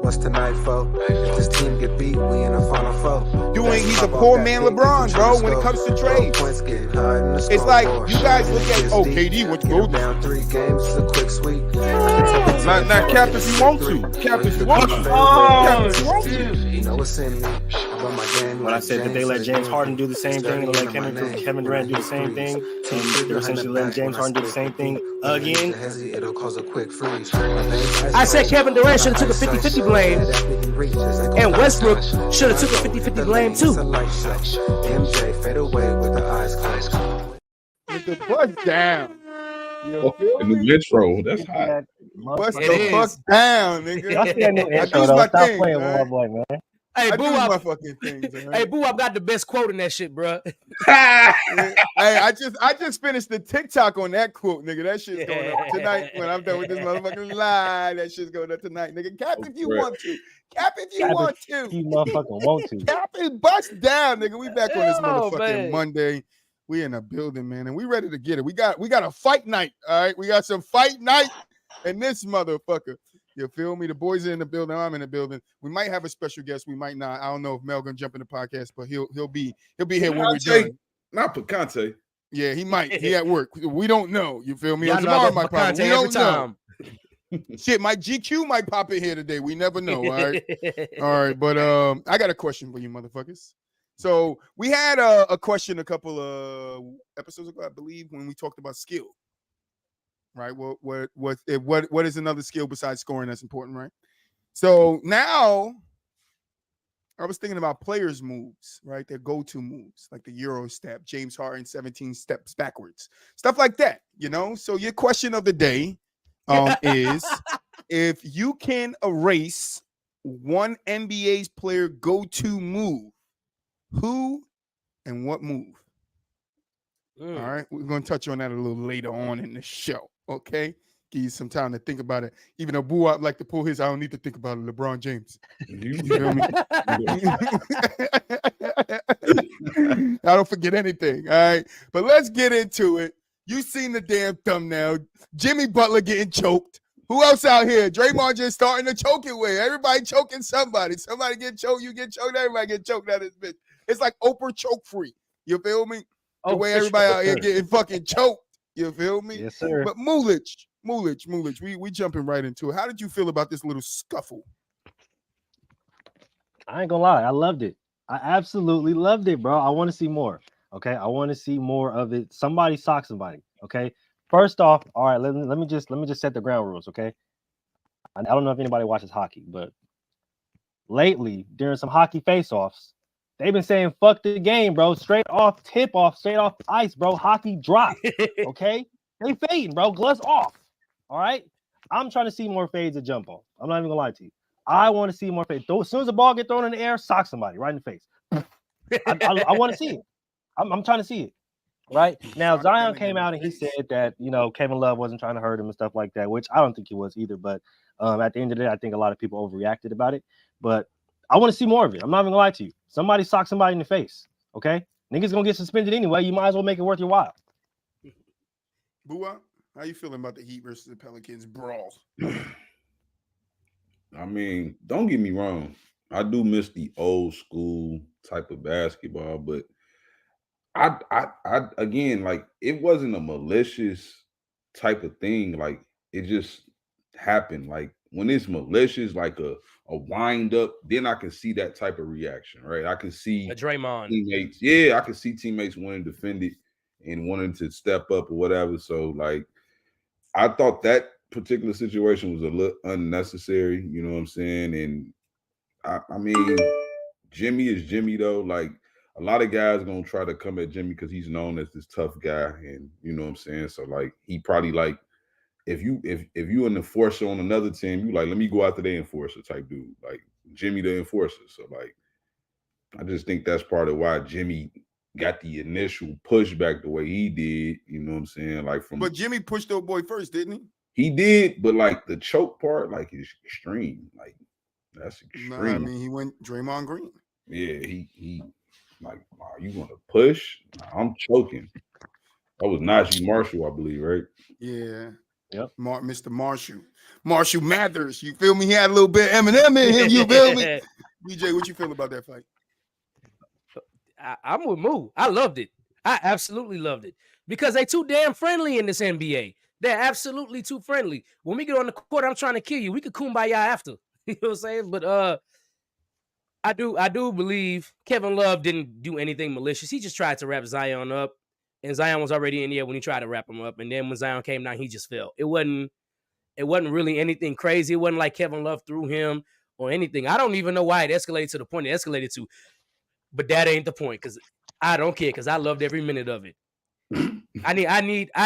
What's tonight, folks? If this team get beat, we in the final four. He's a poor man LeBron, bro, when it comes to trades. It's like you guys look at, KD went to Golden down 3 games, it's a quick sweep. Not cap if you want to. Cap if you want to. Cap if you want to. You know what's in me. When I said that they let James Harden do the same thing and let Kevin Durant do the same thing, and they're essentially letting James Harden do the same thing again. It'll cause a quick freeze. I said Kevin Durant should have took a 50-50 blame, and Westbrook should have took a 50-50 blame too. MJ fade away with the eyes closed. Nigga, bust down. In the intro, that's hot. Bust the fuck down, nigga. I see that new intro, though. Stop playing with my boy, man. Hey, Boo, I've got the best quote in that shit, bro. Hey, I just finished the TikTok on that quote, nigga. That shit's going up tonight when I'm done with this motherfucking live. That shit's going up tonight, nigga. Cap if you want to. Cap if you want to. You motherfucking want to. Cap it, bust down, nigga. We back on this motherfucking Monday. We in the building, man, and we ready to get it. We got a fight night, all right? We got some fight night and this motherfucker. You feel me? The boys are in the building. I'm in the building. We might have a special guest. We might not. I don't know if Mel gonna jump in the podcast, but he'll be here when we're done. Not Picante. Yeah, he might. He at work. We don't know. You feel me? Tomorrow, might pop. We don't know. Shit, my GQ might pop in here today. We never know. All right. All right. But I got a question for you, motherfuckers. So we had a question a couple of episodes ago, I believe, when we talked about skill. Right. What is another skill besides scoring that's important, right? So now I was thinking about players' moves, right? Their go-to moves, like the Euro step, James Harden 17 steps backwards, stuff like that, you know? So your question of the day is if you can erase one NBA's player go-to move, who and what move? All right. We're going to touch on that a little later on in the show. Okay, give you some time to think about it. Even though Boo Wop like to pull his, I don't need to think about it. LeBron James. You feel me? I don't forget anything. All right, but let's get into it. You seen the damn thumbnail. Jimmy Butler getting choked. Who else out here? Draymond just starting to choke it with. Everybody choking somebody. Somebody get choked. You get choked. Everybody get choked out of this bitch. It's like Oprah choke free. You feel me? The way everybody out here getting fucking choked. You feel me? Yes, sir. But Mulich, we jumping right into it. How did you feel about this little scuffle? I ain't gonna lie, I loved it. I absolutely loved it, bro. I want to see more. Okay, I want to see more of it. Somebody sock somebody. Okay. First off, all right, let me just set the ground rules. Okay. I don't know if anybody watches hockey, but lately during some hockey face-offs, they've been saying fuck the game, bro. Straight off tip off, straight off ice, bro. Hockey drop. Okay? They fading, bro. Gloves off. All right? I'm trying to see more fades to jump on. I'm not even gonna lie to you. I want to see more fades. As soon as the ball get thrown in the air, sock somebody right in the face. I want to see it. I'm trying to see it. Right? Now, Zion came out and he said that, Kevin Love wasn't trying to hurt him and stuff like that, which I don't think he was either. But at the end of the day, I think a lot of people overreacted about it. But I want to see more of it. I'm not even gonna lie to you. Somebody sock somebody in the face. Okay, niggas gonna get suspended anyway. You might as well make it worth your while. Bua, how you feeling about the Heat versus the Pelicans brawl? I mean, don't get me wrong. I do miss the old school type of basketball, but I again, like, it wasn't a malicious type of thing. Like, it just happened. Like, when it's malicious, like a wind up, then I can see that type of reaction, right? I can see a Draymond teammates. Yeah, I can see teammates wanting to defend it and wanting to step up or whatever. So, like, I thought that particular situation was a little unnecessary. You know what I'm saying? And I mean, Jimmy is Jimmy though. Like, a lot of guys gonna try to come at Jimmy because he's known as this tough guy, and you know what I'm saying. So, like, he probably like. If you an enforcer on another team, you like, let me go after the enforcer type dude, like Jimmy the enforcer. So, like, I just think that's part of why Jimmy got the initial pushback the way he did. You know what I'm saying? Like, but Jimmy pushed the boy first, didn't he? He did, but like the choke part, like, is extreme. Like, that's extreme. Nah, I mean, he went Draymond Green. Yeah, he like, are you gonna push? Nah, I'm choking. That was Najee Marshall, I believe, right? Yeah. Yep. Mr. Marshall Mathers. You feel me? He had a little bit of Eminem in him. You feel me? DJ, what you feel about that fight? I'm with Moo. I loved it. I absolutely loved it because they too damn friendly in this NBA. They're absolutely too friendly. When we get on the court, I'm trying to kill you. We could kumbaya after. You know what I'm saying? But I do believe Kevin Love didn't do anything malicious. He just tried to wrap Zion up, and Zion was already in the air when he tried to wrap him up. And then when Zion came down, he just fell. It wasn't really anything crazy. It wasn't like Kevin Love threw him or anything. I don't even know why it escalated to the point it escalated to. But that ain't the point because I don't care because I loved every minute of it. I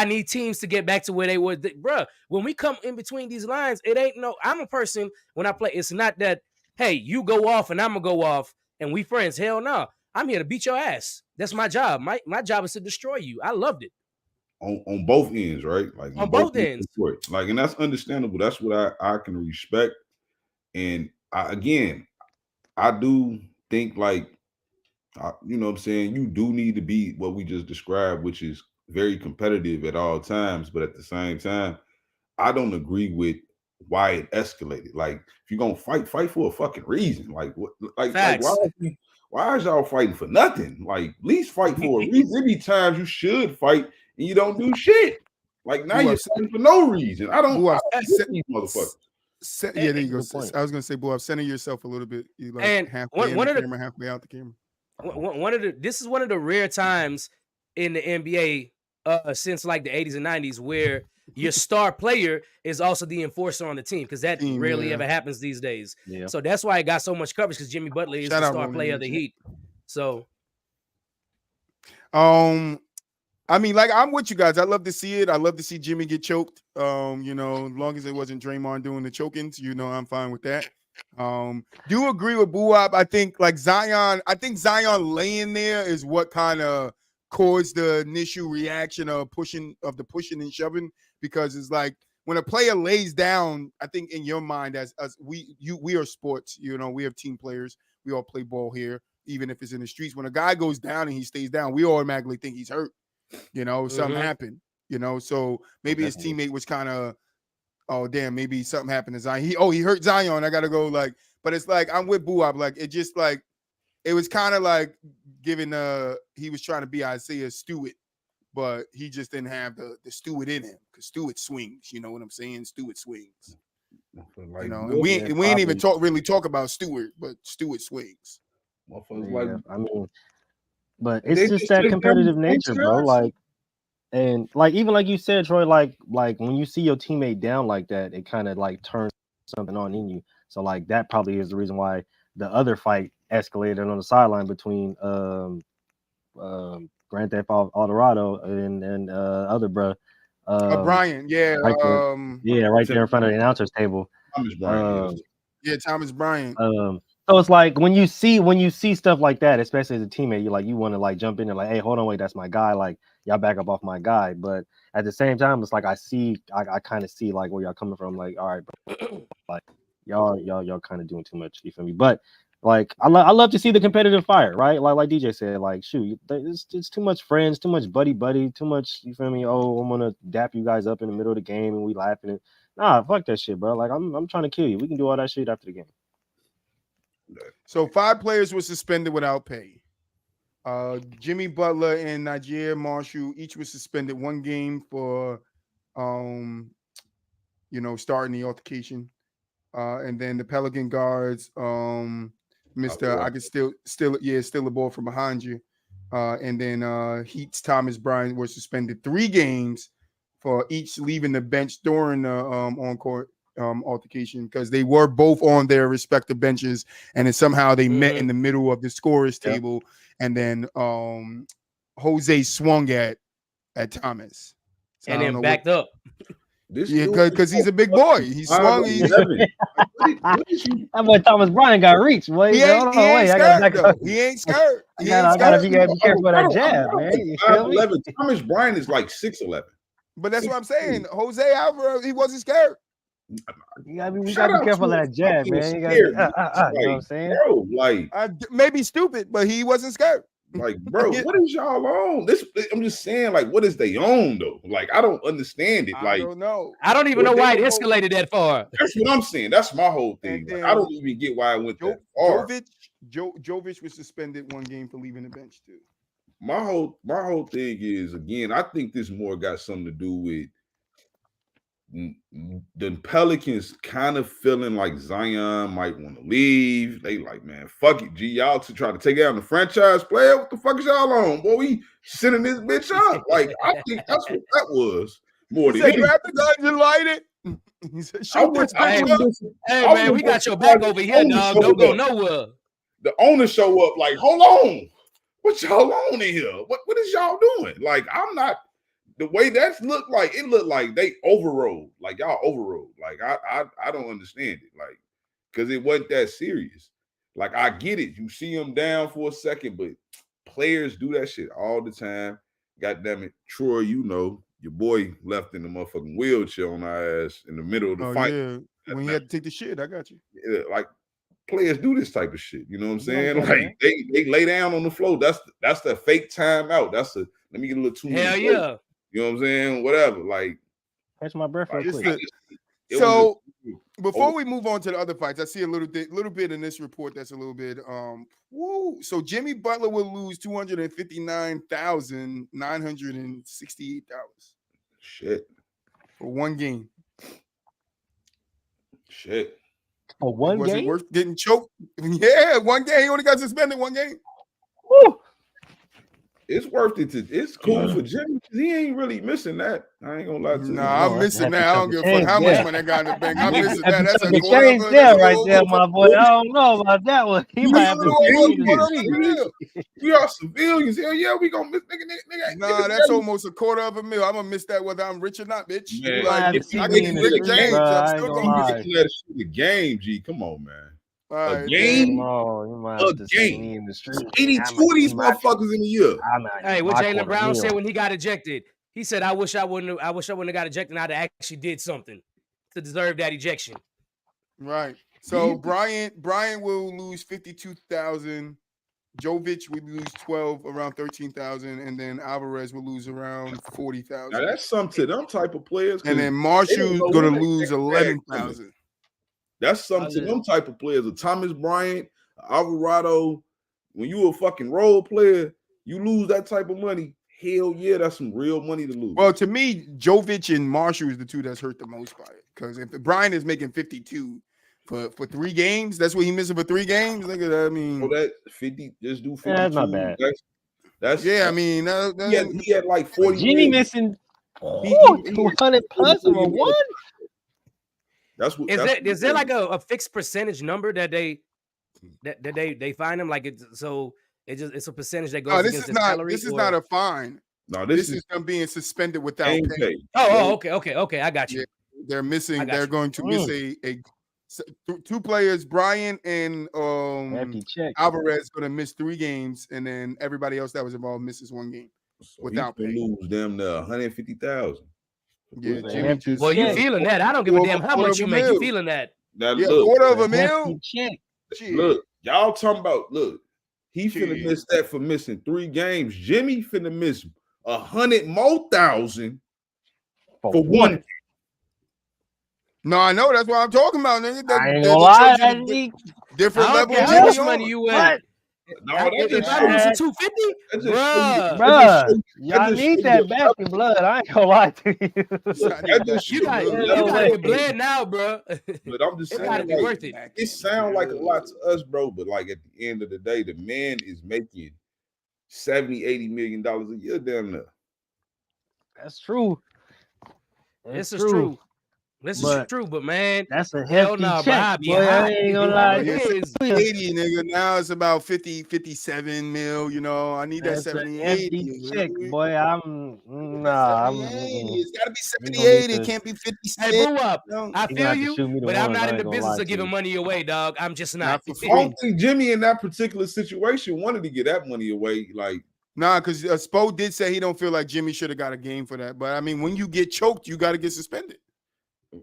need teams to get back to where they were, bruh. When we come in between these lines, it ain't no. I'm a person when I play. It's not that hey you go off and I'm gonna go off and we friends. Hell no, I'm here to beat your ass. That's my job. My job is to destroy you. I loved it on both ends, right? Like on both ends. Like, and that's understandable. That's what I can respect. And I do think like. You know what I'm saying? You do need to be what we just described, which is very competitive at all times. But at the same time, I don't agree with why it escalated. Like, if you're going to fight for a fucking reason. Like, what? Like why is y'all fighting for nothing? Like, at least fight for a reason. There be times you should fight and you don't do shit. Like, now you're fighting for no reason. I don't get these motherfuckers. Yeah, there you go. I was going to say, boy, center yourself a little bit. You like and halfway in the camera, halfway out the camera. This is one of the rare times in the NBA since like the 80s and 90s where your star player is also the enforcer on the team because that rarely ever happens these days. Yeah. So that's why it got so much coverage because Jimmy Butler is the star player of the Heat. So, I mean, like I'm with you guys. I love to see it. I love to see Jimmy get choked. You know, as long as it wasn't Draymond doing the chokings, you know, I'm fine with that. Do agree with Buap. I think like Zion laying there is what kind of caused the initial reaction of the pushing and shoving, because it's like when a player lays down, I think in your mind as we are sports, you know, we have team players, we all play ball here, even if it's in the streets. When a guy goes down and he stays down, we automatically think he's hurt, you know, something happened, you know, so maybe his teammate was kind of, oh damn, maybe something happened to Zion. He hurt Zion. I gotta go like, but it's like I'm with Buap. Like it just like it was kind of like giving he was trying to be Isaiah Stewart, but he just didn't have the Stewart in him because Stewart swings. You know what I'm saying? Stewart swings. Like, you know, and we ain't even talk about Stewart, but Stewart swings. Yeah, I mean, but it's just that competitive nature, bro. Like. And like even like you said, Troy, like when you see your teammate down like that, it kind of like turns something on in you. So like that probably is the reason why the other fight escalated on the sideline between Grand Theft Auto and other bruh. Brian, yeah, right there in front of the announcer's table. Thomas Bryant. Thomas Bryant. So it's like when you see stuff like that, especially as a teammate, you want to like jump in and like, hey, hold on, wait, that's my guy. Like y'all back up off my guy. But at the same time, it's like I kind of see like where y'all coming from. Like, all right, bro, like y'all kind of doing too much. You feel me? But like I love to see the competitive fire, right? Like DJ said, like shoot, it's too much friends, too much buddy, too much. You feel me? Oh, I'm gonna dap you guys up in the middle of the game and we laughing. Nah, fuck that shit, bro. Like I'm trying to kill you. We can do all that shit after the game. So 5 players were suspended without pay. Jimmy Butler and Najeer Marshall each was suspended 1 game for, starting the altercation. And then the Pelican guards, Mr. I could still the ball from behind you. And then Heat's Thomas Bryant was suspended 3 games for each leaving the bench during the on-court altercation because they were both on their respective benches, and then somehow they met in the middle of the scorers table, and then Jose swung at Thomas, so and then backed up. Because he's a big boy. He swung. That boy Thomas Bryant got reached. He ain't scared. He ain't scared. I gotta be careful of that jab, man. 5'11". Thomas Bryant is like 6'11". But that's what I'm saying. Jose Alvarez, he wasn't scared. We gotta be careful of that jab, man. You know what I'm saying? Bro, like maybe stupid, but he wasn't scared. Like, bro, what is y'all on? This I'm just saying, like, what is they on though? Like, I don't understand it. I Like, don't know. I don't even know why it escalated that far. that's what I'm saying. That's my whole thing. Like, I don't even get why I went that far. Jovic was suspended 1 game for leaving the bench too. My whole thing is, again, I think this more got something to do with the Pelicans kind of feeling like Zion might want to leave. They like, man, fuck it, G. Y'all to try to take down the franchise player. What the fuck is y'all on? Boy, we sending this bitch up. Like, I think that's what that was. More He than said, grab the guns and light it. He said, shoot this Hey, bitch up. hey man, we got your back over here, dog. Don't go nowhere. The owner show up like, hold on. What y'all on in here? What is y'all doing? Like, I'm not. The way that looked like, it looked like they overrode. Like, y'all overrode. Like, I don't understand it. Like, because it wasn't that serious. Like, I get it. You see them down for a second, but players do that shit all the time. God damn it. Troy, you know, your boy left in the motherfucking wheelchair on our ass in the middle of the fight. Yeah. When he had to take the shit, I got you. Yeah, like, players do this type of shit. You know what I'm saying? Like, they lay down on the floor. That's the fake timeout. That's let me get a little 2 minutes. Hell yeah. You know what I'm saying? Whatever. Like, catch my breath real quick. So before we move on to the other fights, I see a little bit in this report that's a little bit So Jimmy Butler will lose $259,968 shit for 1 game. Shit. For 1 Was game? it worth getting choked? Yeah, 1 game. He only got suspended 1 game. Woo. It's worth it. It's cool for Jimmy because he ain't really missing that. I ain't gonna lie to you. Nah, I'm missing that. I don't give a fuck how much money I got in the bank. I'm missing that. That's a change there right there, my boy. I don't know about that one. He might have to We are civilians. Hell yeah, we gonna miss nigga. Nah, that's almost $250,000. I'm gonna miss that whether I'm rich or not, bitch. Man, Like, if I you get in Rick the James. game, I'm still gonna miss that shit. The game, G. Come on, man. Right, a game. Oh, you might have to see me in the street. 82 of these motherfuckers in a year. Hey, what Jaylen Brown said when he got ejected, he said, I wish I wouldn't have got ejected and I'd have actually did something to deserve that ejection. Right. So Bryant will lose 52,000. Jovic will lose 12, around 13,000, and then Alvarez will lose around 40,000. Now that's something to them type of players. And then Marshall's gonna lose 11,000. That's something to them type of players. A Thomas Bryant, Alvarado. When you a fucking role player, you lose that type of money. Hell yeah, that's some real money to lose. Well, to me, Jovic and Marshall is the two that's hurt the most by it. Because if Bryant is making 52 for 3 games, that's what he missing for 3 games. Look at that. I mean, that 50, just do 52. Yeah, that's not bad. That's yeah. I mean, he had like 40. Jimmy missing 200 plus of a one. That's what is there like a fixed percentage number that they find him, like it's a percentage that goes against his salary? This is not a fine. No, this is them being suspended without pay. Okay, I got you. Yeah, they're missing. They're going to miss a 2 players. Bryant and Alvarez going to miss 3 games, and then everybody else that was involved misses 1 game without pay. Lose them to 150,000. Yeah, Jimmy just, well, you feeling that? I don't give a damn how much you make. You feeling that? $250,000. Look, y'all talking about. Look, he finna miss that for missing 3 games. Jimmy finna miss 100,000 more for 1. No, I know. That's what I'm talking about, nigga. I ain't gonna lie. Different level. How much money you at? No, if I lose 250, bruh, y'all need that back in blood. I ain't gonna lie to you. You gotta get blood now, bro. But I'm just saying, it gotta be worth it. It sounds like a lot to us, bro. But like at the end of the day, the man is making $70-80 million a year down there. That's true. This is true. This is true, but man, that's a hefty check. Boy, I ain't gonna lie. It's 80, nigga. Now it's about 50, 57 mil. You know, I need that 70, 80 check, boy. It's gotta be 78. It can't be 57. Hey, boo up. I feel you, but I'm not in the business of giving money away, dog. I'm just not. I don't think Jimmy in that particular situation wanted to get that money away. Like, nah, because Spo did say he don't feel like Jimmy should have got a game for that. But I mean, when you get choked, you got to get suspended.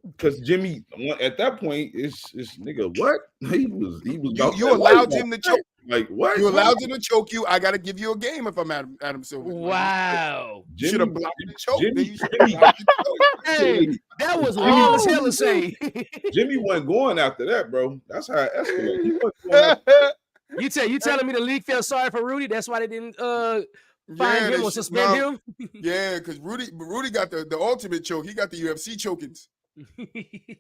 Because Jimmy, at that point, it's nigga, what? He was. You allowed him to choke. Like what? You allowed him to choke you. I got to give you a game if I'm Adam Silver. Wow. You should have blocked the choke. Jimmy- Then you should have blocked the choke. Hey, that was wild as hell to say. Jimmy wasn't going after that, bro. That's how it escalated. He wasn't going after You telling me the league felt sorry for Rudy? That's why they didn't find him they or suspend him? Yeah, because Rudy got the ultimate choke. He got the UFC chokings.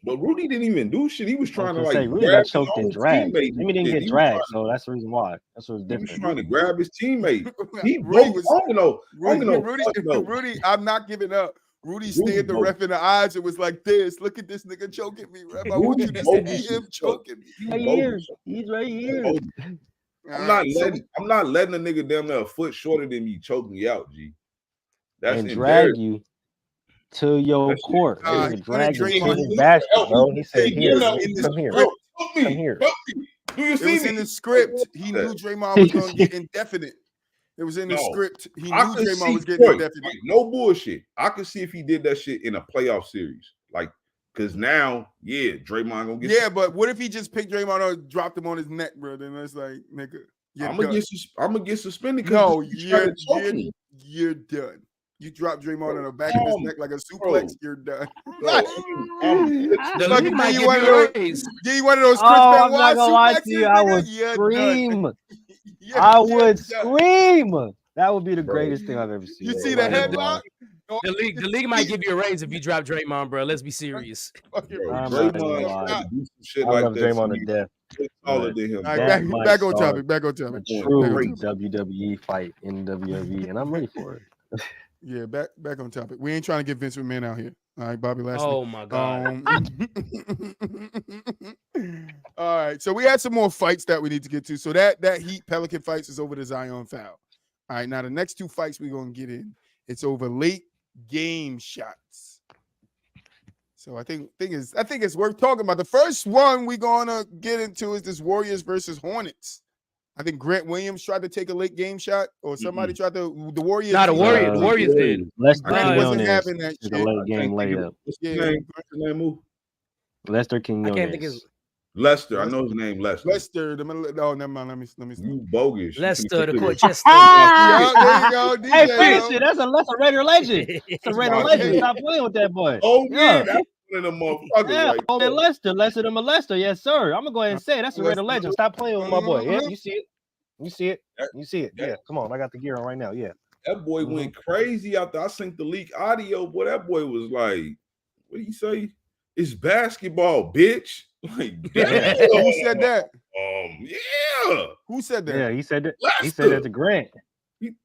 But Rudy didn't even do shit. He was trying to say like Rudy grab got his choked and own dragged. teammate. Jimmy didn't He get was dragged, trying- so that's the reason why. That's what's He was different. trying to grab his teammate. He Rudy broke. was- I don't know. Rudy, I'm not giving up. Rudy stared the broke. ref in the eyes and was like this. Look at this nigga choking me, ref. I Rudy want you to broke see his him shit. choking me. Right Bogus. here. He's right here. I'm not letting a nigga damn near a foot shorter than me choke me out, G. That's And drag you to your That shit- court. Nah, He he dragged you Draymond- to his basket, bro. He said, Hey, here, get out come here. Bro, help me. Come here. Help me. Do you It see was me? in the script. He knew Draymond was going to get indefinite. It was in the No. script. He knew I could Draymond see was getting Troy, indefinite. like, no bullshit. I could see if he did that shit in a playoff series. Like, because now, yeah, Draymond gonna get Yeah, but what if he just picked Draymond up and dropped him on his neck, bro? Then it's like, nigga, I'm gonna get suspended. 'cause no, you tried to choke me. you're done. You drop Draymond on the back of his neck like a suplex, you're done. Bro, The Fucking league might give give you one of you a those- raise. Give you one of those Chris Oh, I'm Benoit not gonna lie to suplexes, you. I nigga, would you're scream. done. I You're would done. scream. That would be the Bro. greatest thing I've ever seen. You bro. see the I'm not gonna headlock? lie. The league might give you a raise if you drop Draymond, bro. Let's be serious. Fucking Bro, I'm Draymond. not gonna Draymond lie. tried to do some shit I like love that. Draymond to death. Taller than him. All bro. right, That might back on start topic. Back on A topic. true Great. WWE fight in WWE, and I'm ready for it. Yeah, back on topic. We ain't trying to get Vince McMahon out here. All right, Bobby Lashley. Oh my god. All right, so we had some more fights that we need to get to. So that Heat Pelican fights is over the Zion foul. All right, now the next two fights we're gonna get in, it's over late game shots. So I think it's worth talking about. The first one we're gonna get into is this Warriors versus Hornets. I think Grant Williams tried to take a late game shot, or somebody tried to. The Warriors. Nah, the Warriors- Warriors did. Lester Grant wasn't King having that is a shit. late game layup. What's his Yeah. name? What's his name? Who? Lester King. I can't think of Lester. I know his name. Lester. Lester. Oh, never mind. Let me. You bogus. You Lester, finna the put court it- chest. Yeah, there you go. Hey, DJ, finish yo. it. That's a Raider legend. It's a Raider Oh, legend. yeah. Stop playing with that boy. Oh yeah, Yeah. that's one of them motherfuckers. Yeah, right oh, there. man, Lester the molester. Yes, sir. I'm gonna go ahead and say it. That's a Raider Lester. legend. Stop playing with my boy. Yeah, Mhm. you see it. You see it. You see it. Yeah, come on. I got the gear on right now. Yeah. That boy went crazy out there. I synced the leak audio. Boy, that boy was like, what do you say? It's basketball, bitch. Like, damn. Who said that? Yeah. Who said that? Yeah, he said that. He Lester. said that to Grant.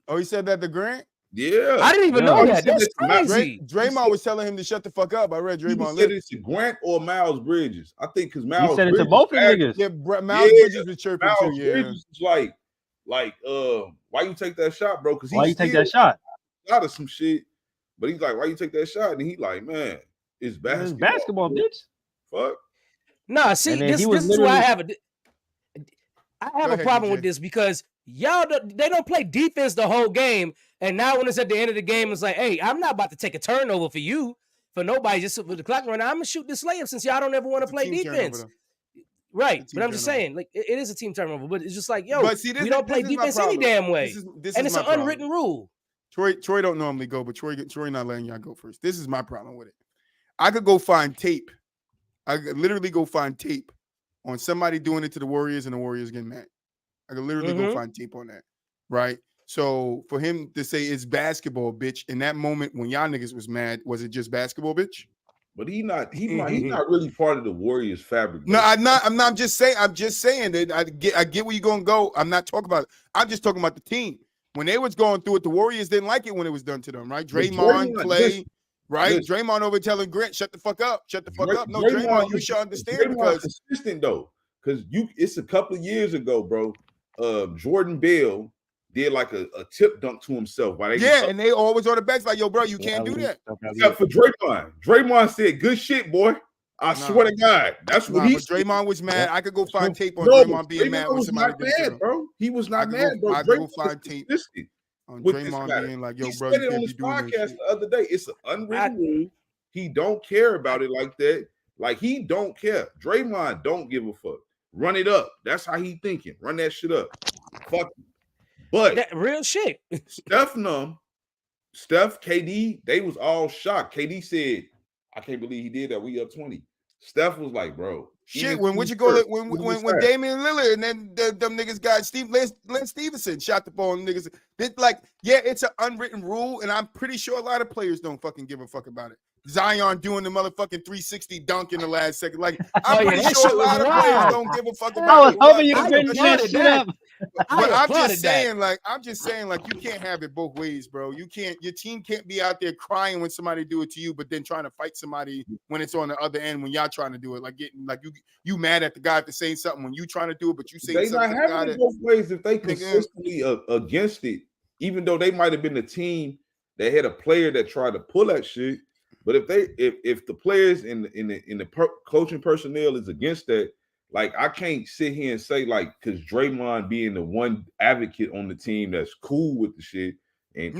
Oh, he said that to Grant. Yeah. I didn't even No, know he that. said That's it's not crazy. Draymond was telling him to shut the fuck up. I read He Draymond said lips. it's to Grant or Miles Bridges. I think because Miles He said it to Bridges both of asked- niggas. Yeah, Miles Yeah, Bridges was chirping too. Miles Yeah. Bridges was like, why you take that shot, bro? Because Why you take that shot? out of some shit. But he's like, why you take that shot? And he like, man, it's It's basketball. basketball, bitch. Fuck. Nah, see, And then this he was is why I literally- have Go a ahead, problem DJ. with this because they don't play defense the whole game, and now when it's at the end of the game, it's like, hey, I'm not about to take a turnover for you, for nobody, just with the clock running. I'm gonna shoot this layup since y'all don't ever want to It's a play team turnover, defense, though. right? It's a But I'm team just turnover. saying, like, it is a team turnover, but it's just like, yo, But see, this we is- don't play this is my defense any problem. damn way, This and is it's an my problem. unwritten rule. Troy don't normally go, but Troy not letting y'all go first. This is my problem with it. I could go find tape. I could literally go find tape on somebody doing it to the Warriors and the Warriors getting mad. I could literally go find tape on that, right? So for him to say it's basketball, bitch, in that moment when y'all niggas was mad, was it just basketball, bitch? But he's not really part of the Warriors fabric. No, though. I'm just saying that I get where you're gonna go. I'm not talking about it. I'm just talking about the team. When they was going through it, the Warriors didn't like it when it was done to them, right? Draymond, Clay, right? listen. Draymond over telling Grant, shut the fuck up, shut the fuck up. No, Draymond Draymond, you is- should understand Draymond because consistent though, because it's a couple of years ago, bro. Jordan Bell did like a tip dunk to himself. While and they always on the backs like, yo, bro, you can't do that. except for Draymond. Draymond said, "Good shit, boy." I swear to God, that's what Nah, he but said. Draymond was mad. I could go find tape on No, Draymond being mad Draymond when was somebody not did it to mad, him. bro. He was not I could mad, go- bro. I could go Draymond find was tape consistent On with this Draymond matter. being like, yo, He bro, said you it on can't be his doing this podcast shit. the other day. It's an unwritten rule. He don't care about it like that. Like he don't care. Draymond don't give a fuck. Run it up. That's how he thinking. Run that shit up. Fuck it. But That real shit. Steph, KD, they was all shocked. KD said, I can't believe he did that. We up 20. Steph was like, bro. Shit, when Damian Lillard and then them niggas got Lance Stevenson shot the ball and niggas. It's an unwritten rule, and I'm pretty sure a lot of players don't fucking give a fuck about it. Zion doing the motherfucking 360 dunk in the last second. Like, I'm pretty sure a lot of players don't give a fuck about it. I was hoping you bring that shit up. But I'm just saying, you can't have it both ways, bro. You can't. Your team can't be out there crying when somebody do it to you, but then trying to fight somebody when it's on the other end when y'all trying to do it. Like you mad at the guy for saying something when you trying to do it, but you say they something. Not having it both ways if they consistently against it, even though they might have been the team that had a player that tried to pull that shit. But if the players in the coaching personnel is against that, like I can't sit here and say like because Draymond being the one advocate on the team that's cool with the shit.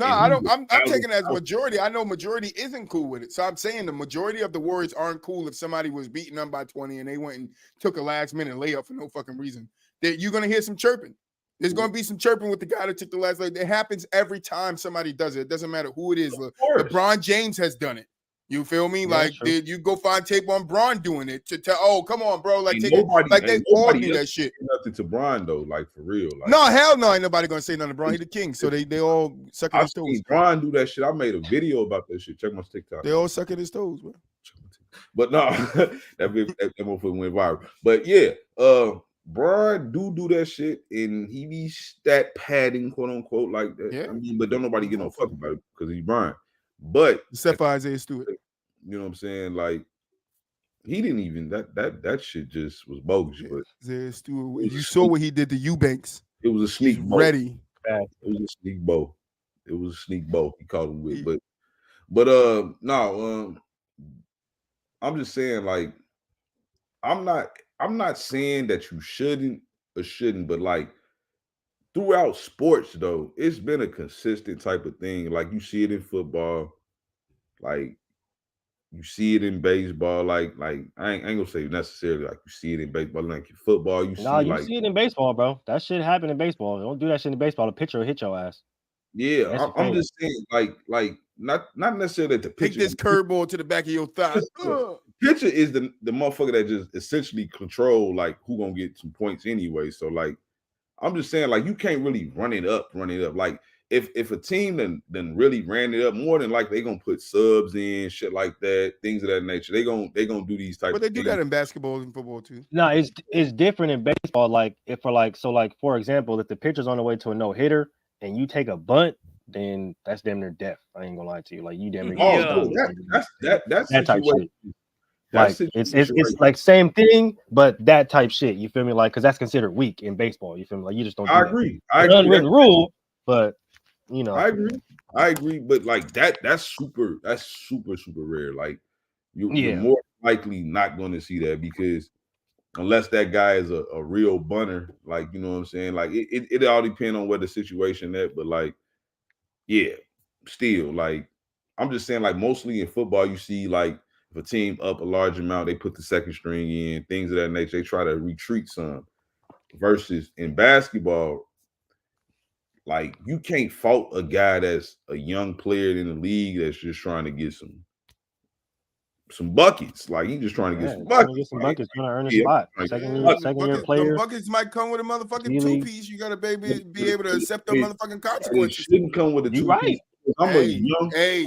I don't. I'm taking it as majority. I know majority isn't cool with it. So I'm saying the majority of the Warriors aren't cool if somebody was beating them by 20 and they went and took a last minute layup for no fucking reason. That you're gonna hear some chirping. There's gonna be some chirping with the guy that took the last layup. It happens every time somebody does it. It doesn't matter who it is. LeBron James has done it. You feel me? Yeah, did you go find tape on Bron doing it to tell? Oh, come on, bro! Like, they all do that shit. Nothing to Bron though, like for real. Like, no, hell no, ain't nobody gonna say nothing to Bron. He the king, so they all suck at his toes. Seen Bron do that shit. I made a video about that shit. Check my TikTok. They all suck at his toes, bro. But no, that motherfucker went viral. But yeah, Bron do that shit, and he be stat padding, quote unquote, like that. Yeah. I mean, but don't nobody get no fuck about it because he's Bron. But except for Isaiah Stewart. You know what I'm saying? Like he didn't even that shit just was bogus. Yeah. But Isaiah Stewart, you saw what he did to Eubanks. It was a sneak bow. Ready. It was a sneak bow. It was a sneak bow. He called him with. But I'm just saying, like, I'm not saying that you shouldn't or shouldn't, but like throughout sports though, it's been a consistent type of thing. Like you see it in football, like you see it in baseball. Like I ain't gonna say necessarily like you see it in baseball, like in football. You see it in baseball, bro. That shit happened in baseball. Don't do that shit in baseball. The pitcher will hit your ass. Yeah, I'm just saying, like not necessarily that the pitcher. Take this curveball to the back of your thigh. Pitcher is the motherfucker that just essentially control like who gonna get some points anyway. So like, I'm just saying like you can't really run it up. Like if a team then really ran it up, more than like they gonna put subs in, shit like that, things of that nature. They gonna do these types. But they do that in basketball and football too. No, it's different in baseball. Like for example, if the pitcher's on the way to a no hitter and you take a bunt, then that's damn near death. I ain't gonna lie to you. Like you damn near. That's that type shit. Like it's like same thing, but that type shit. You feel me? Like because that's considered weak in baseball. You feel me? Like you just don't. I agree. It's an unwritten rule, but you know. I agree. But like that's super rare. Like you're more likely not going to see that because unless that guy is a real bunter, like you know what I'm saying. Like it all depends on what the situation is. But like, yeah, still like I'm just saying like mostly in football you see like. If a team up a large amount, they put the second string in, things of that nature. They try to retreat some. Versus in basketball, like you can't fault a guy that's a young player in the league that's just trying to get some buckets. Like he just trying to get some buckets. Trying to earn a spot. Second year player. The buckets might come with a motherfucking two-piece. You gotta be able to accept the motherfucking consequences. It shouldn't come with a two-piece. Right. I'm a young player.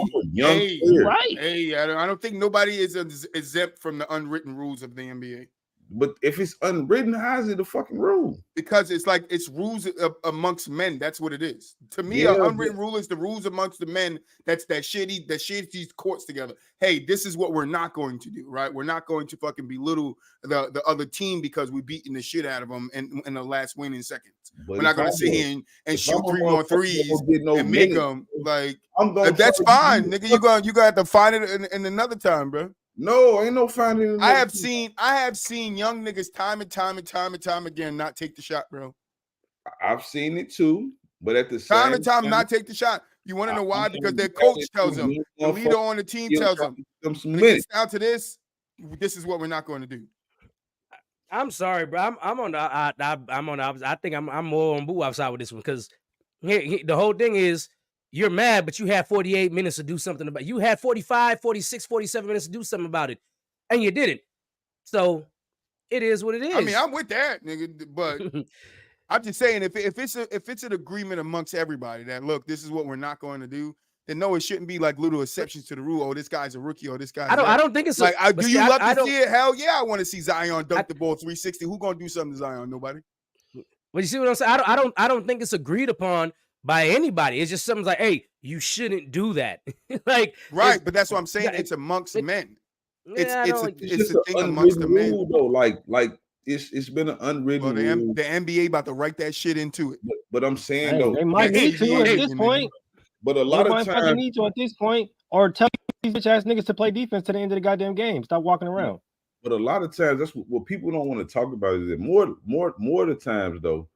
Right. Hey, I don't think nobody is exempt from the unwritten rules of the NBA. But if it's unwritten, how is it a fucking rule? Because it's like it's rules amongst men. That's what it is. To me, an unwritten rule is the rules amongst the men. That shades these courts together. Hey, this is what we're not going to do, right? We're not going to fucking belittle the other team because we beating the shit out of them in the last win in seconds. But we're not going to sit here and shoot 3 more threes and make them like that's fine, nigga. You got to find it in another time, bro. No, ain't no finding. I have seen young niggas time and time again not take the shot, bro. I've seen it too, but at the same time not take the shot. You want to know why? Because their coach tells them, the leader on the team tells them, when it gets down to this is what we're not going to do. I'm sorry, bro. I'm on the I'm on the opposite. I think I'm more on Boo outside with this one because the whole thing is you're mad, but you had 48 minutes to do something about it. You had 45, 46, 47 minutes to do something about it, and you didn't. So it is what it is. I mean, I'm with that, nigga, but I'm just saying if it's an agreement amongst everybody that look, this is what we're not going to do, then no, it shouldn't be like little exceptions to the rule. Oh, this guy's a rookie. Oh, this guy's I don't think it's like. Do you love to see it? Hell yeah, I want to see Zion dunk the ball 360. Who gonna do something to Zion? Nobody. But you see what I'm saying? I don't think it's agreed upon by anybody. It's just something's like, hey, you shouldn't do that. Like right, but that's what I'm saying. It's amongst men. It's It's a thing amongst the men. Though, like it's been an unwritten rule. The NBA about to write that shit into it. But I'm saying though, they might need to at this point. But a lot of times need to at this point, or tell these bitch ass niggas to play defense to the end of the goddamn game. Stop walking around. But a lot of times, that's what people don't want to talk about. Is that more of the times though,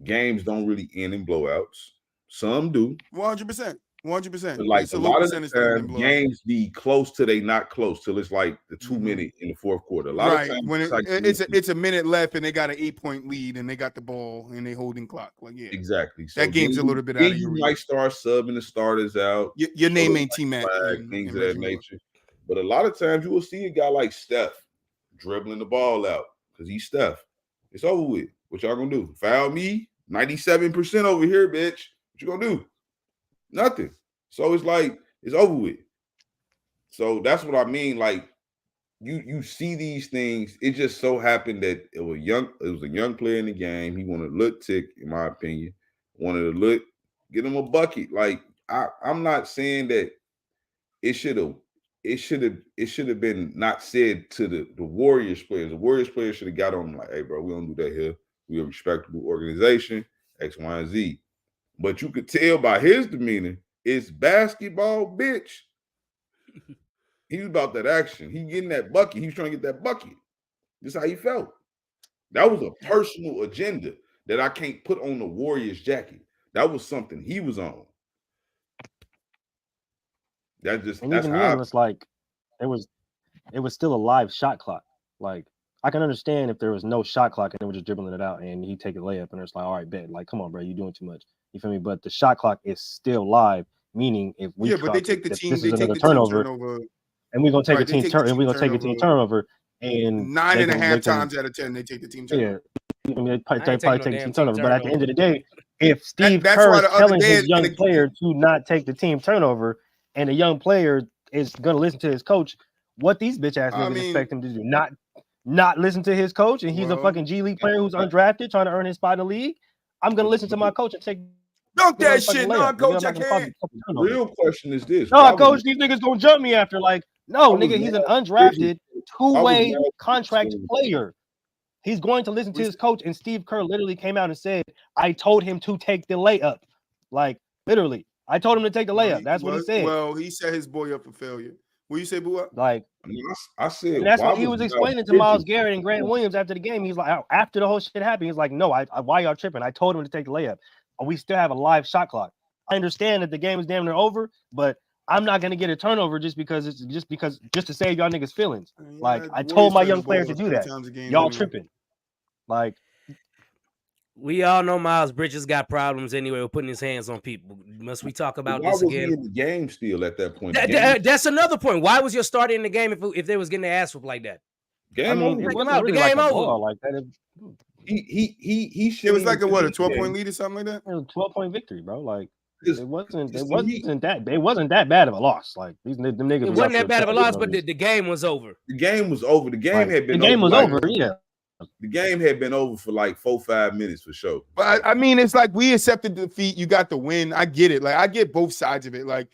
games don't really end in blowouts. Some do. 100%. 100%. Like a lot of the times, games be close to they not close till it's like the 2 minute in the fourth quarter. A lot of times when it's a minute left and they got an 8-point lead and they got the ball and they holding clock. Like exactly. So that game's a little bit out of your reach. You might start subbing the starters out. Your name ain't T-Mac. Things of that nature. But a lot of times you will see a guy like Steph dribbling the ball out because he's Steph. It's over with. What y'all gonna do? Foul me? 97% over here, bitch. What you gonna do? Nothing. So it's like it's over with. So that's what I mean. Like you see these things. It just so happened that it was a young player in the game. He wanted to look tick, in my opinion. Wanted to get him a bucket. Like I'm not saying that it should have been not said to the Warriors players. The Warriors players should have got on like, hey, bro, we don't do that here. We're a respectable organization, X, Y, and Z. But you could tell by his demeanor, it's basketball, bitch. He was about that action. He getting that bucket. He was trying to get that bucket. This is how he felt. That was a personal agenda that I can't put on the Warriors jacket. That was something he was on. That's how it's like it was still a live shot clock. Like I can understand if there was no shot clock and they were just dribbling it out and he take a layup and it's like, all right, bet. Like, come on, bro, you're doing too much. You feel me? But the shot clock is still live, meaning if we but they take the team, they take the turnover, and we're gonna take a team turn, and we're gonna take a team turnover, and 9.5 times out of 10 they take the team turnover. Yeah, I mean, they probably take the team turnover. But at the end of the day, if Steve Kerr is telling his young player to not take the team turnover, and the young player is gonna listen to his coach, what these bitch ass niggas expect him to do? Not listen to his coach, and he's a fucking G League player who's undrafted trying to earn his spot in the league. I'm gonna listen to my coach and take. Dunk that shit, no, coach. I can't. The real question is this: no, coach, these niggas gonna jump me after. Like, no, nigga, he's an undrafted two-way contract player. He's going to listen to his coach, and Steve Kerr literally came out and said, "I told him to take the layup." Like, literally, I told him to take the layup. That's what he said. Well, he set his boy up for failure. What you say, Boo? Like, I said, and that's what he was explaining to Miles Garrett and Grant Williams after the game. He's like, after the whole shit happened, he's like, no, why y'all tripping? I told him to take the layup. We still have a live shot clock. I understand that the game is damn near over, but I'm not gonna get a turnover just to save y'all niggas' feelings. Like, I told my young player to do that. Y'all tripping. Like, we all know Miles Bridges got problems anyway with putting his hands on people. Must we talk about this again? Why was he in the game still at that point? That's another point. Why was your starter in the game if they was getting their ass whooped like that? Game over. The game over. Like that. He it was like a 12-point lead or something like that. It was a 12-point victory, bro. Like it wasn't that bad of a loss. Like these them niggas. It wasn't that bad of a loss, but the game was over. The game was over. The game had been. The game was over. Yeah. The game had been over for like 4-5 minutes for sure. But I mean, it's like we accepted defeat. You got the win. I get it. Like I get both sides of it. Like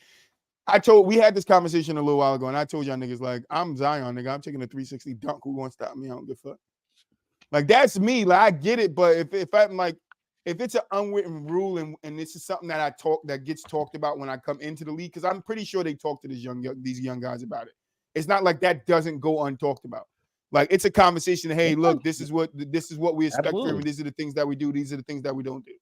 we had this conversation a little while ago, and I told y'all niggas like I'm Zion, nigga. I'm taking a 360 dunk. Who wants to stop me? I don't give a fuck. Like that's me. Like I get it, but if I'm like, if it's an unwritten rule and this is something that gets talked about when I come into the league, because I'm pretty sure they talk to these young guys about it. It's not like that doesn't go untalked about. Like it's a conversation. Hey, look, this is what we expect from him. These are the things that we do. These are the things that we don't do.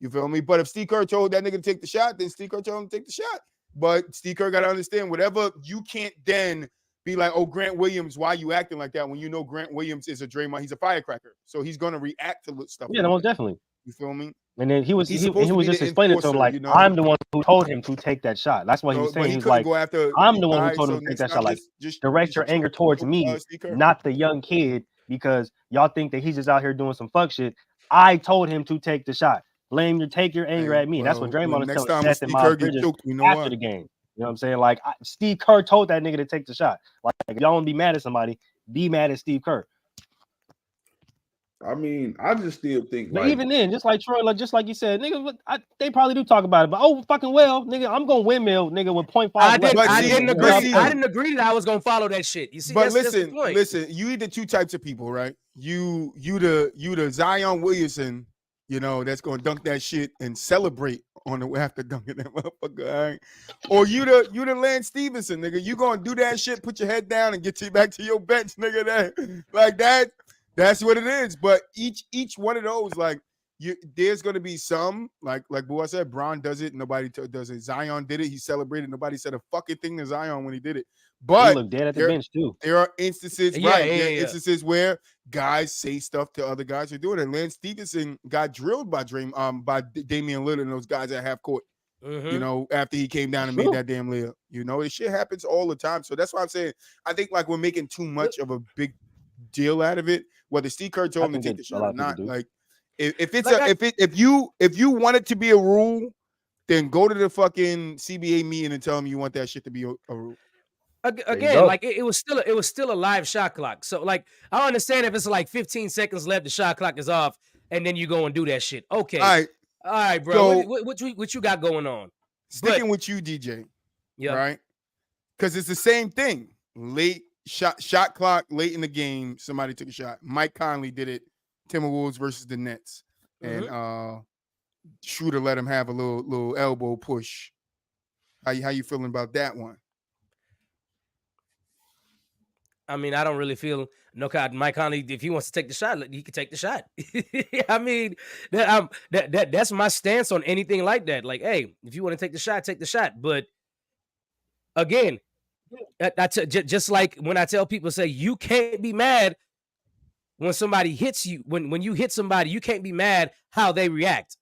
You feel me? But if Steve Kerr told that nigga to take the shot, then Steve Kerr told him to take the shot. But Steve Kerr got to understand whatever you can't then be like, oh, Grant Williams, why you acting like that when you know Grant Williams is a Draymond, he's a firecracker. So he's gonna react to stuff. Yeah, like most that. definitely. You feel me? And then he was He's he supposed to was be just the explaining to him enforcer, like, you know? I'm the one who told him to take that shot. That's what he So, was but saying. he He's couldn't like, go after. I'm the one who Alright, told him so to take next that time shot. Like, just direct your anger towards me, Steve Kerr. not the young kid, because y'all think that he's just out here doing some fuck shit. I told him to take the shot. Take your anger Hey, at me. That's what well, Draymond is next telling time when Seth and Steve Miles Kerr get Bridges choked, we know after why. the game. You know what I'm saying? Like, Steve Kerr told that nigga to take the shot. Like, if y'all want to be mad at somebody, be mad at Steve Kerr. I mean, I just still think But like even then, just like Troy, just like you said, nigga, they probably do talk about it. But oh, fucking well, nigga, I'm gonna windmill, nigga, with 0.5 I left. didn't but agree. see- I didn't agree that I was gonna follow that shit. You see, But that's the point. listen, you either two types of people, right? You the Zion Williamson, you know, that's gonna dunk that shit and celebrate on the way after dunking that motherfucker, all right? Or you the Lance Stevenson, nigga. You gonna do that shit, put your head down and get you back to your bench, nigga. That like that. That's what it is. But each one of those, like, there's gonna be some, like Boy said, Bron does it, nobody does it. Zion did it, he celebrated, nobody said a fucking thing to Zion when he did it. He But looked dead at the bench too. there are instances, Yeah, right? yeah, there are yeah. instances where guys say stuff to other guys who do it. And Lance Stevenson got drilled by Damian Lillard and those guys at half court. Mhm. You know, after he came down and True. made that damn layup. You know, this shit happens all the time. So that's why I'm saying I think like we're making too much of a big deal out of it. Whether Steve Kerr told him to take the shot or not, like if it's Like if you want it to be a rule, then go to the fucking CBA meeting and tell them you want that shit to be a rule. Again, go. like it was still a live shot clock. So like I understand if it's like 15 seconds left, the shot clock is off, and then you go and do that shit. Okay, All all right, bro. So- what you got going on? Sticking with you, DJ. Yeah, Right? Because it's the same thing. Late shot clock, late in the game, somebody took a shot. Mike Conley did it. Timberwolves versus the Nets, and Shooter let him have a little elbow push. How you feeling about that one? I mean, I don't really feel no God. Mike Conley, if he wants to take the shot, he can take the shot. I mean, that's my stance on anything like that. Like, hey, if you want to take the shot, take the shot. But again, just like when I tell people, say you can't be mad when somebody hits you. When you hit somebody, you can't be mad how they react.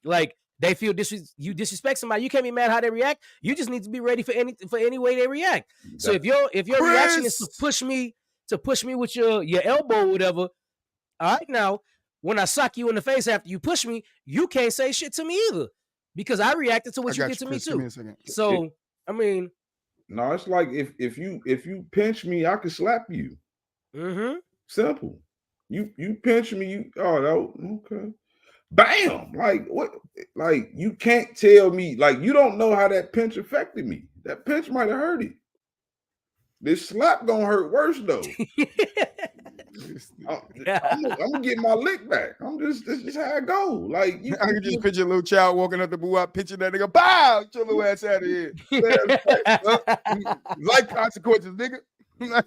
Like they feel you disrespect somebody, you can't be mad how they react. You just need to be ready for any way they react. So if your reaction is to push me with your elbow or whatever, all right, now when I sock you in the face after you push me, you can't say shit to me either because I reacted to what you did to me Chris, give me too. a second. So I mean, no, it's like if you pinch me, I can slap you. Simple. You pinch me, okay. Bam! Like what? Like you can't tell me. Like you don't know how that pinch affected me. That pinch might have hurt it. This slap gonna hurt worse though. I'm gonna get my lick back. This is how I go. Like I can just picture a little child walking up the boo out, pitching that nigga, bow, chill little ass out of here. Life consequences, nigga. Like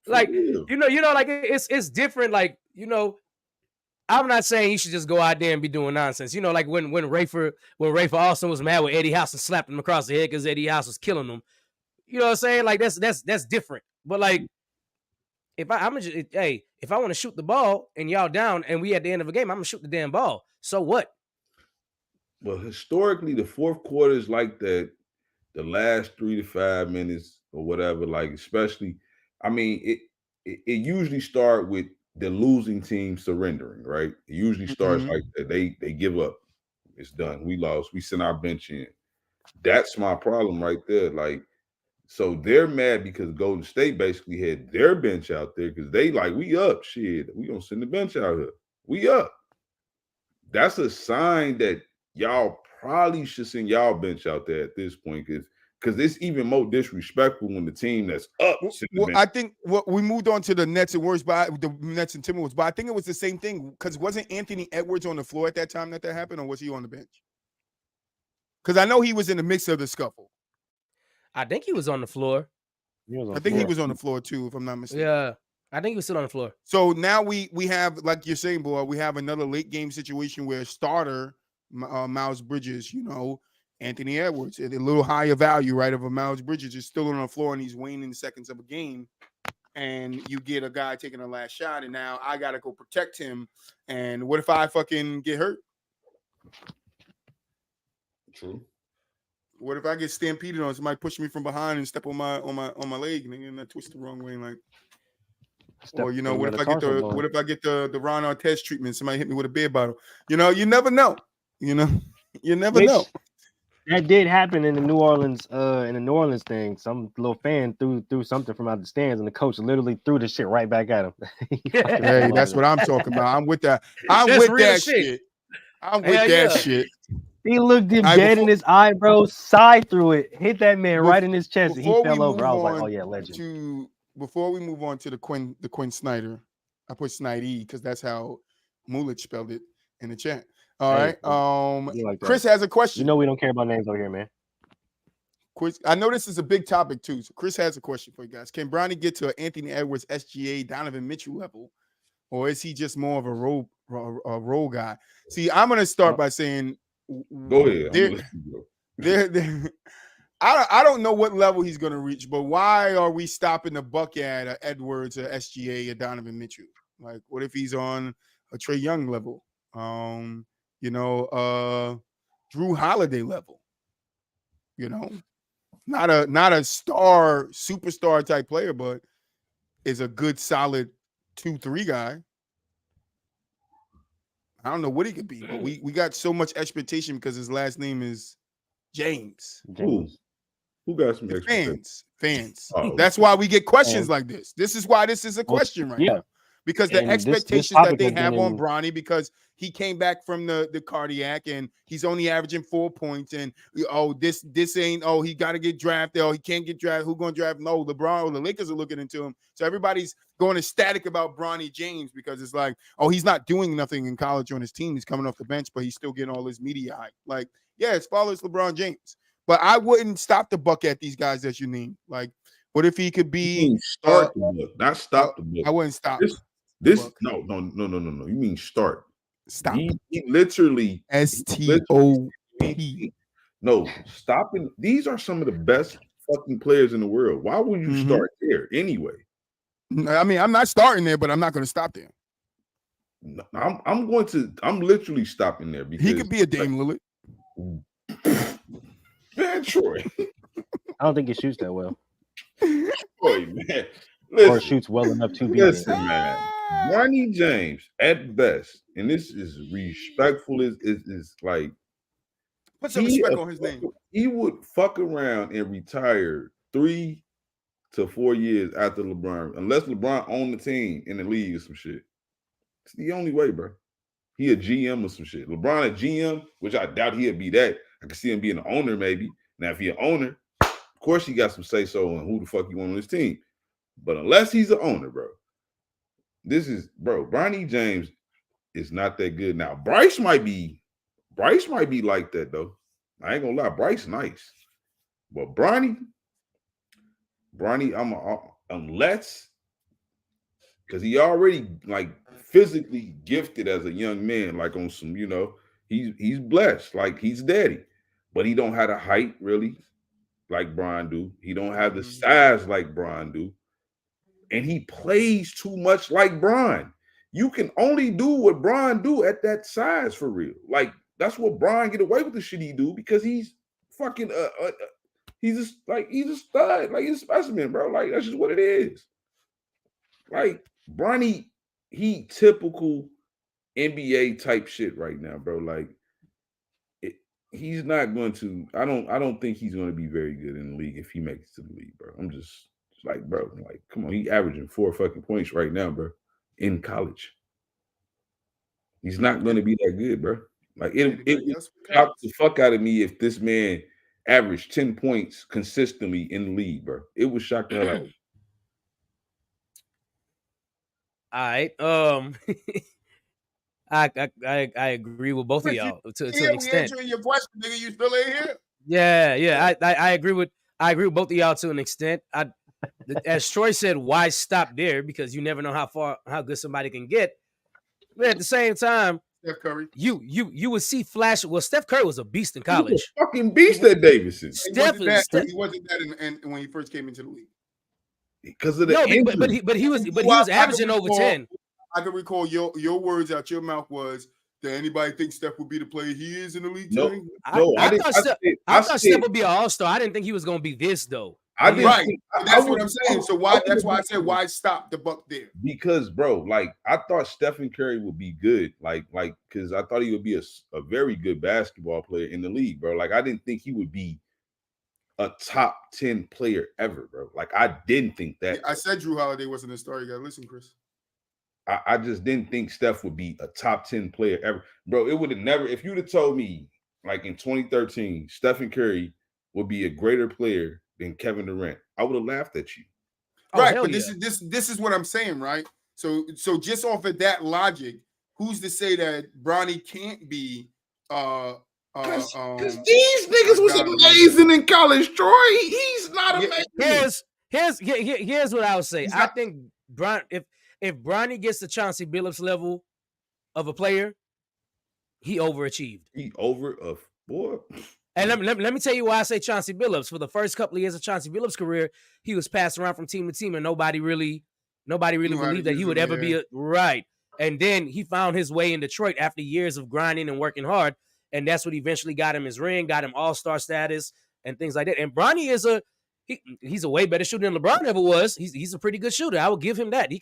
like it's different. Like I'm not saying you should just go out there and be doing nonsense. Like when Rafer Alston was mad with Eddie House and slapped him across the head because Eddie House was killing him. You know what I'm saying? Like that's different. But like if I want to shoot the ball and y'all down and we at the end of a game, I'm gonna shoot the damn ball. So what? Well, historically, the fourth quarter is like the last 3 to 5 minutes or whatever. Like especially, I mean, it usually start with the losing team surrendering, right? It usually starts like that. They give up. It's done. We lost. We send our bench in. That's my problem right there. Like, so they're mad because Golden State basically had their bench out there because they like, we up. Shit, we gonna send the bench out here. We up. That's a sign that y'all probably should send y'all bench out there at this point because it's even more disrespectful when the team that's up. Well, I think we moved on to the Nets and the Nets and Timberwolves, but I think it was the same thing because wasn't Anthony Edwards on the floor at that time that happened, or was he on the bench? Because I know he was in the mix of the scuffle. I think he was on the floor. I think he was on the floor too, if I'm not mistaken. Yeah, I think he was still on the floor. So now we have, like you're saying, boy, we have another late game situation where starter Miles Bridges, Anthony Edwards, a little higher value, right, of a Miles Bridges is still on the floor in these waning seconds of a game. And you get a guy taking a last shot, and now I got to go protect him. And what if I fucking get hurt? True. What if I get stampeded on somebody push me from behind and step on my leg and I twist the wrong way, like, or you know, what if I get the Ron Artest treatment? Somebody hit me with a beer bottle. You know, you never know. You know, you never know. That did happen in the New Orleans thing. Some little fan threw something from out the stands, and the coach literally threw the shit right back at him. Hey, that's what I'm talking about. I'm with that. I'm with that shit. I'm with that shit. He looked him dead in his eye, bro. Sighed through it, hit that man right in his chest, and he fell over. I was like, "Oh yeah, legend." Before we move on to the Quinn Snyder, I put Snidey because that's how Mulich spelled it in the chat. All right. Like Chris has a question. You know we don't care about names over here, man. I know this is a big topic too. So Chris has a question for you guys. Can Bronny get to an Anthony Edwards, SGA, Donovan Mitchell level, or is he just more of a role guy? See, I'm gonna start by saying, go ahead. I don't know what level he's gonna reach, but why are we stopping the buck at Edwards, or SGA, or Donovan Mitchell? Like, what if he's on a Trae Young level? You know, Drew Holiday level, you know, not a superstar type player, but is a good, solid 2-3 guy. I don't know what he could be, but we got so much expectation because his last name is James. Who got some expectation? Fans. Oh. That's why we get questions like this. This is why this is a question right now. Because the expectations that they have on Bronny, because he came back from the cardiac and he's only averaging 4 points, and this ain't he got to get drafted, he can't get drafted. Who gonna draft? No, LeBron or the Lakers are looking into him. So everybody's going ecstatic about Bronny James because it's like, he's not doing nothing in college on his team. He's coming off the bench, but he's still getting all his media hype. Like, yeah, it's follows LeBron James. But I wouldn't stop the buck at these guys that you named. Like, what if he could be start the book, not stop the book? I wouldn't stop. This no. You mean start? Stop. He literally STOP. No, stopping. These are some of the best fucking players in the world. Why would you start there anyway? I mean, I'm not starting there, but I'm not going to stop there. No, I'm literally stopping there because he could be a Dame Lillard. Man, Troy. I don't think he shoots that well. Boy, man. Listen, or shoots well enough to be. Listen, man. Bronny James, at best, and this is respectful, is like, put some respect on his name. He would fuck around and retire 3 to 4 years after LeBron, unless LeBron owned the team in the league or some shit. It's the only way, bro. He a GM or some shit. LeBron a GM, which I doubt he'd be that. I could see him being an owner, maybe. Now, if he an owner, of course he got some say-so on who the fuck he want on his team. But unless he's the owner, bro, Bronny James is not that good. Now, Bryce might be like that, though. I ain't gonna lie, Bryce nice. But Bronny, unless, because he already like physically gifted as a young man, like on some, you know, he's blessed, like he's daddy, but he don't have the height really like Bron do. He don't have the size like Bron do. And he plays too much like Bron. You can only do what Bron do at that size for real. Like, that's what Bron get away with the shit he do because he's fucking he's a stud, like he's a specimen, bro. Like, that's just what it is. Like, Bronny, he typical NBA type shit right now, bro. Like, he's not going to. I don't think he's going to be very good in the league if he makes it to the league, bro. I'm just like, bro, like, come on, he averaging 4 fucking points right now, bro, in college. He's not going to be that good, bro. Like, it would shock the fuck out of me if this man averaged 10 points consistently in the league, bro. It would shock the hell out of me. All right. I agree with both of y'all to an extent. Answering your question, nigga, you still ain't here? Yeah. I agree with both of y'all to an extent. As Troy said, why stop there? Because you never know how good somebody can get. But at the same time, Steph Curry. You would see flash. Well, Steph Curry was a beast in He was college. a fucking beast at Davidson He wasn't that when he first came into the league. because of the No, injury. but he was I can averaging over recall- 10. I can recall your words out your mouth was, "Did anybody think Steph would be the player he is in the league No. today?" No, I didn't. thought Steph would be an all-star. I didn't think he was going to be this though. I didn't Right. think- That's I what I'm was- saying. So why? That's why I said why stop the buck there. Because, bro, like I thought Stephen Curry would be good, like because I thought he would be a very good basketball player in the league, bro. Like I didn't think he would be a top 10 player ever, bro. Like I didn't think that. I said Drew Holiday wasn't a star. You gotta listen, Chris. I just didn't think Steph would be a top 10 player ever, bro. It would have never. If you'd have told me, like in 2013, Stephen Curry would be a greater player than Kevin Durant, I would have laughed at you. Oh, Right, hell but yeah. this is what I'm saying, right? So just off of that logic, who's to say that Bronny can't be Because these niggas was amazing in college, Troy. He's not amazing. Here's what I would say. He's I not- think if Bronny gets the Chauncey Billups level of a player, he overachieved. He over a boy. And let me tell you why I say Chauncey Billups. For the first couple of years of Chauncey Billups' career, he was passed around from team to team, and nobody really Knew how to believed that he use would him, ever be yeah. a right. And then he found his way in Detroit after years of grinding and working hard, and that's what eventually got him his ring, got him all-star status, and things like that. And Bronny is he's a way better shooter than LeBron ever was. He's a pretty good shooter. I will give him that. He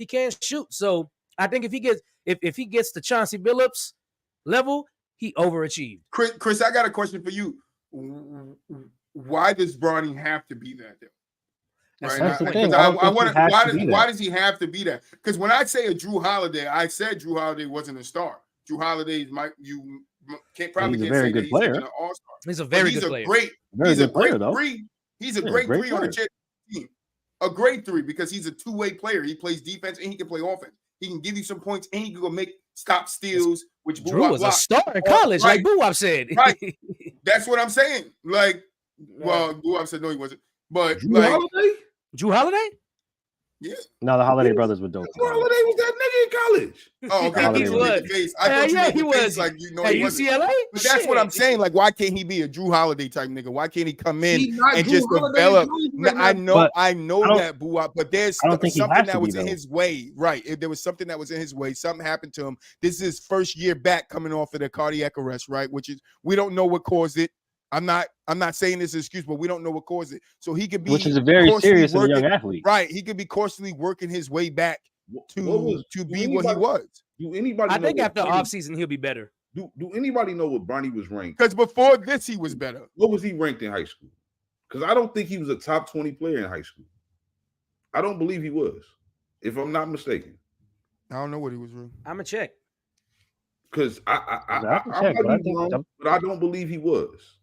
can shoot. So I think if he gets the Chauncey Billups level, he overachieved. Chris, I got a question for you. Why does Bronny have to be that? That's the Right? thing. Why does he have to be that? Because when I say a Drew Holiday, I said Drew Holiday wasn't a star. Drew Holiday can't He's a say very that good he's player. an all-star. He's a very good player. Very good player, though. Three. He's a Yeah, great great three on a player. championship team. A great three because he's a two-way player. He plays defense and he can play offense. He can give you some points and he can go make stop steals, which Drew was a blocks. star in college, Right. like Boo-Wop said. Right. That's what I'm saying. Like, well, Boo-Wop said no, he wasn't. But Drew like, Holiday? Drew Holiday? No, the Holiday brothers were dope. Drew Holiday was that nigga in college. oh, okay. I Holiday thought you was. made the face. I Hell thought you yeah, made he the face was. like you know At he wasn't. UCLA? But that's what I'm Shit. saying. Like, why can't he be a Drew Holiday type nigga? Why can't he come in He's not and Drew just Holiday. develop? Drew is I not- know But I know I don't- that, Boo-Wop, but there's I don't think he something has to that be, was in though. his way, right? If there was something that was in his way, something happened to him. This is his first year back coming off of the cardiac arrest, right? Which is we don't know what caused it. I'm not saying this as an excuse, but we don't know what caused it. So he could be, Which is a very cautiously serious in a young working- athlete. right? He could be cautiously working his way back to do be what he anybody- was. Do anybody? I know think what after Bronny- offseason, he'll be better. Do anybody know what Bronny was ranked? Because before this, he was better. What was he ranked in high school? Because I don't think he was a top 20 player in high school. I don't believe he was, if I'm not mistaken. I don't know what he was. Really. I'm going to check. Because I I can check, but I might be think wrong, but I don't believe he was.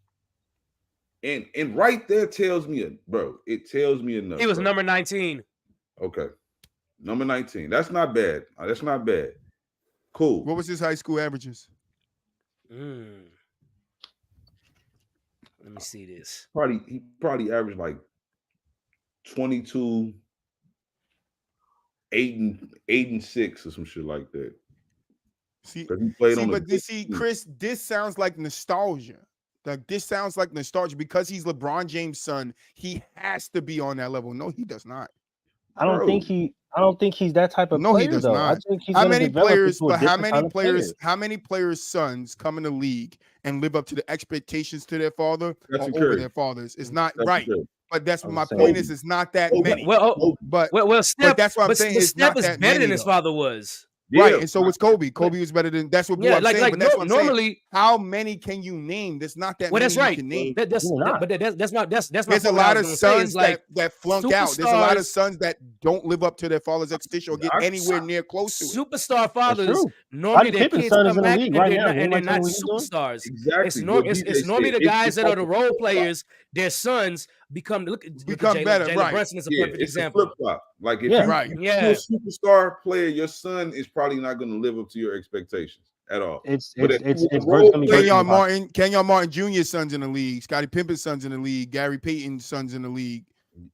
And right there tells me, bro, it tells me enough. He was bro. number 19. Okay. Number 19. That's not bad. That's not bad. Cool. What was his high school averages? Let me see this. He probably averaged like 22, 8 and 6 or some shit like that. See, 'Cause he played on the but you big see, team. Chris, this sounds like nostalgia. Like this sounds like nostalgia because he's LeBron James' son. He has to be on that level. No, he does not. I don't think he's that type of No, player. he does though. not. I think he's How gonna many develop players? into a But how different many kind of players? player. How many players' sons come in the league and live up to the expectations to their father or Stephen over Curry. their fathers? It's not Stephen right. Curry. But that's what I'm my saying. point is. It's not that many. Well, But Steph, that's what I'm saying. But It's Steph not was that better many, than his though. father was. right, Yeah. and so was Kobe. Kobe was better than. That's what Yeah, I'm like saying. But that's what I'm saying. normally. How many can you name? There's not that Well, many that's right. you can name. That's You're not. but that's my There's a point lot I of was gonna say, sons is like that flunk out. There's a lot of superstars- sons that don't live up to their father's expectation or get I- anywhere near close to it. superstar fathers. true. Normally, Scottie their Pippen's kids son is come in the back league and right they're now. not, and they're Anybody tell not me what he's doing? superstars. Exactly. It's normally the guys that are the role players. Their sons become Become Jalen, better, Jalen right. Brunson is a Yeah, perfect it's example. a flip flop. Like if Yeah. you, Right. if Yeah. you're a superstar player, your son is probably not going to live up to your expectations at all. It's But if it's you it's roll gonna be player- very Kenyon Martin Jr.'s sons in the league. Scottie Pippen's sons in the league. Gary Payton's sons in the league.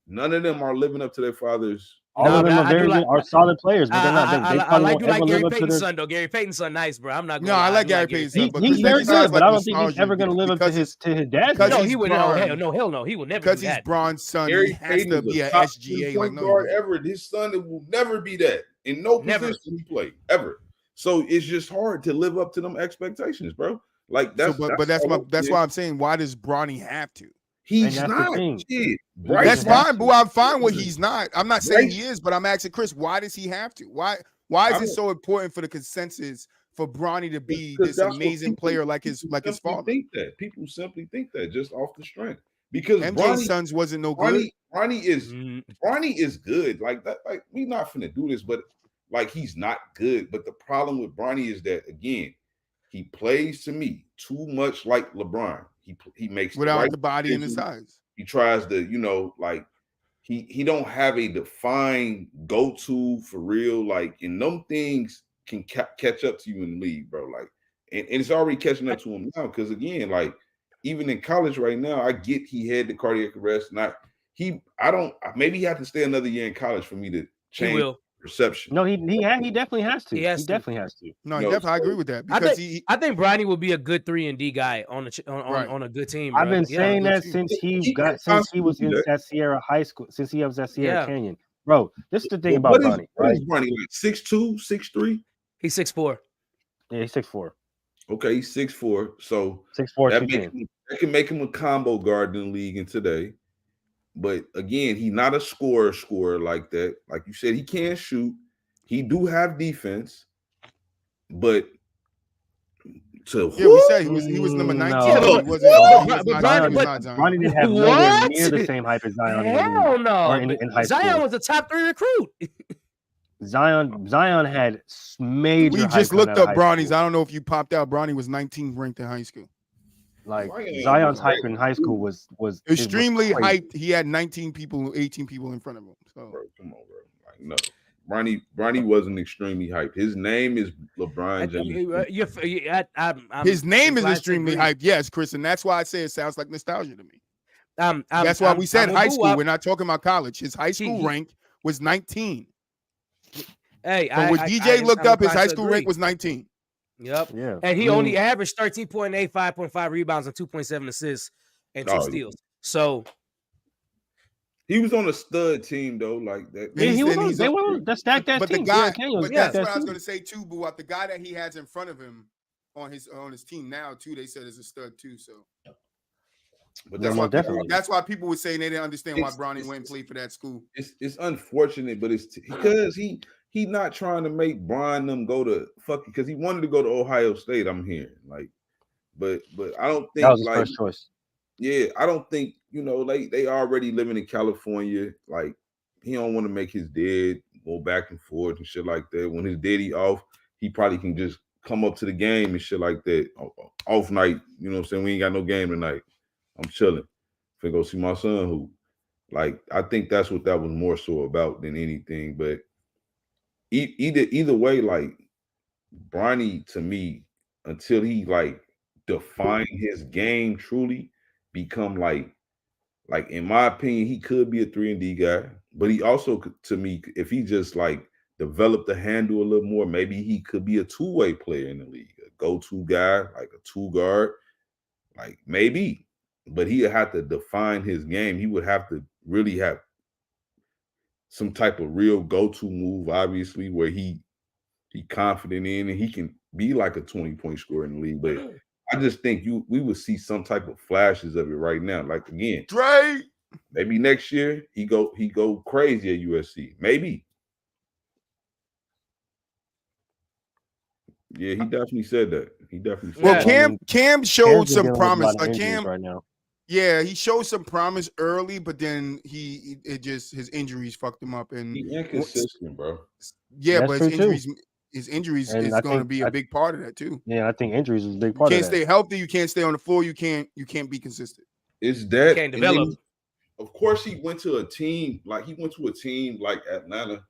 None of them are living up to their father's All of them are solid players, but they're not. They probably won't ever live up to their. Son, though. Gary Payton's son, nice, bro. I'm not. No, I like Gary Payton's son. He's very good, but I don't think he's ever going to live up to his dad's. No, he would. Hell no, he will never. Because he's Bron's son. Gary he has Payton to be an SGA. Point guard ever. His son will never be that in no position he played ever. So it's just hard to live up to them expectations, bro. Like that's. That's why I'm saying, why does Bronny have to? He's not. Shit. That's fine, boo. I'm fine with he's not. I'm not saying he is, but I'm asking Chris, why does he have to? Why is it so important for the consensus for Bronny to be this amazing player like his father? People simply think that just off the strength because MJ's sons wasn't no good. Bronny is good. Like that. Like we not finna do this, but like he's not good. But the problem with Bronny is that again, he plays to me too much like LeBron. He makes without the body and the size. He tries to, like he don't have a defined go-to for real. Like, and them things can catch up to you in the league, bro. Like, and it's already catching up to him now. Because again, like even in college right now, I get he had the cardiac arrest. Maybe he had to stay another year in college for me to change perception. No, he definitely has to. He definitely has to. No, I agree with that because I think Bronny will be a good 3-and-D guy on a good team. Bro. I've been saying that since he was at Sierra High School, since he was at Sierra Canyon. Bro, this is the thing about Bronny. What is Bronny, like 6'2", 6'3"? He's 6'4". Yeah, he's 6'4". Okay, he's 6'4". So 6'4", that can make him a combo guard in the league in today. But again, he's not a scorer like that. Like you said, he can't shoot. He do have defense, but we said he was number 19. No. He wasn't. Bronny didn't have nowhere near the same hype as Zion. Hell no. In high school. Zion was a top 3 recruit. Zion had major. We just looked up Bronny's. I don't know if you popped out. Bronny was 19th ranked in high school. Like Zion's hype in high school was extremely hyped. He had 18 people in front of him. So bro, come on, bro. Like no, Bronny wasn't extremely hyped. His name is LeBron James. His name is extremely hyped. Yes, Chris, and that's why I say it sounds like nostalgia to me. That's why we said high school. We're not talking about college. His high school rank was 19. Hey, but when DJ looked up, his high school rank was 19. Yep. Yeah. And he only averaged 13.8, 5.5 rebounds, and 2.7 assists and 2 steals. So he was on a stud team though, like that. Yeah, he was. They were that stacked that but team. The guy, but that's what I was going to say too, Boo. The guy that he has in front of him on his team now too, they said is a stud too. So, but that's why people were saying they didn't understand why Bronny went and played for that school. It's unfortunate, but it's because He's not trying to make Brian them go to fucking because he wanted to go to Ohio State. I'm hearing but I don't think that was his first choice. Yeah, I don't think they already living in California. Like he don't want to make his dad go back and forth and shit like that. When his daddy off, he probably can just come up to the game and shit like that. Off night, you know what I'm saying? We ain't got no game tonight. I'm chilling. Finna go see my son hoop. Like I think that's what that was more so about than anything, but. Either way, like Bronny to me, until he like define his game truly, become like in my opinion, he could be a 3-and-D guy, but he also to me, if he just like developed the handle a little more, maybe he could be a 2-way player in the league, a go-to guy, like a 2 guard, like maybe, but he would have to define his game. He would have to really have some type of real go-to move, obviously, where he confident in and he can be like a 20-point scorer in the league. But I just think we would see some type of flashes of it right now. Like again, Dre, maybe next year he go crazy at USC. Maybe. Yeah, he definitely said that. Well, Cam showed some promise. Cam right now. Yeah, he showed some promise early, but then his injuries fucked him up. And he's inconsistent, bro. Yeah, but his injuries is going to be a big part of that too. Yeah, I think injuries is a big part of that. You can't stay healthy. You can't stay on the floor. You can't be consistent. It's that. You can't develop. Then, of course, he went to a team like Atlanta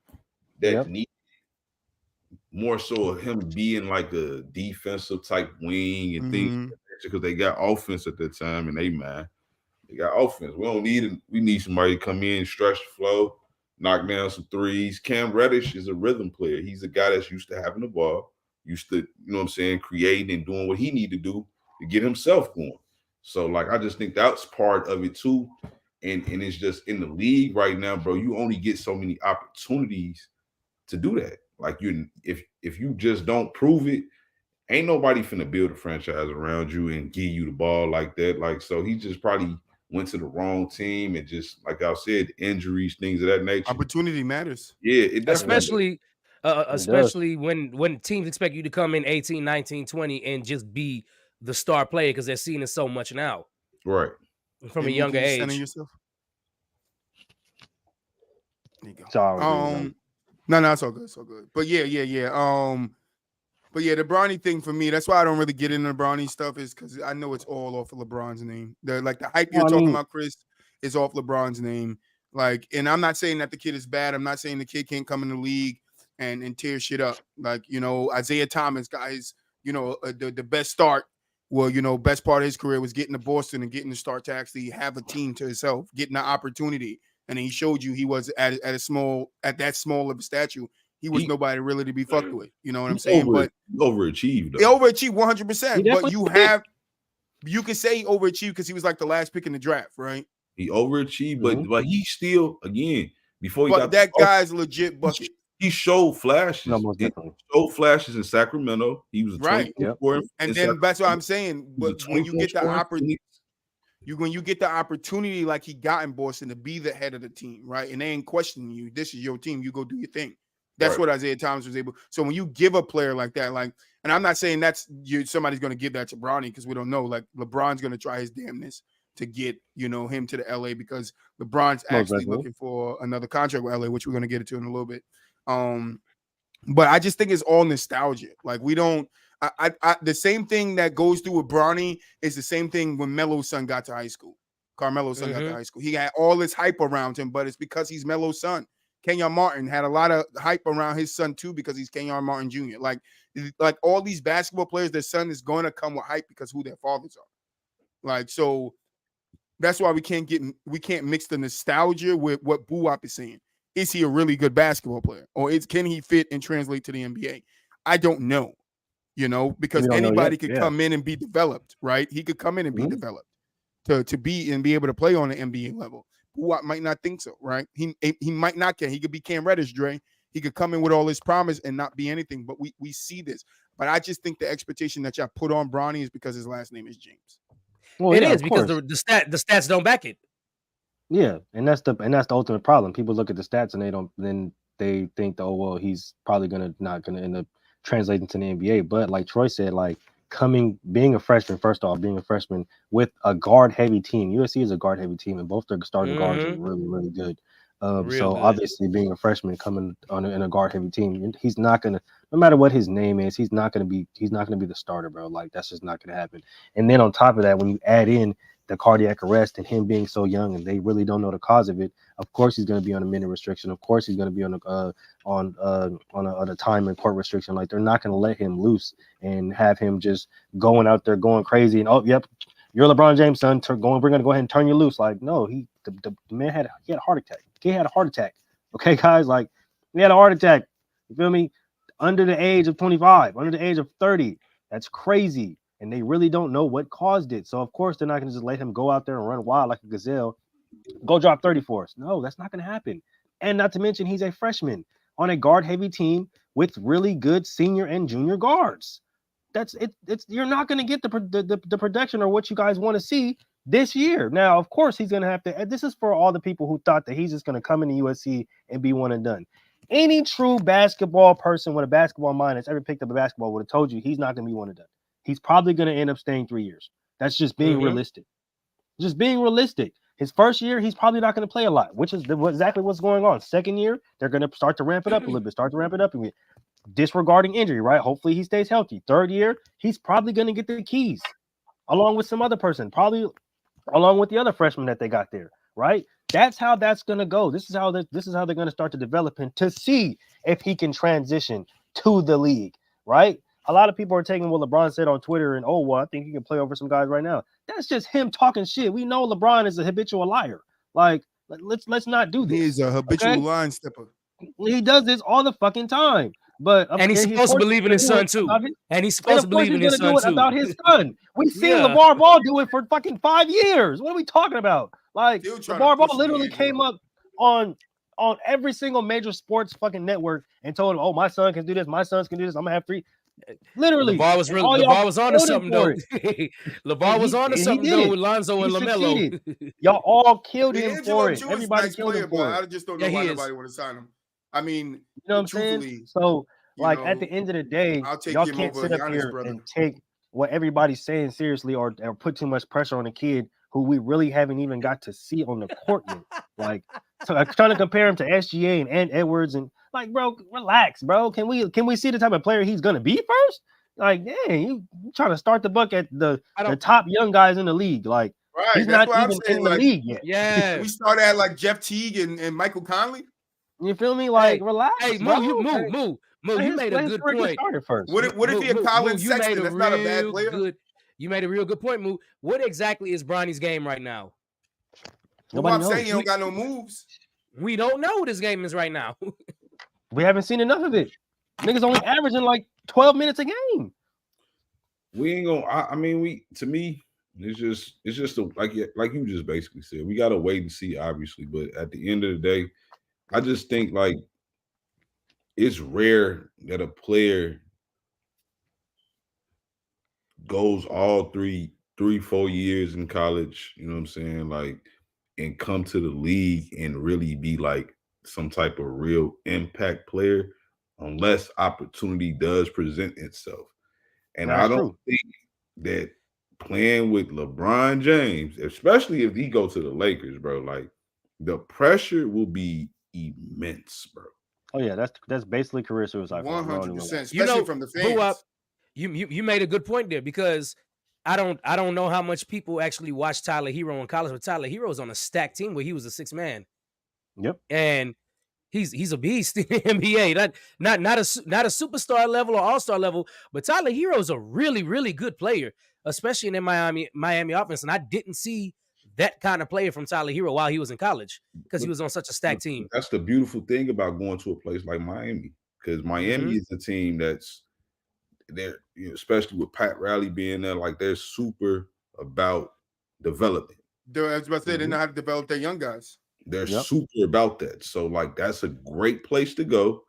that needed more so of him being like a defensive type wing and things. Because they got offense at that time and they got offense. We don't need it. We need somebody to come in, stretch the flow, knock down some threes. Cam Reddish is a rhythm player. He's a guy that's used to having the ball, used to, you know what I'm saying, creating and doing what he need to do to get himself going. So, like, I just think that's part of it too. And it's just in the league right now, bro, you only get so many opportunities to do that. Like, if you just don't prove it, ain't nobody finna build a franchise around you and give you the ball like that. Like, so he just probably went to the wrong team and just, like I said, injuries, things of that nature. Opportunity matters. Yeah, it definitely especially when teams expect you to come in 18, 19, 20 and just be the star player because they're seeing it so much now. Right. From a younger age. Center yourself? There you go. Sorry, no, it's all good. It's all good. But yeah. But yeah, the Bronny thing for me, that's why I don't really get into the Bronny stuff, is because I know it's all off of LeBron's name. The hype you're talking about, Chris, is off LeBron's name. Like, and I'm not saying that the kid is bad. I'm not saying the kid can't come in the league and tear shit up. Like, you know, Isaiah Thomas, guys, you know, the best start. Well, you know, best part of his career was getting to Boston and getting the start to actually have a team to himself, getting the opportunity. And he showed you he was at that small of a statue. He was nobody really to be fucked with. You know what I'm saying? But overachieved. Though. He overachieved 100%. But you can say he overachieved because he was like the last pick in the draft, right? He overachieved, but he still, again, before he but got that guy's legit bucket. He showed flashes. No, most definitely. Showed flashes in Sacramento. He was right. And then that's what I'm saying. But when you get the opportunity, when you get the opportunity like he got in Boston to be the head of the team, right? And they ain't questioning you. This is your team. You go do your thing. That's what Isaiah Thomas was able. So when you give a player like that, like, and I'm not saying somebody's going to give that to Bronny because we don't know. Like, LeBron's going to try his damnness to get, you know, him to the LA because LeBron's actually looking for another contract with LA, which we're going to get into in a little bit. But I just think it's all nostalgia. Like, we don't. The same thing that goes through with Bronny is the same thing when Melo's son got to high school. Carmelo's son got to high school. He had all this hype around him, but it's because he's Melo's son. Kenyon Martin had a lot of hype around his son too because he's Kenyon Martin Jr. Like all these basketball players, their son is going to come with hype because who their fathers are. Like, so that's why we can't mix the nostalgia with what Boo-Wop is saying. Is he a really good basketball player, or can he fit and translate to the NBA? I don't know, you know, because anybody could come in and be developed, right? He could come in and be developed to be and be able to play on the NBA level. Boo-Wop might not think so, right? He might not care. He could be Cam Reddish, Dre. He could come in with all his promise and not be anything. But we see this. But I just think the expectation that y'all put on Bronny is because his last name is James. Well, it is because the stats don't back it. Yeah, and that's the ultimate problem. People look at the stats and they think, oh well, he's probably not gonna end up translating to the NBA. But like Troy said, like being a freshman, first off, being a freshman with a guard-heavy team. USC is a guard-heavy team, and both their starting guards are really, really good. Obviously, being a freshman coming in a guard-heavy team, he's not gonna, no matter what his name is, he's not gonna be the starter, bro. Like, that's just not gonna happen. And then on top of that, when you add in the cardiac arrest and him being so young and they really don't know the cause of it, of course he's going to be on a minute restriction. Of course he's going to be on a time and court restriction. Like, they're not going to let him loose and have him just going out there going crazy and, oh yep, you're LeBron James, son. We're going to go ahead and turn you loose. Like, no, the man had a heart attack. He had a heart attack. Okay, guys, like, he had a heart attack. You feel me? Under the age of 25, under the age of 30. That's crazy. And they really don't know what caused it. So, of course, they're not going to just let him go out there and run wild like a gazelle, go drop 30 for us. No, that's not going to happen. And not to mention, he's a freshman on a guard-heavy team with really good senior and junior guards. That's it. You're not going to get the production or what you guys want to see this year. Now, of course, he's going to have to. This is for all the people who thought that he's just going to come into USC and be one and done. Any true basketball person with a basketball mind that's ever picked up a basketball would have told you he's not going to be one and done. He's probably going to end up staying 3 years. That's just being realistic. Just being realistic. His first year, he's probably not going to play a lot, which is exactly what's going on. Second year, they're going to start to ramp it up a little bit, disregarding injury, right? Hopefully he stays healthy. Third year, he's probably going to get the keys along with some other person, probably along with the other freshman that they got there, right? That's how that's going to go. This is how they're going to start to develop him to see if he can transition to the league, right? A lot of people are taking what LeBron said on Twitter and, oh, well, I think he can play over some guys right now. That's just him talking shit. We know LeBron is a habitual liar. Like, Let's not do this. He is a habitual okay? line stepper. He does this all the fucking time. But And he's supposed to believe in his son too. And he's supposed to believe in his son too. About his son. We've seen LeVar Ball do it for fucking 5 years. What are we talking about? Like LeVar Ball literally came up on every single major sports fucking network and told him, "Oh, my son can do this. My sons can do this. I'm gonna have 3." Literally, LeVar was on to something though. LeVar was on to something though with Lonzo and LaMelo. Y'all all killed him for it. Everybody killed him for it. I just don't know why nobody want to sign him. I mean, you know what I'm saying? So, like, at the end of the day, y'all can't sit up here and take what everybody's saying seriously or put too much pressure on a kid who we really haven't even got to see on the court yet. Like, so I'm trying to compare him to SGA and Edwards and like, bro, relax, bro. Can we see the type of player he's gonna be first? Like, dang, you trying to start the buck at the top young guys in the league. Like, he's not even in the league yet. Yeah, we started at like Jeff Teague and Michael Conley. You feel me? Like, relax. Hey, Mo, you made a good point. What if you're Colin Sexton? That's not a bad player. You made a real good point, Mo. What exactly is Bronny's game right now? I'm saying he don't got no moves. We don't know what his game is right now. We haven't seen enough of it. Niggas only averaging like 12 minutes a game. We ain't gonna. I mean, to me, it's just like you just basically said. We gotta wait and see, obviously. But at the end of the day, I just think like it's rare that a player goes all 4 years in college, you know what I'm saying? Like, and come to the league and really be like some type of real impact player unless opportunity does present itself. And I don't think that playing with LeBron James, especially if he go to the Lakers, bro, like the pressure will be immense, bro. Oh yeah, that's basically career suicide. 100%, especially from the fans. You made a good point there because I don't know how much people actually watch Tyler Hero in college, but Tyler Hero's on a stacked team where he was a 6th man. Yep, and he's a beast in the NBA. Not a superstar level or all-star level, but Tyler Hero's a really, really good player, especially in the Miami offense. And I didn't see that kind of player from Tyler Hero while he was in college because he was on such a stacked team. That's the beautiful thing about going to a place like Miami, because Miami is a team that's there, you know, especially with Pat Riley being there, like they're super about development. I was about to say they know how to develop their young guys. They're super about that. So like that's a great place to go.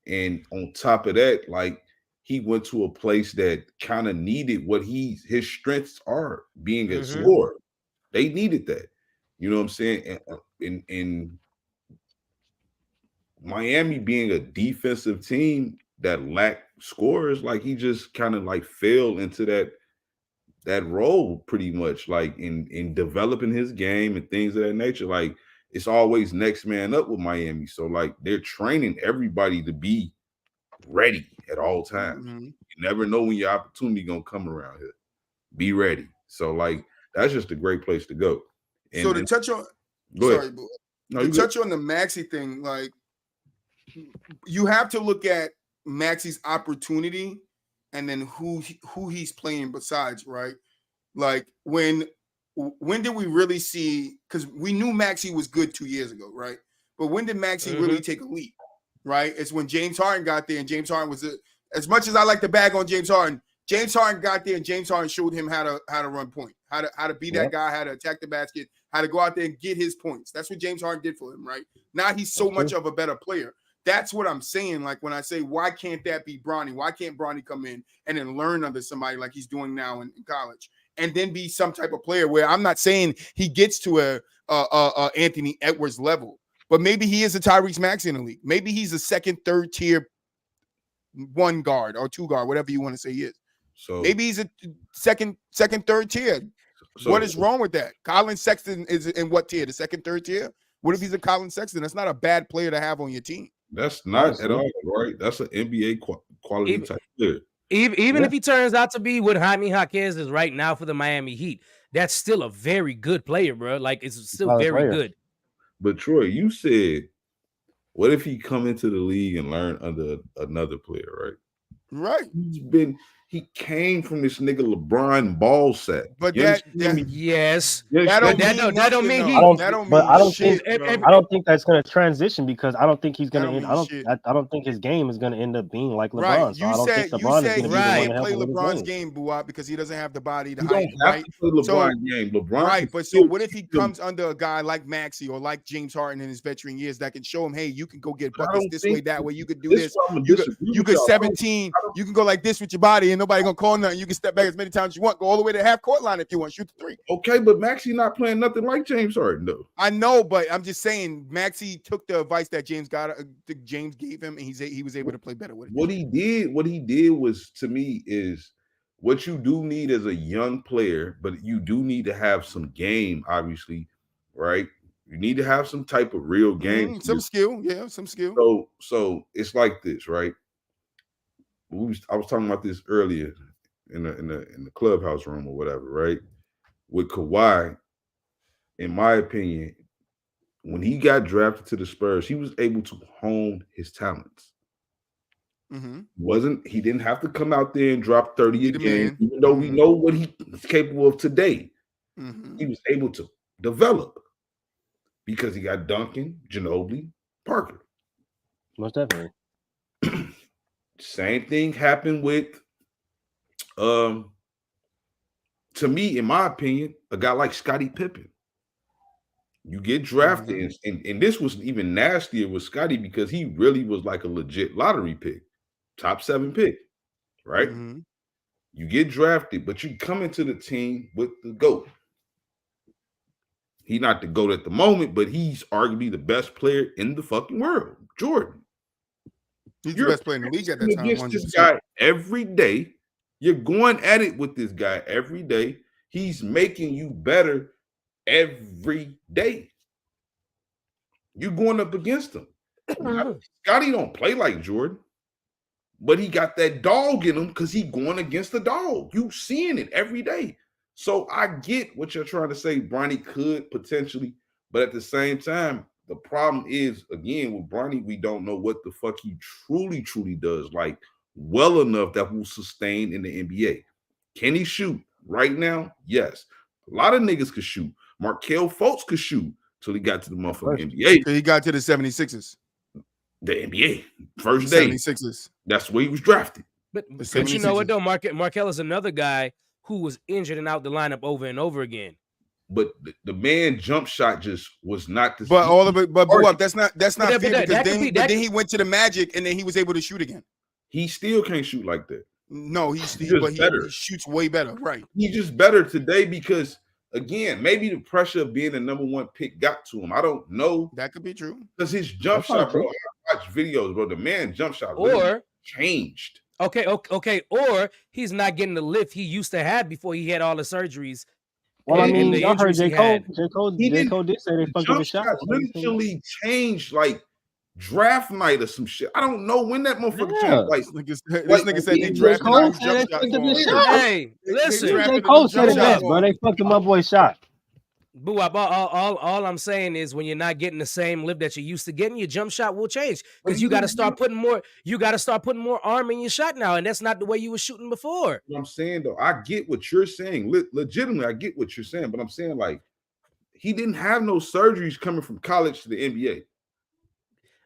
And on top of that, like he went to a place that kind of needed what his strengths are, being a scorer. They needed that. You know what I'm saying? And in Miami being a defensive team that lacked scorers, like he just kind of like fell into that role pretty much, like in developing his game and things of that nature. Like it's always next man up with Miami. So like they're training everybody to be ready at all times. You never know when your opportunity gonna come around here. Be ready. So like that's just a great place to go. And, so to touch on, touch on the Maxey thing, like you have to look at Maxey's opportunity and then who he's playing besides, right? Like when did we really see, because we knew Maxey was good 2 years ago, right? But when did Maxey really take a leap, right? It's when James Harden got there, and James Harden was as much as I like to bag on James Harden got there and James Harden showed him how to run point, how to be that guy, how to attack the basket, how to go out there and get his points. That's what James Harden did for him, right? Now he's so much of a better player. That's what I'm saying. Like when I say, why can't that be Bronny? Why can't Bronny come in and then learn under somebody like he's doing now in college and then be some type of player where I'm not saying he gets to a Anthony Edwards level, but maybe he is a Tyrese Maxey in the league. Maybe he's a second, third tier 1 guard or 2 guard, whatever you want to say he is. So maybe he's a second, third tier. So what is wrong with that? Colin Sexton is in what tier? The second, third tier? What if he's a Colin Sexton? That's not a bad player to have on your team. That's not at all right. That's an NBA quality type player. Even if he turns out to be what Jaime Jaquez is right now for the Miami Heat, that's still a very good player, bro. Like it's still very good. But Troy, you said, what if he come into the league and learn under another player, right? Right. He came from this nigga LeBron ball set. But You that understand me? Yes. You that understand don't me? mean that don't nothing, mean though. he- That don't but mean I don't shit, think- bro. I don't think that's going to transition because I don't think he's going That to. don't mean shit. I don't think his game is going to end up being like LeBron. Right. So I You don't said think LeBron is going to be the Right. one can't to help play him win his LeBron's game. game, Buat, because he doesn't have the body, the You height, don't have right? to play LeBron So- game. LeBron Right, can but so still what if he keep them. comes under a guy like Maxey or like James Harden in his veteran years that can show him, hey, you can go get I buckets don't this think- way, that way, you could do This this. is why I'm gonna You could, disagree you with could y'all. 17, you can go like this with your body and nobody gonna call nothing. You can step back as many times as you want, go all the way to half court line if you want, shoot the three. Okay, but Maxey not playing nothing like James Harden though. I know, but I'm just saying Maxey took the advice that James gave him and he was able to play better with it. What he did was, to me, is what you do need as a young player, but you do need to have some game, obviously, right? You need to have some type of real game. Some skill, some skill. So it's like this, right? I was talking about this earlier in the clubhouse room or whatever, right? With Kawhi, in my opinion, when he got drafted to the Spurs, he was able to hone his talents. Mm-hmm. He didn't have to come out there and drop 30 He a the game, man. even though we Mhm. know what he's capable of today. Mm-hmm. He was able to develop because he got Duncan, Ginobili, Parker. Most definitely. Same thing happened with, to me, in my opinion, a guy like Scottie Pippen. You get drafted, and this was even nastier with Scottie because he really was like a legit lottery pick, top 7 pick, right? Mm-hmm. You get drafted, but you come into the team with the GOAT. He's not the GOAT at the moment, but he's arguably the best player in the fucking world, Jordan. He's You're the best player in the league at that time. against this 100%. guy every day. You're going at it with this guy every day. He's making you better every day. You're going up against him. Scottie don't play like Jordan, but he got that dog in him because he going against the dog. You seeing it every day. So I get what you're trying to say. Bronny could potentially, but at the same time, the problem is, again, with Bronny, we don't know what the fuck he truly does, like well enough that will sustain in the NBA. Can he shoot right now? Yes. A lot of niggas could shoot. Markelle Fultz could shoot till he got to the motherfucking NBA. So he got to the 76ers. The NBA. First day. 76ers. That's where he was drafted. But The you know what 76ers. though, Markelle is another guy who was injured and out the lineup over and over again. But the man jump shot just was not the But all of it, but Or- Buap, that's not But fair that because could be- that then he went to the Magic and then he was able to shoot again. he still can't shoot like that. No, just better. he shoots way better, right? He's just better today because, again, maybe the pressure of being the number 1 pick got to him. I don't know. That could be true. Because his jump That's not shot, bro, true. I watch videos, bro. The man jump shot literally Or changed. okay, or he's not getting the lift he used to have before he had all the surgeries. Well, I and mean, the y'all heard injuries he J. Cole. had. He J. Cole did say they fucked up Jump his shot. shot literally changed like draft night or some shit. I don't know when that motherfucker Yeah. changed. Like, This Like, nigga said they J. drafted Cole out his said jump they shot fucked up for his him. shot. Hey, They listen, drafted J. Cole said it jump shot best, for bro. him. They fucked up my boy's shot. Boo-wop, all I'm saying is when you're not getting the same lift that you used to getting, your jump shot will change But because you you got to didn't start putting more. You got to start putting more arm in your shot now, and that's not the way you were shooting before. what I'm saying though, I get what you're saying. Legitimately, I get what you're saying, but I'm saying like he didn't have no surgeries coming from college to the NBA.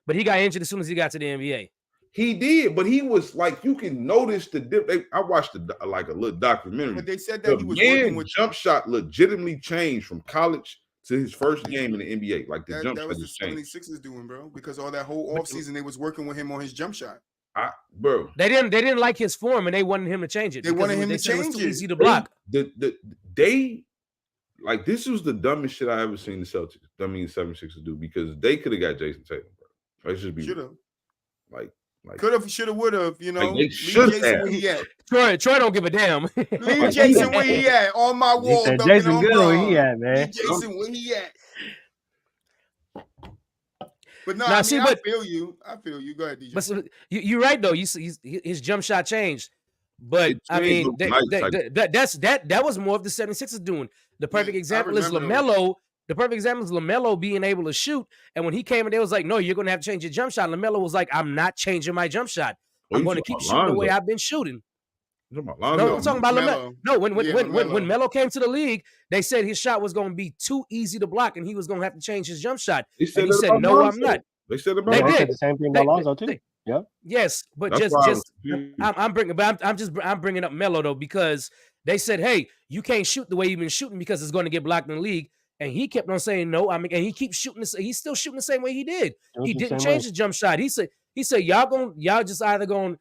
But he got injured as soon as he got to the NBA. He did, but he was like, you can notice the difference. I watched like a little documentary. But they said The that he was working man with jump shot legitimately changed from college to his first game in the NBA. Like the jump that shot was the just changed. 76ers doing, bro, because all that whole offseason they was working with him on his jump shot. Bro, They didn't like his form, and they wanted him to change it. They because wanted him to said it was change too it. easy to block. they like this was the dumbest shit I ever seen the Celtics. I mean, 76ers do because they could have got Jason Tatum, bro. Let's just be Should have, like could have, should have, would have. You know, Like, they leave should Jason have. where he at. Troy don't give a damn. Leave Jason where he at on my He wall. said dunking Jason on good where he Bron. at, man. Leave Jason where he at. But no, Now, I see, mean, but- I feel you. I feel you. Go ahead, DJ. But you're right though. His jump shot changed. But It I mean, changed overnight, that was more of the 76ers doing. The perfect Yeah, I example is remember those. LaMelo. The perfect example is LaMelo being able to shoot. And when he came in, they was like, "No, you're going to have to change your jump shot." LaMelo was like, "I'm not changing my jump shot. Oh, I'm you going to talking keep about shooting the way Lonzo. I've been shooting." You talking about No, Lonzo? I'm talking about LaMelo. Melo. No, when LaMelo. Melo came to the league, they said his shot was going to be too easy to block, and he was going to have to change his jump shot. They said And he that said, about "No, Lonzo. I'm not." They said about They Yeah, they Lonzo. said did. the same thing They- about Lonzo too. they- Yeah. Yes, but That's why I was confused. I'm bringing up Melo though, because they said, "Hey, you can't shoot the way you've been shooting because it's going to get blocked in the league." And he kept on saying no. I mean, and he keeps shooting. He's still shooting the same way he did. He didn't change his jump shot. He said, y'all just either going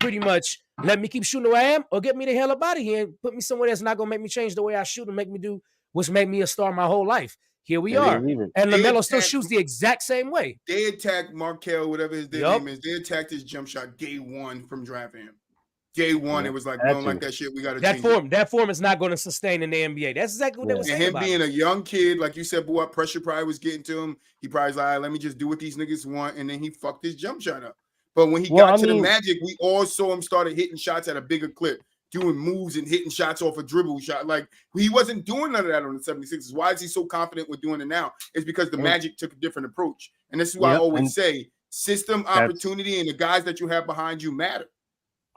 pretty much let me keep shooting the way I am, or get me the hell up out of here and put me somewhere that's not gonna make me change the way I shoot and make me do what's made me a star my whole life. Here we are. And They LaMelo still attacked- shoots the exact same way. They attacked Markel, whatever his Yup. name is. They attacked his jump shot day one from drafting him. Day one, Yeah, it was like, had we don't to. like that shit. We got to That change it. form is not going to sustain in the NBA. That's exactly what they Yeah. were And saying him about being it. a young kid, like you said, boy, pressure probably was getting to him. He probably was like, all right, let me just do what these niggas want. And then he fucked his jump shot up. But when he got to the Magic, we all saw him started hitting shots at a bigger clip, doing moves and hitting shots off a dribble shot. Like, he wasn't doing none of that on the 76ers. Why is he so confident with doing it now? It's because the Magic took a different approach. And this is why I always say system, opportunity, and the guys that you have behind you matter.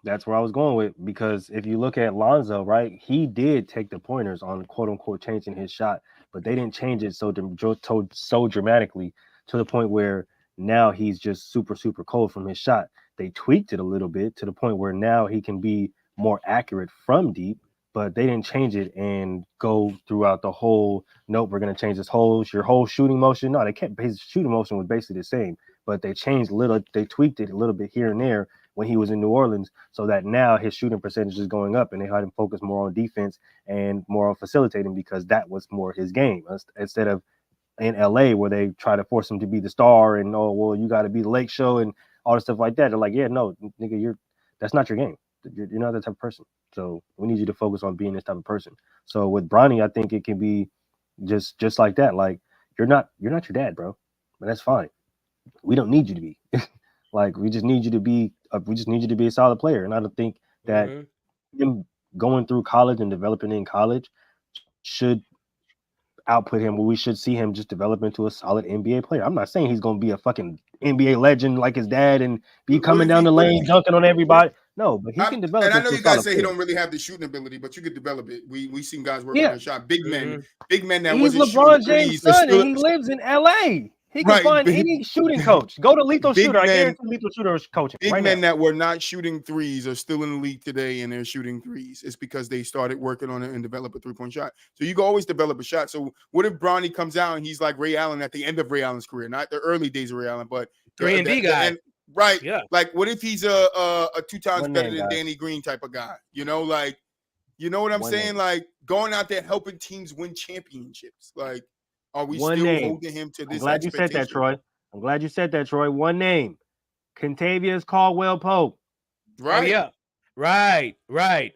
That's where I was going with, because if you look at Lonzo, right, he did take the pointers on quote unquote changing his shot, but they didn't change it so dramatically to the point where now he's just super cold from his shot. They tweaked it a little bit to the point where now he can be more accurate from deep, but they didn't change it and go throughout the whole, nope, we're going to change your whole shooting motion. No, they kept his shooting motion was basically the same, but they tweaked it a little bit here and there when he was in New Orleans, so that now his shooting percentage is going up, and they had him focus more on defense and more on facilitating, because that was more his game, instead of in LA where they try to force him to be the star and, oh, well, you got to be the Lake Show and all this stuff like that. They're like, yeah, no, nigga, that's not your game. You're not that type of person. So we need you to focus on being this type of person. So with Bronny, I think it can be just like that. Like, you're not your dad, bro, but that's fine. We don't need you to be. Like, we just need you to be a solid player. And I don't think that him going through college and developing in college should output him. We should see him just develop into a solid NBA player. I'm not saying he's going to be a fucking NBA legend like his dad and be coming down the lane dunking on everybody. No, but he can develop. And I know you guys say he don't really have the shooting ability, but you could develop it. We seen guys working on a shot. Big men that he's wasn't LeBron shooting James' son, and he lives in LA. He can find any shooting coach. Go to Lethal Shooter. I guarantee Lethal Shooter is coaching. Big men that were not shooting threes are still in the league today, and they're shooting threes. It's because they started working on it and develop a 3-point shot. So you can always develop a shot. So what if Bronny comes out and he's like Ray Allen at the end of Ray Allen's career, not the early days of Ray Allen, but 3-and-D guy. Right. Yeah. Like, what if he's a 2 times One better name, than guys. Danny Green type of guy? You know, like, you know what I'm One saying? name. Like, going out there helping teams win championships. Like, are we One still name. holding him to this? I'm glad you said that, expectation? Troy. I'm glad you said that, Troy. One name. Contavious Caldwell Pope. Right. Yeah. Right. Right.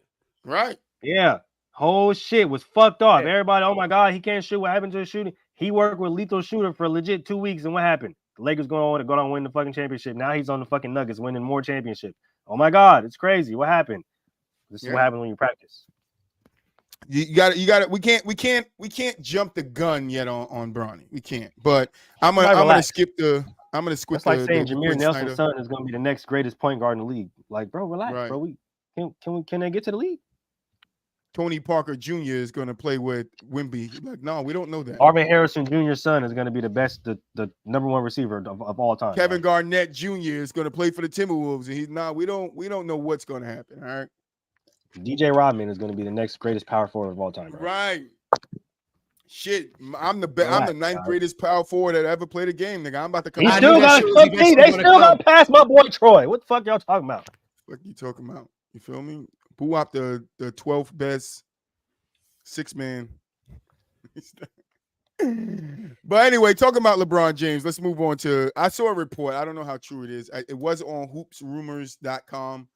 Yeah. Whole shit was fucked off. Yeah. Everybody, oh my God, he can't shoot. What happened to his shooting? He worked with Lethal Shooter for legit 2 weeks, and what happened? The Lakers go on to win the fucking championship. Now he's on the fucking Nuggets winning more championships. Oh my God, it's crazy. What happened? This is what happened when you practice. You got it. We can't jump the gun yet on Bronny. We can't. But I'm gonna skip the. It's like saying the Jameer Quinn Nelson's Snyder. son is gonna be the next greatest point guard in the league. Like, bro, relax, Right. bro. Can they get to the league? Tony Parker Jr. is going to play with Wemby. Like, no, we don't know that. Marvin Harrison Jr.'s son is going to be the best, the number one receiver of all time. Kevin Garnett Jr. is going to play for the Timberwolves, and we don't know what's going to happen. All right. DJ Rodman is going to be the next greatest power forward of all time. Bro. Right. Shit, I'm the 9th greatest power forward that ever played a game, nigga. I'm about to come. He out still of got that shit. some P. They still got past my boy Troy. What the fuck y'all talking about? What you talking about? You feel me? Boo up the 12th best 6-man. But anyway, talking about LeBron James, let's move on to. I saw a report. I don't know how true it is. It was on hoopsrumors.com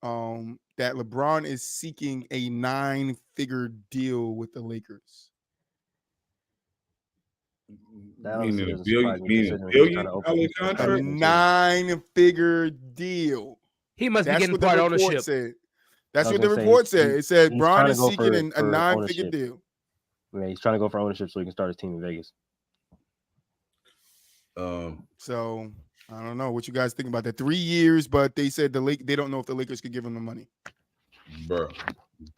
that LeBron is seeking a 9-figure deal with the Lakers. Meaning a doesn't billion, surprise me meaning a considering he's trying to $1 open billion his A contract. contract. 9-figure deal. He must be That's getting what the part report ownership. said. That's I was what the gonna say, report said. It said he's Bron trying to is go seeking a for 9-figure ownership. deal. Yeah, he's trying to go for ownership so he can start his team in Vegas. So I don't know what you guys think about that. 3 years, but they said they don't know if the Lakers could give him the money. bro.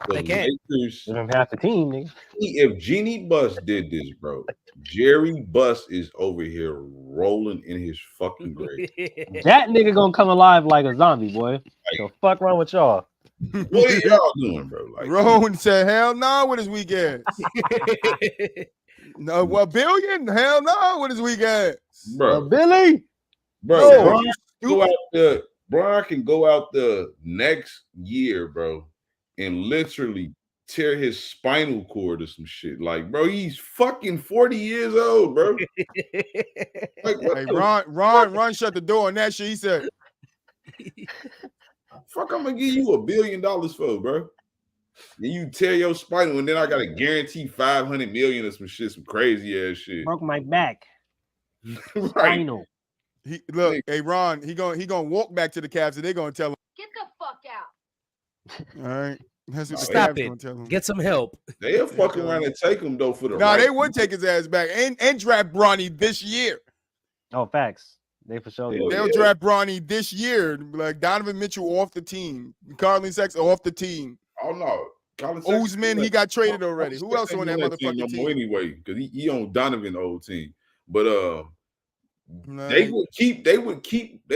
The They can't. Lakers, Give him half the team, nigga. if Jeannie Buss did this, bro, Jerry Buss is over here rolling in his fucking grave. That nigga gonna come alive like a zombie, boy. The fuck wrong with y'all? What are y'all doing, bro? Like, Rowan said, "Hell no, with his weak ass." No, what billion? Hell no, with his weak ass. bro, Billy. bro, No, Bron you go out the Bron can go out the next year, bro, and literally tear his spinal cord or some shit. Like, bro, he's fucking 40 years old, bro. Like, what Hey, the Ron, shut the door on that shit. He said, fuck I'm gonna give you $1 billion for, bro? And you tear your spinal, and then I gotta guarantee 500 million or some shit, some crazy ass shit. Broke my back. Right. Spinal. look, hey, Ron, he gonna walk back to the Cavs and they're gonna tell him, Get the fuck out. all right. That's what the Stop Cavs it. gonna tell him. Get some help. They'll fucking around and take him though for the No, right they would people. take his ass back and draft Bronny this year. Oh, facts. They for sure. Hell do. They'll yeah. draft Bronny this year. Like Donovan Mitchell off the team, Carlin Sexton off the team. Oh no, Colin Sexton, Ousmane, he got traded already. Who else on that team motherfucking no team? more anyway? Because he on Donovan old team, but Nah, they would keep. They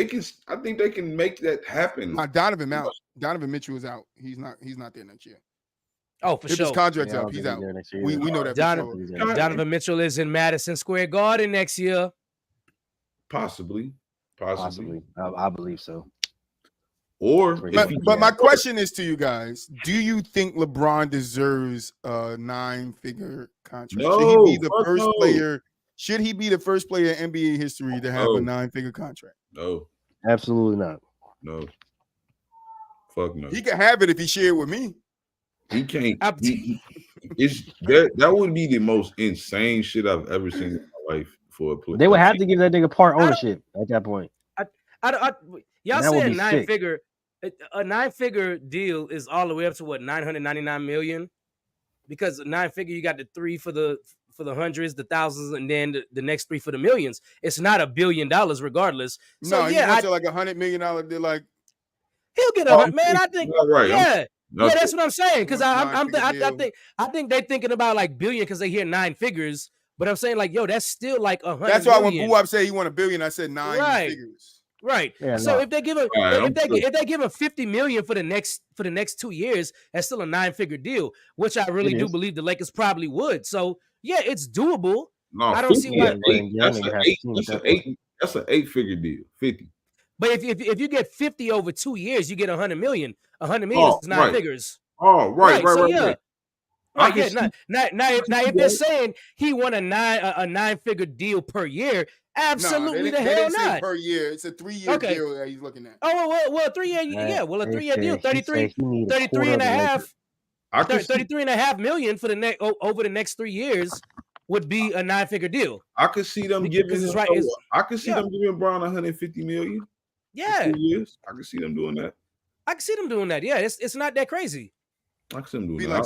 can. I think they can make that happen. nah, Donovan out. Donovan Mitchell is out. He's not there next year. Oh, for If sure. his contract's Yeah, I up, don't he's think out. there next year. We know that. Donovan- for sure. Donovan Mitchell is in Madison Square Garden next year. Possibly. Possibly. I believe so. Or But- if he- But my question is to you guys: do you think LeBron deserves a 9-figure contract? No, should he be the fuck first no. player? Should he be the first player in NBA history to have No. a 9-figure contract? no, Absolutely not. no, fuck no. He can have it if he shared with me. He can't. I'm- It's that would be the most insane shit I've ever seen in my life for a player. They would have to give that nigga part ownership at that point. Y'all That would said be sick. 9-figure. A 9-figure deal is all the way up to what, 999 million? Because 9-figure, you got the 3 for the hundreds, the thousands, and then the next 3 for the millions. It's not $1 billion regardless. So No, he yeah, wants like $100 million deal. Like he'll get Oh, a man. I think. All right. Yeah. Yeah, that's what I'm saying. Because I 9-figure deal. think they're thinking about like billion because they hear 9 figures. But I'm saying like, yo, that's still like 100. that's why when million. Buwab said he won $1 billion, I said 9 Right. figures. Right. Yeah, so no. if they give him All right, if they give him 50 million for the next 2 years, that's still a 9-figure deal, which I really It do is. believe the Lakers probably would. So yeah, it's doable. No, I don't see 50 why- is eight. Yeah, That's nigga an has eight. seen That's it an that way. eight. That's an 8-figure deal. 50. But if you get 50 over 2 years, you get 100 million. 100 million Oh, is 9 right. figures. Oh, right. So yeah. I Right, can yeah. see- Now, if they're saying he won a 9-figure deal per year, absolutely they the hell didn't say not. per year. It's a 3-year Okay. deal that he's looking at. Oh well, 3 year, yeah. Well, a 3-year deal, 33 and a half. I can see, 33 and a half million for the next over the next 3 years would be a 9-figure deal. I could see them Because giving. it's him- right, it's- I could see yeah. them giving Brown 150 million. For Yeah, 2 years. I can see them doing that. I can see them doing that. Yeah, it's not that crazy. I can see them doing Be that. like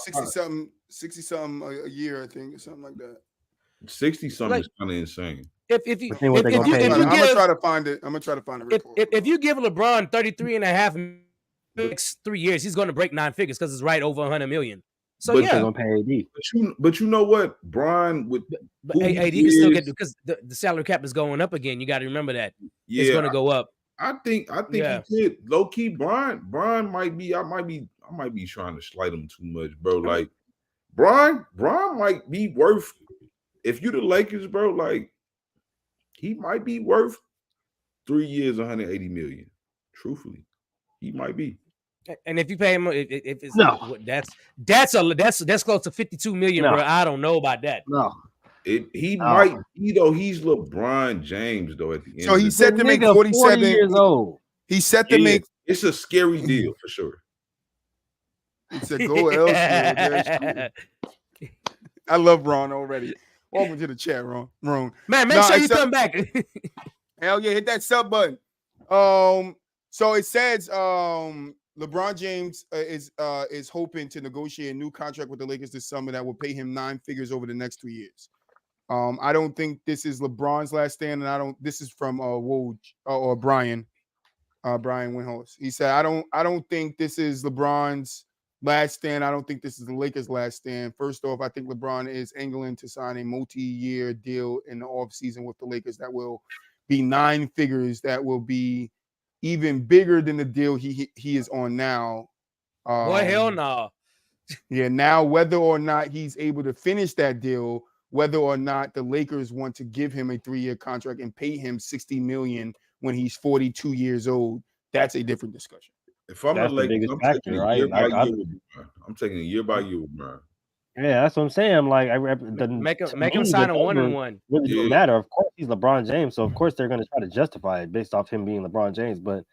60-something a year, I think, or something like that. 60 something Like- is kind of insane. If you But then what they gonna pay if I'm you gonna give try to find it. I'm gonna try to find a report. if you give LeBron 33 and a half next 3 years, he's going to break 9 figures because it's right over 100 million. So But They're yeah, gonna pay AD. But you know what, Brian would. but who AD he can still get is- because the salary cap is going up again. You got to remember that Yeah, it's going to go up. I think Yeah. he could. Low key, Brian might be. I might be trying to slight him too much, bro. Like Brian might be worth. If you the Lakers, bro, like he might be worth 3 years, 180 million. Truthfully, he might be. And if you pay him, if it's No. that's close to 52 million, No. bro. I don't know about that. No. He Oh. might be though. He's LeBron James though. At the end, So of he the said The to make nigga 40 47. years old. He set to day. make. It's a scary deal for sure. He said go elsewhere. That's cool. I love Ron already. Welcome to the chat, Ron. Man, make No, sure you except- come back. Hell yeah, hit that sub button. So it says LeBron James is hoping to negotiate a new contract with the Lakers this summer that will pay him 9 figures over the next 3 years. I don't think this is LeBron's last stand, and this is from Woj or Brian Windhorst. He said, I don't think this is LeBron's last stand. I don't think this is the Lakers' last stand. First off, I think LeBron is angling to sign a multi-year deal in the offseason with the Lakers that will be 9 figures, that will be even bigger than the deal he is on now. Boy, hell no. Yeah, now whether or not he's able to finish that deal, whether or not the Lakers want to give him a 3-year contract and pay him $60 million when he's 42 years old, that's a different discussion. If I'm That's the the Lakers, biggest I'm factor, taking a right? year by Like, year with LeBron. I'm taking a year by year with LeBron. Yeah, that's what I'm saying. Like, Make to him me, sign the a 1-1. number really doesn't Yeah. matter. Of course, he's LeBron James, so of course they're going to try to justify it based off him being LeBron James. But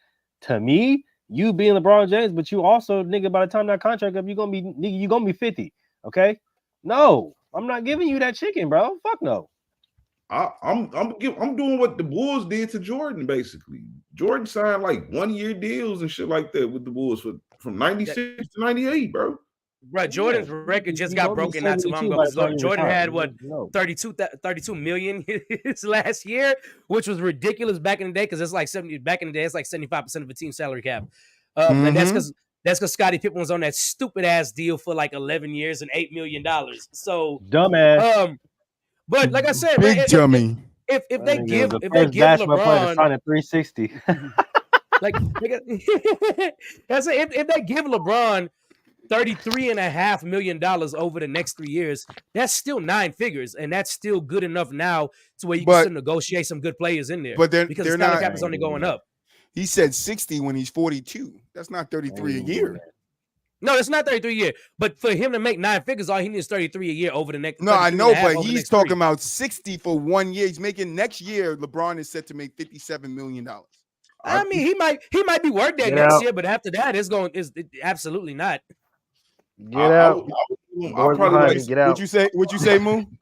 to me, you being LeBron James, but you also, nigga, by the time that contract up, you're gonna be 50. Okay? No, I'm not giving you that chicken, bro. Fuck no. I'm doing what the Bulls did to Jordan. Basically, Jordan signed like 1-year deals and shit like that with the Bulls from 96 to 98, bro. Right, Jordan's record just got broken not too long ago. Jordan had what 32 million his last year, which was ridiculous back in the day because it's like 70. Back in the day, it's like 75% of a team salary cap, and that's because Scottie Pippen was on that stupid ass deal for like 11 years and $8 million. So dumbass. But like I said, big man, dummy. If they give basketball player to sign at 360, like that's if they give LeBron $33.5 million over the next 3 years, that's still 9 figures, and that's still good enough now to where you can still negotiate some good players in there. But because the salary cap is only going up. He said 60 when he's 42. That's not 33 a year. No, it's not 33 a year. But for him to make 9 figures, all he needs is 33 a year over the next. No, I know, but he's talking about 60 for 1 year. He's making next year. LeBron is set to make $57 million. I mean, he might be worth that next year, but after that, it's absolutely not. Get out. I'll probably get out. What you say, Moon?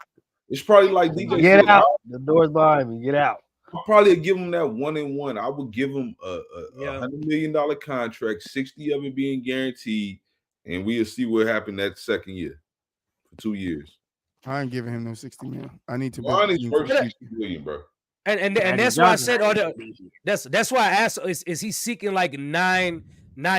It's probably like DJ Get said, out. The door's behind me. Get out. I'll probably give him that 1-1. I would give him a $100 million contract, 60 of it being guaranteed, and we'll see what happened that second year for 2 years. I ain't giving him no 60 million. I need to. Ron is worth 60 million, bro. And that's why I said, that's why I asked, is he seeking like nine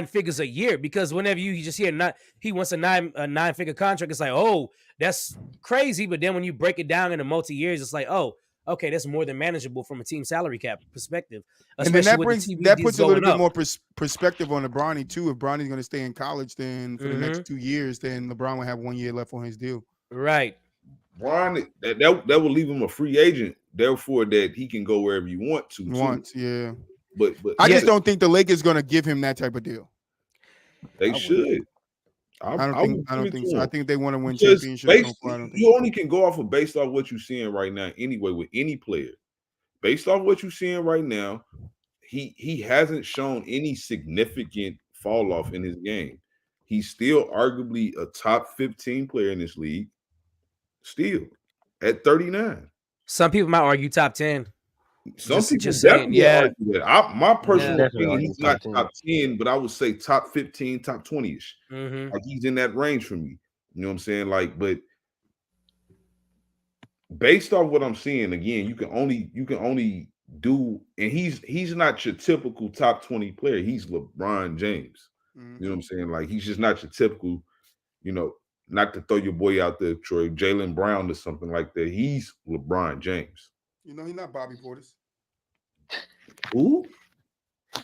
figures a year? Because whenever you just hear he wants a nine figure contract, it's like, oh, that's crazy. But then when you break it down into multi years, it's like, oh, okay, that's more than manageable from a team salary cap perspective. And then that puts a little bit more perspective on LeBron too. If Bronny's going to stay in college, then for the next 2 years, then LeBron will have 1 year left on his deal. Right. Bron, that will leave him a free agent, therefore that he can go wherever you want to. Yeah. But I just don't think the Lakers going to give him that type of deal. They should. I don't think so. I think they want to win championships. You only can go based off what you're seeing right now anyway with any player. Based off what you're seeing right now, he hasn't shown any significant fall off in his game. He's still arguably a top 15 player in this league. Still at 39. Some people might argue top 10. Some people definitely argue that. My personal opinion, he's not top 10, but I would say top 15, top 20-ish. Like he's in that range for me. You know what I'm saying? Like, but based off what I'm seeing, again, you can only do, and he's not your typical top 20 player. He's LeBron James. You know what I'm saying? Like, he's just not your typical, not to throw your boy out there, Troy, Jaylen Brown or something like that. He's LeBron James. He's not Bobby Portis. Who?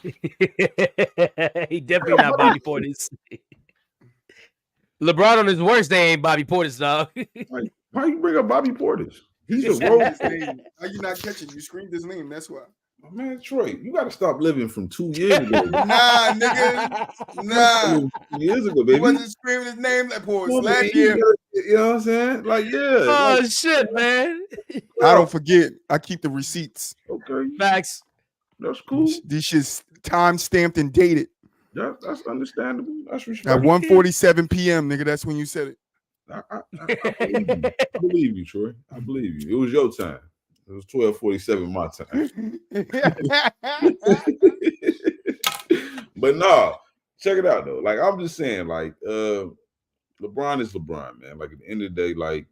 He definitely not Bobby Portis. LeBron on his worst day ain't Bobby Portis, dog. Like, why you bring up Bobby Portis? He's a role. How you not catching? You screamed his name. That's why. Oh, man, Troy, you got to stop living from 2 years ago. Nah, nigga. Nah. 2 years ago, baby. He wasn't screaming his name like Portis last year. You know what I'm saying? Like, yeah. Oh, shit, man. I don't forget. I keep the receipts. Okay. Facts. That's cool. This shit's time stamped and dated. That's understandable. That's respectful. At 1:47 p.m., nigga. That's when you said it. I believe you, Troy. I believe you. It was your time. It was 12:47 my time. But no, check it out though. Like, I'm just saying, like, LeBron is LeBron, man. Like, at the end of the day, like,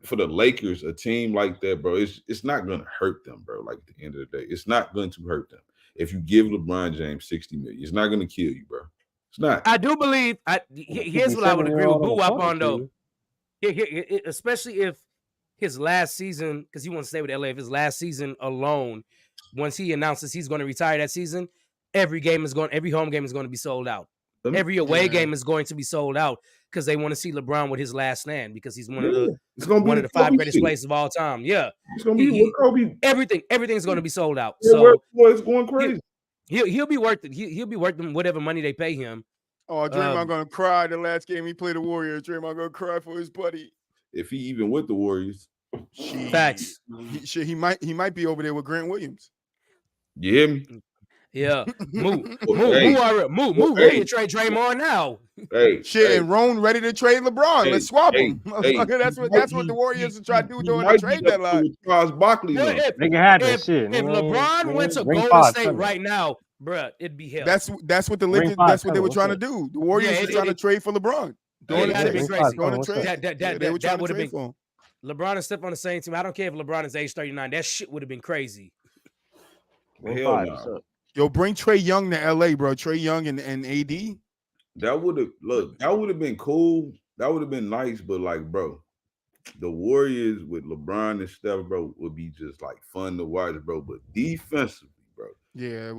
for the Lakers, a team like that, bro, it's not gonna hurt them, bro. Like, at the end of the day, it's not going to hurt them. If you give LeBron James $60 million, it's not gonna kill you, bro. It's not. I do believe. Here's what I would agree with Boo Wop on though. Especially if his last season, because he wants to stay with LA. If his last season alone, once he announces he's going to retire that season, every home game is going to be sold out. Every away game is going to be sold out because they want to see LeBron with his last stand because he's one of the 5 greatest players of all time. Yeah, it's gonna be Kobe. Everything's going to be sold out. Yeah, So it's going crazy. He'll be worth it. He'll be worth whatever money they pay him. Oh, Draymond gonna cry the last game he played the Warriors. Draymond gonna cry for his buddy. If he even with the Warriors. Facts. He might be over there with Grant Williams. You hear me? Yeah. Move Hey. ready to trade Draymond now. Hey, And Roan ready to trade LeBron. Let's swap him. That's what the Warriors are trying to do during the trade deadline. Charles Barkley. If LeBron went to Golden State right now, bruh, it'd be hell. That's what they were trying to do. The Warriors were trying to trade for LeBron. That'd be crazy. That would have been. LeBron and Steph on the same team. I don't care if LeBron is age 39. That shit would have been crazy. Hell no. Yo, bring Trae Young to LA, bro. Trae Young and AD. That would have been cool. That would have been nice, but like, bro, the Warriors with LeBron and Steph, bro, would be just like fun to watch, bro. But defensively, bro, yeah,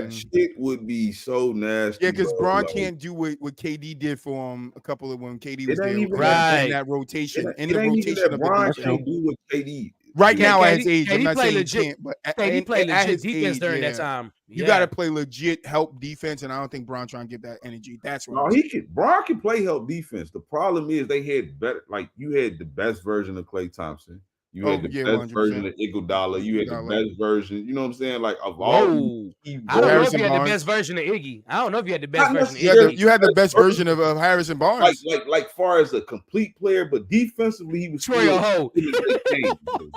shit would be so nasty. Yeah, because Bron can't do what KD did for him a couple of when KD was there in that rotation. In the rotation of Bron can't do what KD. Right now, at his age, I'm not saying legit, he can't, but he played at legit his defense age, during that time. You got to play legit help defense, and I don't think Bron trying to give that energy. That's what Bron can play help defense. The problem is they had better, like you had the best version of Klay Thompson. You had the best 100%. version of Iguodala. You had the best version. You know what I'm saying? Like of all. I don't know if you had the best version of Iggy. I don't know if you had the best version of Iggy. You had the best version of Harrison Barnes. Like far as a complete player, but defensively he was still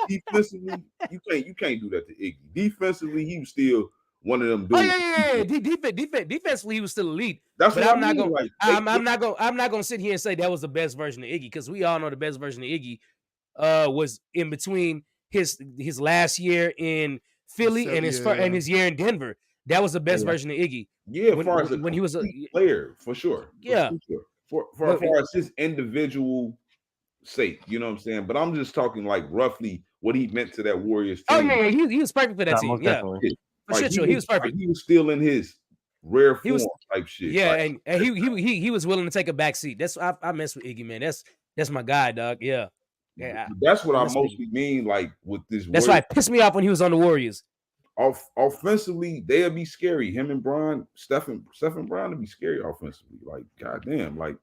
defensively, you can't do that to Iggy. Defensively, he was still one of them dudes. Defensively, he was still elite. That's but what I'm not gonna. I'm not gonna sit here and say that was the best version of Iggy because we all know the best version of Iggy was in between his last year in Philly and his year in Denver. That was the best version of Iggy. Yeah, when he was a player, for sure. Yeah, for far as his individual sake, you know what I'm saying. But I'm just talking like roughly what he meant to that Warriors team. Oh yeah, he was perfect for that team. Yeah, for sure, he was perfect. He was still in his rare form type shit. Yeah, and he was willing to take a back seat. That's I mess with Iggy, man. That's my guy, dog. Yeah. Yeah, that's what I mostly mean. Like with this, that's why it pissed me off when he was on the Warriors. Offensively, they'll be scary. Him and Bron, Steph and Bron will be scary offensively. Like goddamn, like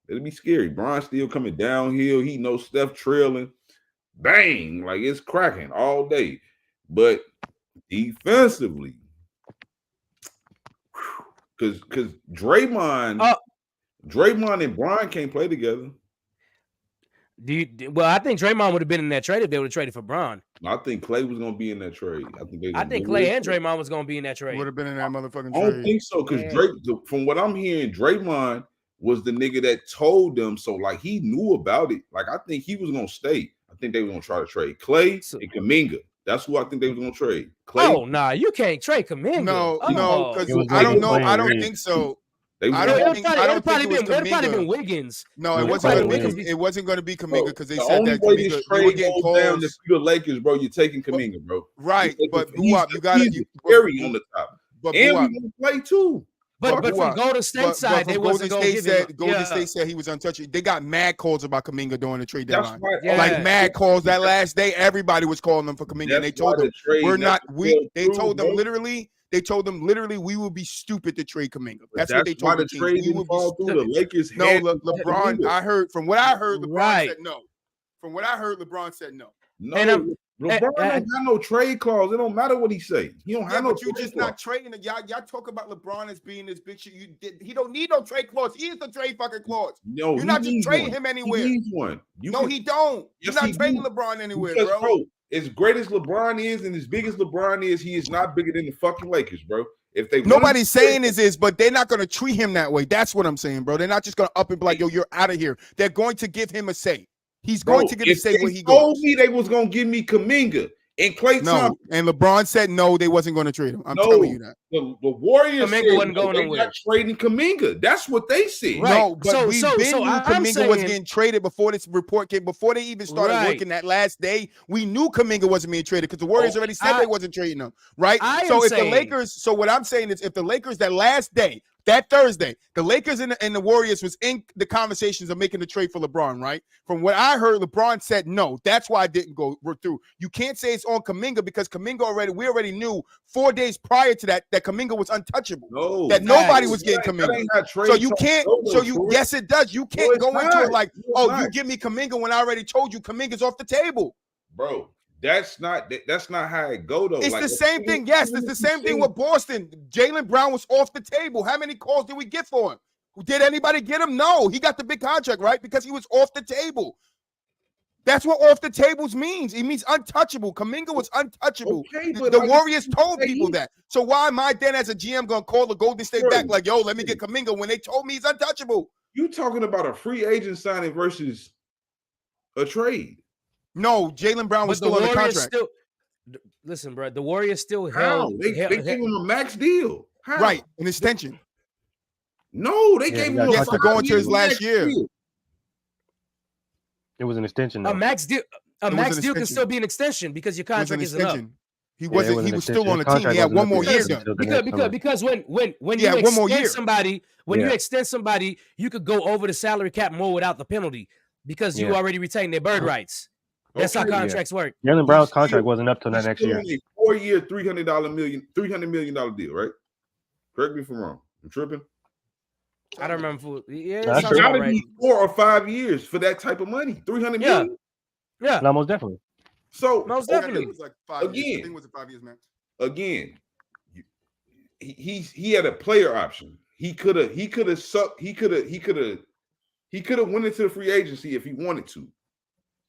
it'll be scary. Bron still coming downhill. He knows Steph trailing, bang, like it's cracking all day. But defensively, because Draymond and Bron can't play together. Well, I think Draymond would have been in that trade if they would have traded for Bron. I think Klay was going to be in that trade. I think Klay and Draymond was going to be in that trade. Would have been in that motherfucking trade. I don't think so because from what I'm hearing, Draymond was the nigga that told them. So like he knew about it. Like I think he was going to stay. I think they were going to try to trade Klay and Kuminga. That's who I think they were going to trade. Klay. Oh nah, you can't trade Kuminga. No, because I don't know. I don't think so. It would probably been Wiggins. No, it wasn't going to be Kuminga because they said that Kuminga would get down to the Lakers, bro. You're taking Kuminga, bro. Right, but you got to carry on the top. But and we going to play too. But from Golden State side, they wasn't going to give him. Golden State said he was untouchable. They got mad calls about Kuminga during the trade deadline. Like mad calls that last day. Everybody was calling them for Kuminga. And they told them They told them literally we would be stupid to trade Kuminga. That's what they told the team. We would be stupid. The Lakers. No, LeBron. I heard from what I heard. LeBron said no. From what I heard, LeBron said no. No. LeBron don't have no trade clause. It don't matter what he say. He don't have no. But you just not trading it. Y'all talk about LeBron as being this big shit. He don't need no trade clause. He is the trade fucking clause. No, you're not just trading him anywhere. He needs one. He don't. You're not trading LeBron anywhere, bro. As great as LeBron is and as big as LeBron is, he is not bigger than the fucking Lakers, bro. If they nobody's saying this, but they're not going to treat him that way. That's what I'm saying, bro. They're not just going to up and be like, yo, you're out of here. They're going to give him a say. He's going to get a say where he goes. Told me they was going to give me Kuminga And Klay No, Thompson. and LeBron said no, they wasn't going to trade him. I'm telling you that. The Warriors Kuminga said wasn't going they're nowhere. not trading Kuminga. That's what they said. Right. No, but we So knew I'm Kuminga was saying- getting traded before this report came. Before they even started Right. working that last day, we knew Kuminga wasn't being traded because the Warriors already said they wasn't trading him. Right. So if the Lakers, so what I'm saying is, if the Lakers that last day, that Thursday, the Lakers and the Warriors was in the conversations of making the trade for LeBron, right? From what I heard, LeBron said no. That's why I didn't go through. You can't say it's on Kuminga because Kuminga we already knew 4 days prior to that Kuminga was untouchable. No, That nobody Facts. was getting That Kuminga. ain't not trade So you talk. can't. No, So you Troy. yes, it does. You can't it's go into not. it like, No, it's oh, not. you give me Kuminga when I already told you Kuminga's off the table. Bro. That's not how it go though. It's Like, the same thing. Yes, it's the same thing with Boston. Jaylen Brown was off the table. How many calls did we get for him? Did anybody get him? No, he got the big contract, right? Because he was off the table. That's what off the tables means. It means untouchable. Kuminga was untouchable. Okay, The but the like, Warriors told say people he- that. So why am I then as a GM gonna call the Golden State Sure. back like, yo, let me get Kuminga when they told me he's untouchable? You talking about a free agent signing versus a trade? No, Jaylen Brown was But the still on the Warriors contract. still listen, bro. The Warriors still How? held. They gave him a max deal. How? Right, an extension. No, they Yeah, gave he him got a Yes, to go into his 5-year last max year. deal. It was an extension. A Though. max deal. A was max an deal can extension. still be an extension because your It was an contract isn't up. extension. He Yeah, it wasn't. was He an was still extension. on the His team. He contract had wasn't one up more yet year Because, done. until the because, next because, summer. because when Yeah, you one more extend year. somebody, when you Yeah. extend somebody, you could go over the salary cap more without the penalty because you Yeah. already retained their bird rights. That's how Okay. contracts work. Jalen Brown's He's contract still- wasn't up till He's that next still year. on a 4-year, $300 million deal, right? Correct me if I'm wrong. I'm tripping. I don't remember. Yeah, it That's sounds It's true. about gotta right. be 4 or 5 years for that type of money. 300 Yeah. million. Yeah, No, most definitely. So most Yeah, I think definitely. it was like 5 years. I Again. think it was 5 years, man. again, he had a player option. He could have sucked. He could have went into the free agency if he wanted to.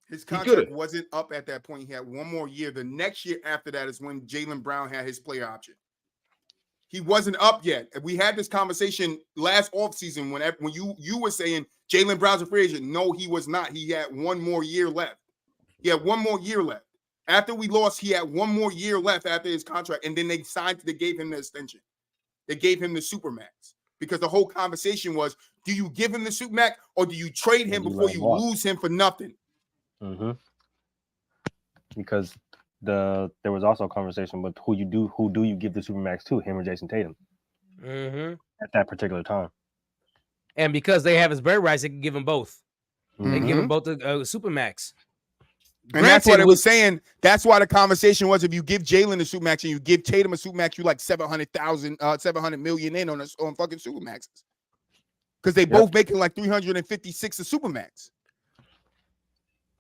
His coulda. contract wasn't up at that point. He had one more year. The next year after that is when Jaylen Brown had his player option. He wasn't up yet. We had this conversation last offseason when you were saying Jaylen Brown's a free agent. No, he was not. He had one more year left. He had one more year left. After we lost, he had one more year left after his contract, and then they gave him the extension. They gave him the Supermax because the whole conversation was, do you give him the Supermax or do you trade him You before let you him walk. lose him for nothing? Mm-hmm. Because there was also a conversation with who do you give the Supermax to, him or Jason Tatum hmm at that particular time. And because they have his bird rights, they can give him both. They Mhm. can give him both the Supermax. And that's what Granted, it was saying. That's why the conversation was: if you give Jalen a Supermax and you give Tatum a Supermax, you like 700 million in on fucking Supermaxes. Because they both making like 356 a Supermax.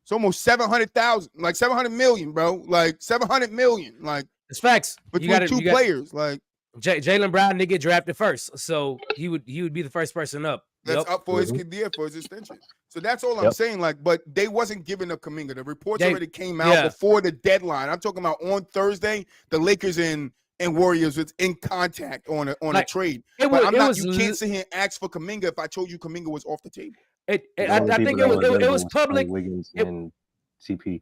It's almost 700,000, like 700 million, bro. Like 700 million, like It's facts. between two players. Like Jaylen Brown didn't get drafted first, so he would be the first person up. that's Yep. up for his extension. So that's all I'm Yep. saying. Like, but they wasn't giving up Kuminga. The reports They- already came out yeah. before the deadline. I'm talking about on Thursday, the Lakers and Warriors was in contact on a Like, trade. It But was. I'm It not. was. You can't sit here and ask for Kuminga if I told you Kuminga was off the table. I The only think people that were it available was public. Trey Wiggins it- and CP.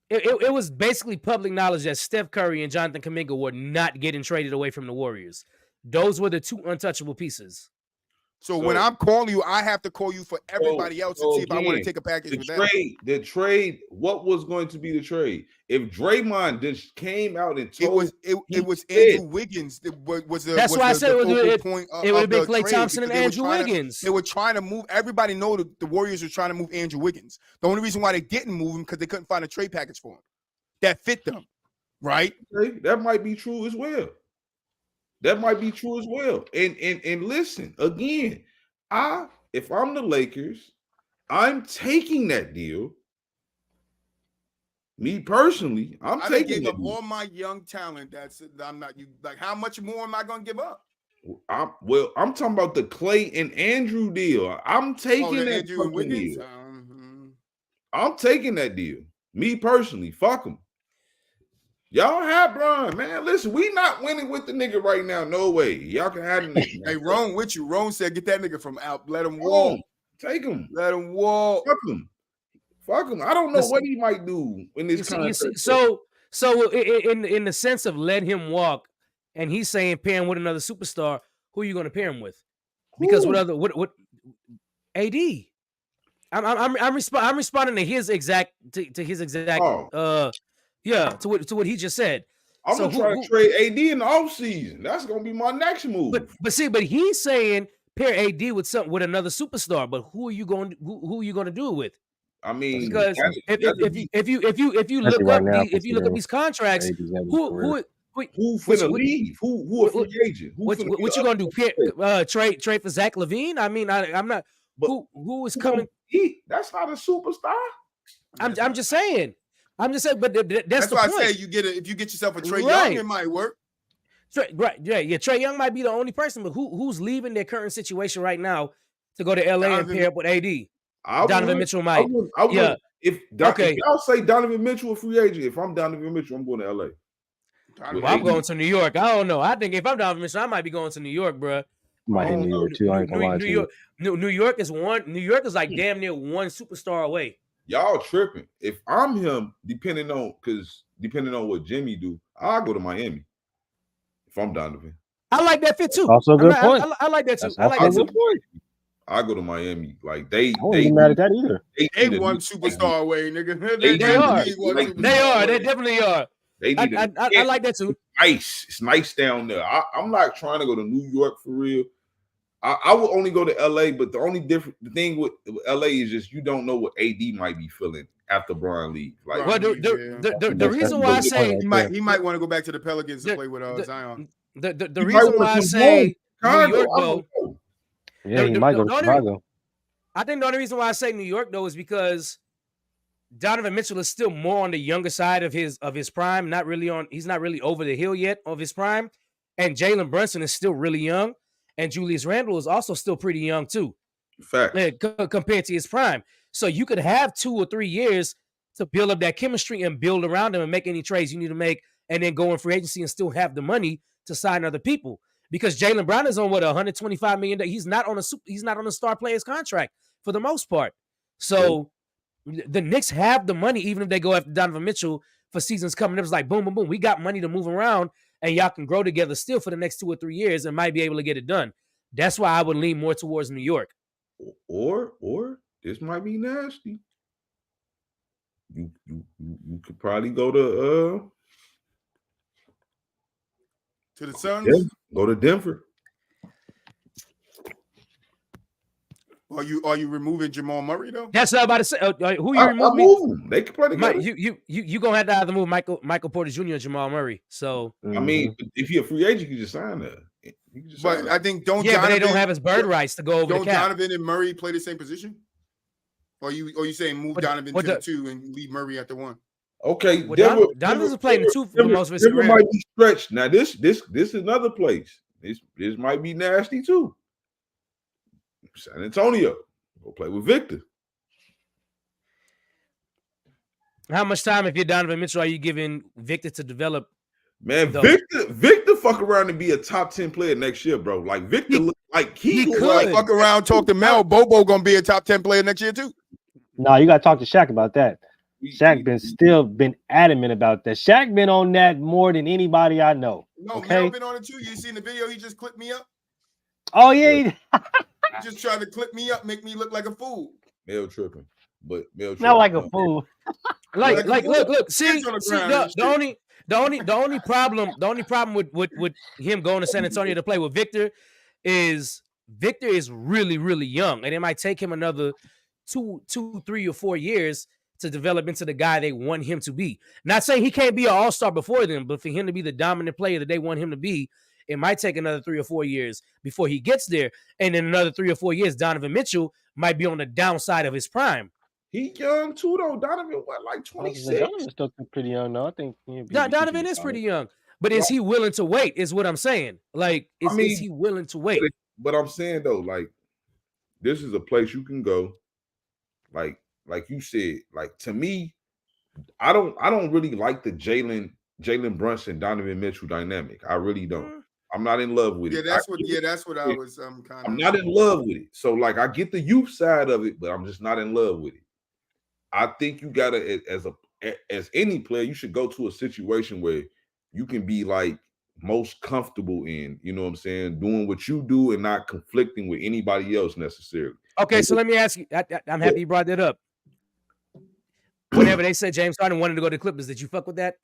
It was basically public knowledge that Steph Curry and Jonathan Kuminga were not getting traded away from the Warriors. Those were the two untouchable pieces. So when I'm calling you, I have to call you for everybody else and so see if I want to again, take a package The with that. trade. What was going to be the trade? If Draymond just came out and told It was did. Andrew Wiggins that was the That's why I said it focal would point of, It would have been of the Klay trade Thompson and because they were Andrew trying to- Wiggins. They were trying to move. Everybody know that the Warriors were trying to move Andrew Wiggins. The only reason why they didn't move him because they couldn't find a trade package for him that fit them, right? Okay, that might be true as well. That might be true as well. And listen, again, if I'm the Lakers, I'm taking that deal. Me personally, I'm I done taking gave that up deal. all my young talent. I'm not you. Like, how much more am I gonna give up? I'm talking about the Klay and Andrew deal. I'm taking the that Andrew and fucking Wiggins. deal. I'm taking that deal. Me personally, fuck him. Y'all have Brian, man. Listen, we not winning with the nigga right now. No way. Y'all can have the nigga. Hey, Rome with you. Rome said, "Get that nigga from out. Let him Come walk. on, take him. Let him walk." Fuck him. Fuck him. I don't know Listen, what he might do in this You see, contract. So in the sense of let him walk, and he's saying pair him with another superstar, who are you going to pair him with? Because what AD? I'm responding to his exact to his exact to what he just said. I'm gonna try to trade AD in the offseason. That's gonna be my next move. But he's saying pair AD with another superstar. But who are you going to do it with? I mean, because if you look up these contracts, who finna leave? Who a free agent? What you gonna do? Trade for Zach LaVine? I mean, I'm not. But who is coming? That's not a superstar. I'm just saying. But that's the why point. I say if you get yourself a Trae Young, it might work. Trae Young might be the only person, but who's leaving their current situation right now to go to LA and pair up with AD? Donovan Mitchell might. If y'all say Donovan Mitchell a free agent, if I'm Donovan Mitchell, I'm going to LA. Well, I'm going to New York. I don't know. I think if I'm Donovan Mitchell, I might be going to New York, bro. Might hit New York too. I ain't gonna lie to you. New York is like damn near one superstar away. Y'all tripping. If I'm him, depending on what Jimmy do, I'll go to Miami. If I'm Donovan, I like that fit too. Also a good point. I like that too. I like that too. I go to Miami. Like they mad at that either. They one superstar away, nigga. They are. They definitely are. I like that too. It's nice down there. I'm not trying to go to New York for real. I would only go to LA, but the thing with LA is just you don't know what AD might be feeling after Brian leaves. Like, well, the reason why I say he might want to go back to the Pelicans to play with Zion. The reason why I say New York though. Yeah, he might go to Chicago. I think the only reason why I say New York though is because Donovan Mitchell is still more on the younger side of his prime. He's not really over the hill yet of his prime, and Jalen Brunson is still really young. And Julius Randle is also still pretty young too, compared to his prime. So you could have 2 or 3 years to build up that chemistry and build around him and make any trades you need to make, and then go in free agency and still have the money to sign other people. Because Jaylen Brown is on $125 million. He's not on a star player's contract for the most part. So the Knicks have the money, even if they go after Donovan Mitchell for seasons coming up. It's like boom, boom, boom. We got money to move around. And y'all can grow together still for the next 2 or 3 years and might be able to get it done. That's why I would lean more towards New York. Or this might be nasty. You could probably go to the Suns. Yeah, go to Denver. Are you removing Jamal Murray though? That's what I'm about to say. Who you removing? They can play together. You gonna have to either move Michael Porter Jr. or Jamal Murray. So I mean, if you're a free agent, you just sign that. But I think but they don't have his bird rights to go over. Don't Donovan and Murray play the same position? Or you saying move Donovan to the 2 and leave Murray at the 1? Okay, well, Donovan's playing the 2 for the most of his career. Might be stretched. Now this is another place. This might be nasty too. San Antonio, go play with Victor. How much time, if you're Donovan Mitchell, are you giving Victor to develop? Man, Victor fuck around and be a top 10 player next year, bro. Like Victor look like he could like fuck around, talk to Mel. Bobo gonna be a top 10 player next year too. No, you gotta talk to Shaq about that. Shaq been adamant about that. Shaq been on that more than anybody I know. No, okay? Mel been on it too. You seen the video? He just clipped me up. Oh yeah. He just tried to clip me up, make me look like a fool. Mel tripping, but Mel tripping. Not like a fool. Like look. See, the only problem with him going to San Antonio to play with Victor is really, really young, and it might take him another 2, 3, or 4 years to develop into the guy they want him to be. Not saying he can't be an all-star before then, but for him to be the dominant player that they want him to be, it might take another 3 or 4 years before he gets there. And in another 3 or 4 years, Donovan Mitchell might be on the downside of his prime. He young too, though. Donovan, what, like 26? Donovan's still pretty young, though. I think Donovan is pretty young. But is he willing to wait, is what I'm saying. Like, is he willing to wait? But I'm saying, though, like, this is a place you can go. Like you said, like, to me, I don't really like the Jalen Brunson, Donovan Mitchell dynamic. I really don't. I'm not in love with it. That's what I was kind of. I'm not in love with it. So like I get the youth side of it, but I'm just not in love with it. I think you gotta, as any player, you should go to a situation where you can be like most comfortable in, you know what I'm saying, doing what you do and not conflicting with anybody else necessarily. Okay, so let me ask you. I'm happy you brought that up. Whenever they said James Harden wanted to go to the Clippers, did you fuck with that?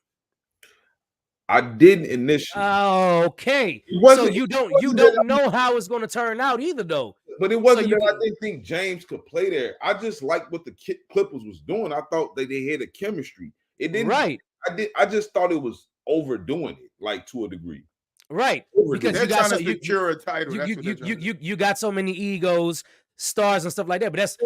I didn't initially. Okay. So you don't know how it's going to turn out either, though. But it wasn't that I didn't think James could play there. I just liked what the Clippers was doing. I thought they had a chemistry. It didn't. Right. I just thought it was overdoing it, like to a degree. Right. Because they're trying to secure a title. You got so many egos, stars, and stuff like that. But that's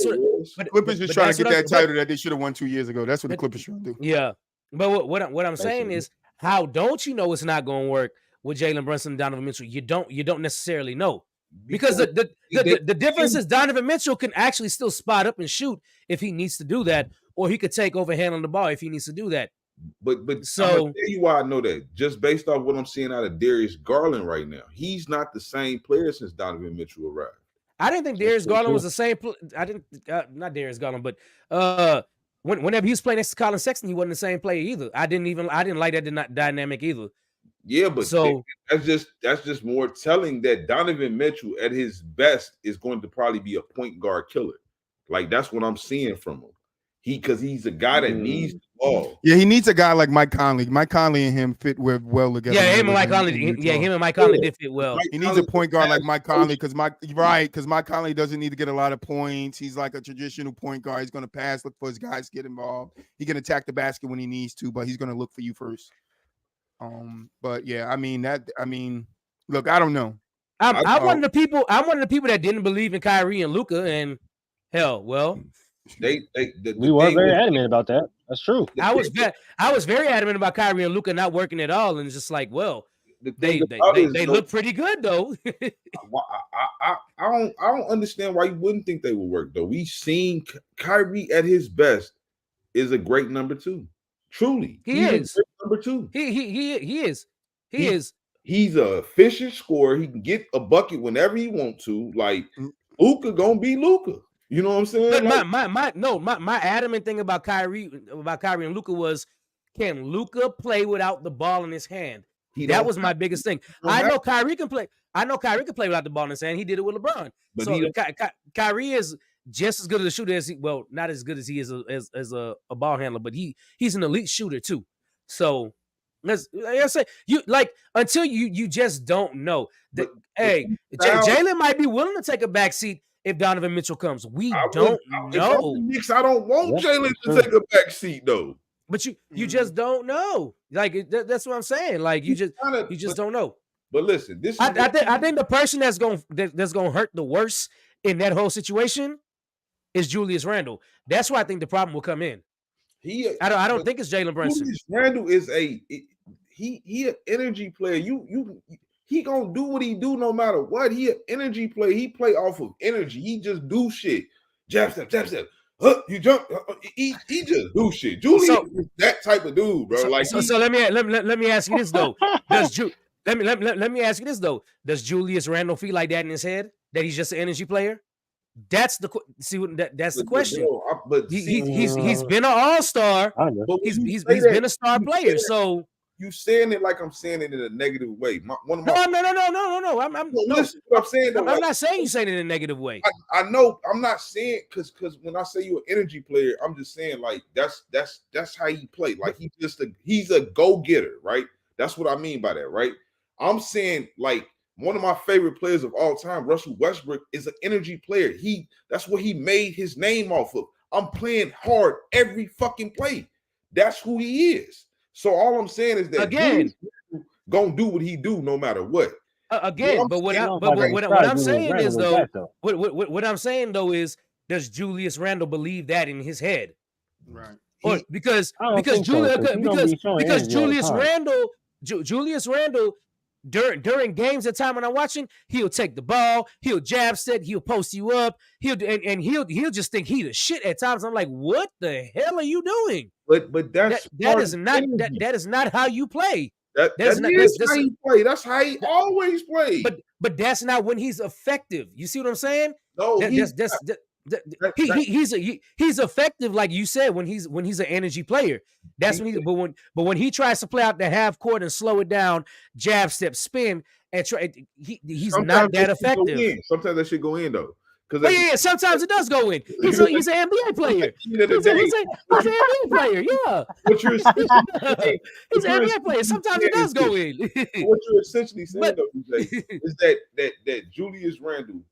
what Clippers is trying to get that title that they should have won 2 years ago. That's what the Clippers trying to do. Yeah. But what I'm saying is, how don't you know it's not going to work with Jalen Brunson and Donovan Mitchell? You don't necessarily know. Because the difference is Donovan Mitchell can actually still spot up and shoot if he needs to do that, or he could take over handling the ball if he needs to do that. But so I'm gonna tell you why I know that. Just based off what I'm seeing out of Darius Garland right now, he's not the same player since Donovan Mitchell arrived. I didn't think Darius Garland was the same. I didn't not Darius Garland, but whenever he was playing next to Colin Sexton, he wasn't the same player either. I didn't like that dynamic either. Yeah, but so that's just more telling that Donovan Mitchell at his best is going to probably be a point guard killer. Like that's what I'm seeing from him. Because he's a guy that needs the ball. Yeah, he needs a guy like Mike Conley. Mike Conley and him fit well together. Yeah, him and Mike Conley. Yeah, him and Mike Conley did fit well. He needs a point guard like Mike Conley because Mike Conley doesn't need to get a lot of points. He's like a traditional point guard. He's going to pass, look for his guys, get involved. He can attack the basket when he needs to, but he's going to look for you first. But yeah, I mean, look, I don't know. I'm one of the people that didn't believe in Kyrie and Luka, and hell, well, we were very adamant about that. That's true. I was very adamant about Kyrie and Luka not working at all, and it's just like, well, they look pretty good though. I don't understand why you wouldn't think they would work though. We've seen Kyrie at his best is a great number two. Truly, he is number two. He is. He's a efficient scorer. He can get a bucket whenever he wants to. Like Luka gonna be Luka. You know what I'm saying? But my adamant thing about Kyrie and Luka was, can Luka play without the ball in his hand? That was my biggest thing. I know Kyrie can play. Without the ball in his hand. He did it with LeBron. But so Kyrie is just as good as a shooter as not as good as he is as a ball handler, but he's an elite shooter too. So like I say, you like until you just don't know. Jalen might be willing to take a back seat if Donovan Mitchell comes. We don't know. I don't want Jalen to take a back seat though. But you just don't know. Like that's what I'm saying. Like you just don't know. But listen, I think the person that's gonna hurt the worst in that whole situation is Julius Randle. That's where I think the problem will come in. I don't think it's Jalen Brunson. Julius Randle is he an energy player. He gonna do what he do no matter what. He an energy player. He play off of energy. He just do shit. Jab step. You jump. He just do shit. Julius is that type of dude, bro. So let me ask you this though. Let me ask you this though. Does Julius Randle feel like that in his head? That he's just an energy player? That's the question. He's been an all-star. He's been a star player. So you saying it like I'm saying it in a negative way. No. Listen, what I'm saying. I'm not saying you saying it in a negative way. I know. I'm not saying because when I say you're an energy player, I'm just saying like that's how he play. Like he's a go-getter, right? That's what I mean by that, right? I'm saying like one of my favorite players of all time, Russell Westbrook, is an energy player. That's what he made his name off of. I'm playing hard every fucking play. That's who he is. So all I'm saying is that again, gonna do what he do no matter what. What I'm saying is though, what I'm saying though is, does Julius Randle believe that in his head? Right. Or because Julius Randle during games at time when I'm watching, he'll take the ball, he'll jab set, he'll post you up, he'll just think he the shit at times. I'm like, what the hell are you doing? But that is not how you play. That is how he play. That's how he always played. But that's not when he's effective. You see what I'm saying? No, He's effective, like you said, when he's an energy player. That's when when he tries to play out the half court and slow it down, jab, step, spin, and try, he's not that effective. Sometimes that should go in though. Sometimes it does go in. He's an NBA player. He's an NBA player. Yeah, he's an NBA player. Sometimes it does go in. What you're essentially saying, though, DJ, is that Julius Randle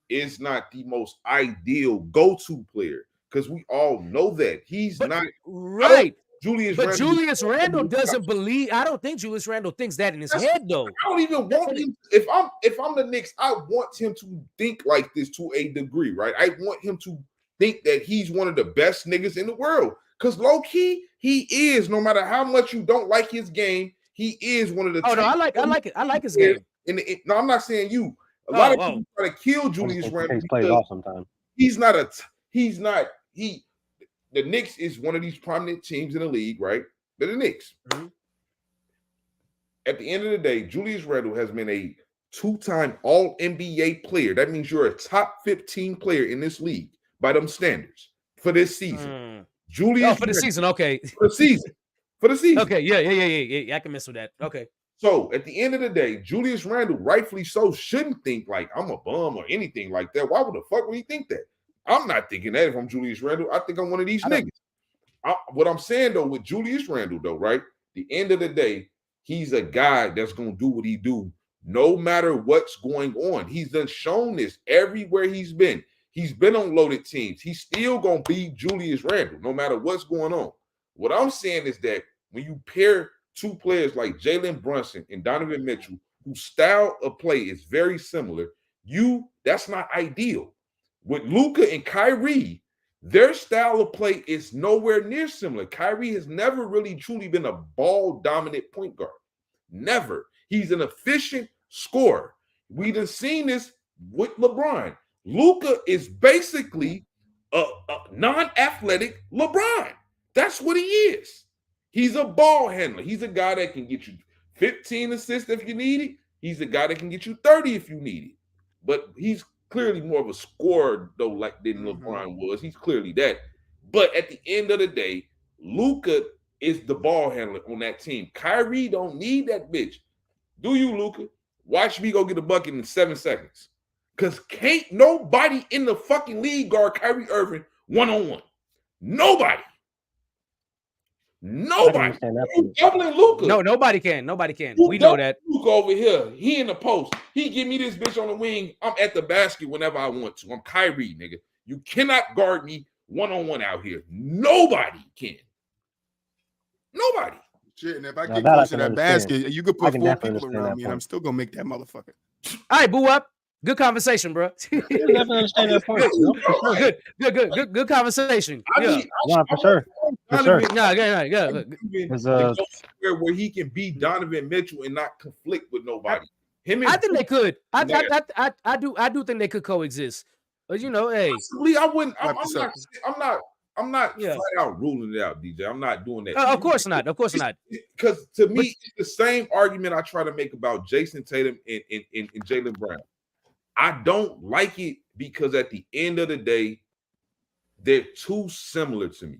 is not the most ideal go-to player because we all know that he's not right. Julius Randle doesn't believe. I don't think Julius Randle thinks that in his head, though. I don't even want him. If I'm the Knicks, I want him to think like this to a degree, right? I want him to think that he's one of the best niggas in the world. Because low key, he is. No matter how much you don't like his game, he is one of the. Oh no, I like it. I like his game. No, I'm not saying you. A lot of people try to kill Julius Randle. He plays off sometimes. The Knicks is one of these prominent teams in the league, right? They're the Knicks. Mm-hmm. At the end of the day, Julius Randle has been a 2-time All-NBA player. That means you're a top 15 player in this league by them standards for this season. For the season, okay. For the season. Okay, yeah. I can mess with that. Okay. So at the end of the day, Julius Randle, rightfully so, shouldn't think like I'm a bum or anything like that. Why would the fuck would he think that? I'm not thinking that if I'm Julius Randle. I think I'm one of these niggas. What I'm saying, though, with Julius Randle, though, right? The end of the day, he's a guy that's going to do what he do no matter what's going on. He's done shown this everywhere he's been. He's been on loaded teams. He's still going to beat Julius Randle no matter what's going on. What I'm saying is that when you pair two players like Jalen Brunson and Donovan Mitchell, whose style of play is very similar, that's not ideal. With Luka and Kyrie, their style of play is nowhere near similar. Kyrie has never really truly been a ball-dominant point guard. Never. He's an efficient scorer. We done seen this with LeBron. Luka is basically a non-athletic LeBron. That's what he is. He's a ball handler. He's a guy that can get you 15 assists if you need it. He's a guy that can get you 30 if you need it. But he's clearly more of a scorer, though, than LeBron was. He's clearly that. But at the end of the day, Luka is the ball handler on that team. Kyrie don't need that bitch. Do you, Luka? Watch me go get a bucket in 7 seconds. Because can't nobody in the fucking league guard Kyrie Irving one-on-one. Nobody. Doubling Luka. No, nobody can. We know that. Luka over here. He in the post. He give me this bitch on the wing. I'm at the basket whenever I want to. I'm Kyrie, nigga. You cannot guard me one-on-one out here. Nobody can. Nobody. Shit, and if I get close to that basket, you could put 4 people around me, and I'm still gonna make that motherfucker. All right, boo up. Good conversation, bro. Good conversation. For sure. Where he can beat Donovan Mitchell and not conflict with nobody. I think they could. I do think they could coexist. But hey, possibly I wouldn't. I'm not flat out ruling it out, DJ. I'm not doing that. Of course not. Because to me, it's the same argument I try to make about Jason Tatum and Jaylen Brown. I don't like it because at the end of the day, they're too similar to me.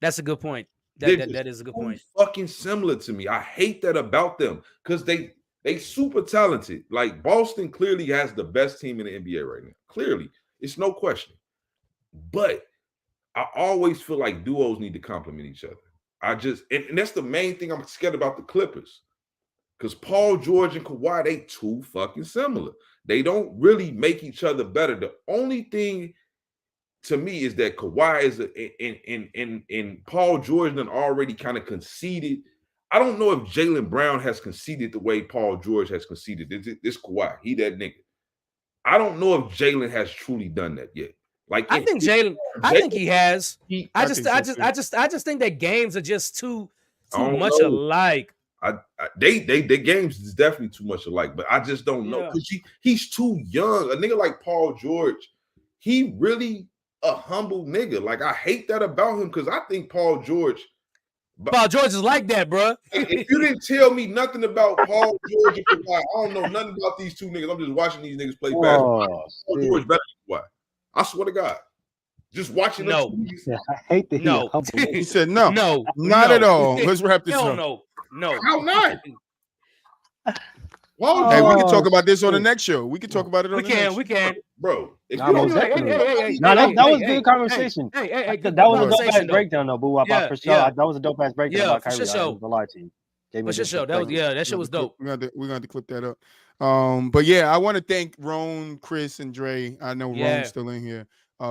That's a good point. That is a good point. Fucking similar to me. I hate that about them because they super talented. Like Boston clearly has the best team in the NBA right now. Clearly, it's no question. But I always feel like duos need to complement each other. And that's the main thing I'm scared about the Clippers. Because Paul George and Kawhi, they too fucking similar. They don't really make each other better. The only thing to me is that Kawhi is and Paul George done already kind of conceded. I don't know if Jaylen Brown has conceded the way Paul George has conceded. This Kawhi, he that nigga. I don't know if Jaylen has truly done that yet. I think he has. I just think that games are just too much alike. They games is definitely too much alike, but I just don't know because he's too young. A nigga like Paul George, he really a humble nigga. Like I hate that about him because I think Paul George is like that, bro. If you didn't tell me nothing about Paul George and Kawhi, I don't know nothing about these two niggas. I'm just watching these niggas play basketball. Paul George better than Kawhi. I swear to God. Just watching the No. tweets. I hate that No. He said no. No. Not no. at all. Let's wrap this Hell up. no. No. How not? Why would Hey, you, we can Oh, talk about this on the shit. next show. We can talk about it on We the next can. show. We can. bro? If Nah, you most don't definitely. No, that was good conversation. Hey, That good was a dope ass conversation, though. breakdown though, boo. Yeah, For sure. yeah. That was a dope ass breakdown Yeah, about for Kyrie. sure. I ain't gonna lie to you. Gave me For sure. That was that shit was dope. We're gonna have to clip that up. But yeah, I want to thank Roan, Chris, and Dre. I know Yeah. Roan's still in here.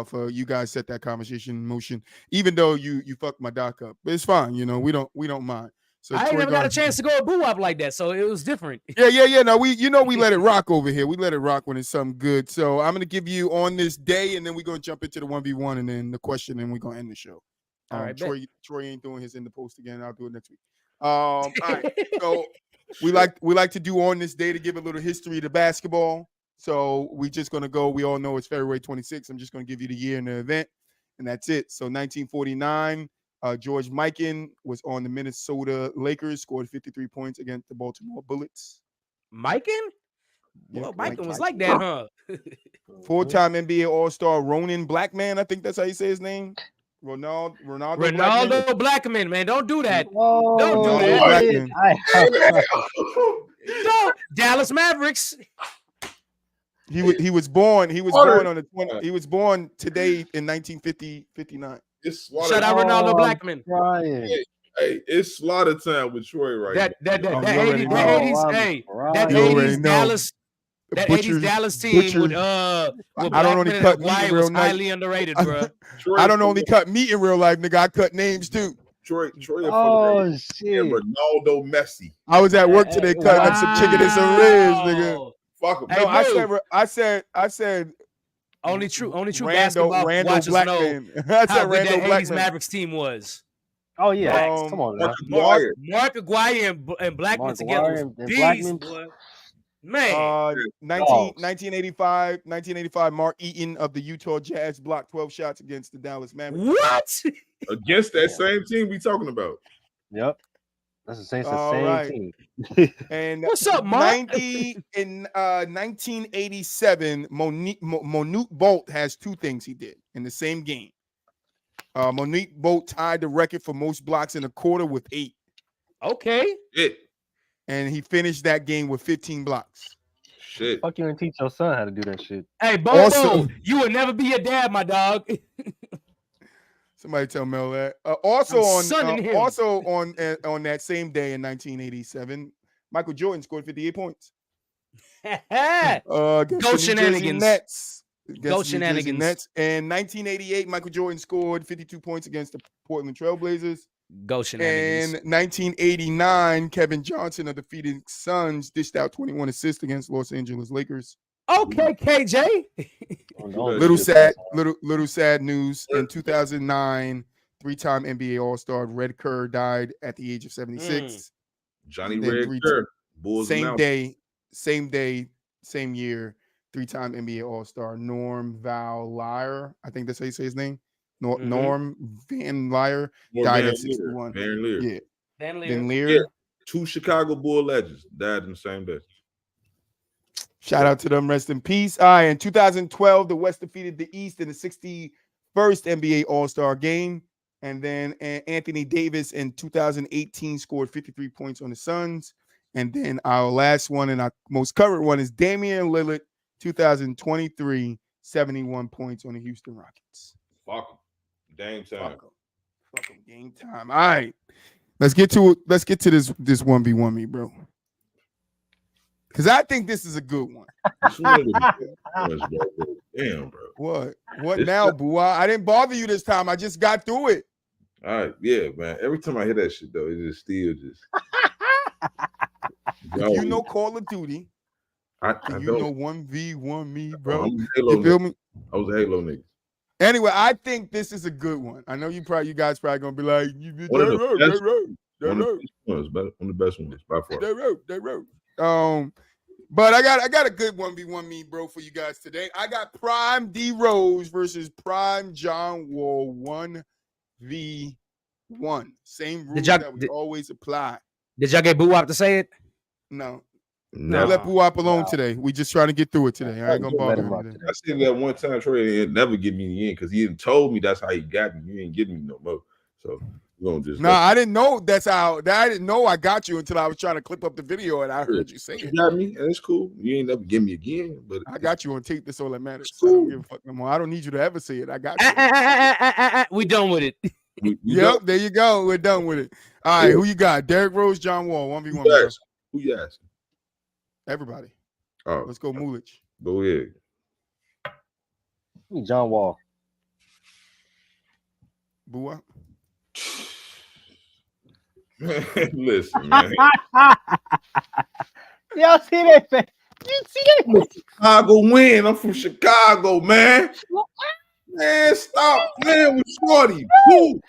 For you guys set that conversation in motion, even though you fucked my doc up, but it's fine. You know, we don't mind. So I ain't Troy never got a Gar- chance to go boo up like that, so it was different. Yeah. No, we let it rock over here. We let it rock when it's something good. So I'm gonna give you on this day, and then we're gonna jump into the 1v1 and then the question, and we're gonna end the show. All right, bet. Troy ain't doing his in the post again. I'll do it next week. All right. So we like to do on this day to give a little history to basketball. So we just gonna go. We all know it's February 26th. I'm just gonna give you the year and the event, and that's it. So 1949. George Mikan was on the Minnesota Lakers, scored 53 points against the Baltimore Bullets. Mikan? Yeah, Well, Mike Mikan was Mikan. like that, huh? Four-time NBA All-Star Ronan Blackman, I think that's how you say his name. Ronaldo Blackman. Ronaldo Blackman, man. Don't do that. Oh, Don't do that. Blackman. No, Dallas Mavericks. He was born Order. on the 20. He was born today in 1959. It's slaughter. Shout out Ronaldo Blackman. Ryan. Hey, it's slaughter time with Troy right That now. that that, Oh, that you already 80s, know. that 80s, I'm hey, crying. that You already 80s know. Dallas, that 80s Dallas team with Butchers. with I don't only Blackman and cut meat in Aguirre real was nice. highly underrated, bro. Troy, I don't only cut meat in real life, nigga. I cut names too. Troy. Oh And shit. Ronaldo Messi. I was at work today cutting up some chicken and some ribs, nigga. Wow. Fuck him. Hey, No, Boo. I said Only true Randall basketball watchers know Blackman. I how said good Randall that 80s Blackman. Mavericks team was. Oh yeah. Um, Come on now. Mark Aguirre and Blackman Mark together Aguirre was and beast, Blackman. boy. Man. 1985, Mark Eaton of the Utah Jazz blocked 12 shots against the Dallas Mavericks. What? Against that same team we talking about. Yep. That's the same, All same right. team. And What's up, Mark? 1987, Monique Bolt has two things he did in the same game. Monique Bolt tied the record for most blocks in a quarter with 8. Okay. And he finished that game with 15 blocks. Shit. Fuck you and teach your son how to do that shit. Hey, Bobo, Also- you will never be a dad, my dog. Somebody tell Mel that. Also I'm on sunning him. on that same day in 1987, Michael Jordan scored 58 points. Against Go the New Jersey shenanigans. Nets. Against Go the New Jersey shenanigans. Nets. In 1988, Michael Jordan scored 52 points against the Portland Trailblazers. Go In shenanigans. 1989, Kevin Johnson of the Phoenix Suns dished out 21 assists against Los Angeles Lakers. Okay, KJ. Little sad news. In 2009, 3-time NBA All-Star Red Kerr died at the age of 76. Johnny Then Red three- Kerr. Bulls Same announced. day, same year, 3-time NBA All-Star Norm Val Lyer. I think that's how you say his name. Norm Van Lyer More died Van at 61. Leer. Van Leer. Yeah. Van Leer. Then Lear. Yeah. 2 Chicago Bull legends died in the same day. Shout out to them. Rest in peace. All right. In 2012, the West defeated the East in the 61st NBA All-Star game. And then Anthony Davis in 2018 scored 53 points on the Suns. And then our last one and our most current one is Damian Lillard, 2023, 71 points on the Houston Rockets. Fuck 'em. Dame time. Fuck 'em. Game time. All right. Let's get to it. Let's get to this 1v1 me, bro. Because I think this is a good one. This one was bro. Damn, bro. What It's now, not- boo? I didn't bother you this time. I just got through it. All right, yeah, man. Every time I hear that shit, though, it just still just. If you know Call of Duty, I and you don't. know 1v1 me, bro. I'm a Halo You feel nigga. me? I was a Halo nigga. Anyway, I think this is a good one. I know you guys probably gonna be like, you did One of that the road, best- that road, that One of road, the best ones, one of the best ones by far. that road. But I got a good 1v1 me, bro, for you guys today. I got Prime D Rose versus Prime John Wall 1v1. Same rules y'all- that we always apply. Did y'all get Boo Wop to say it? No. I Never. let Boo Wop alone today. We just trying to get through it today. I ain't gonna Let bother him him up today. today. I said that one time, Troy didn't never get me in because he had told me that's how he got me. You ain't getting me no more. So we're gonna just Nah, I didn't know that's how. I didn't know I got you until I was trying to clip up the video and I heard you say you it. got me, and it's cool. You ain't never get me again, but I got you on tape. That's all that matters. It's I don't cool. give a fuck no more. I don't need you to ever say it. I got you. We done with it. we Yep, there you go. We're done with it. All right, Yeah. who you got? Derrick Rose, John Wall, 1v1. Who bro. you asking? Who you asking? Everybody. Oh, Let's go, Mulich. go ahead. John Wall. Boo Wop. Listen, man. Y'all see that? Man? You see that? Chicago win. I'm from Chicago, man. Man, stop playing with Shorty. Who?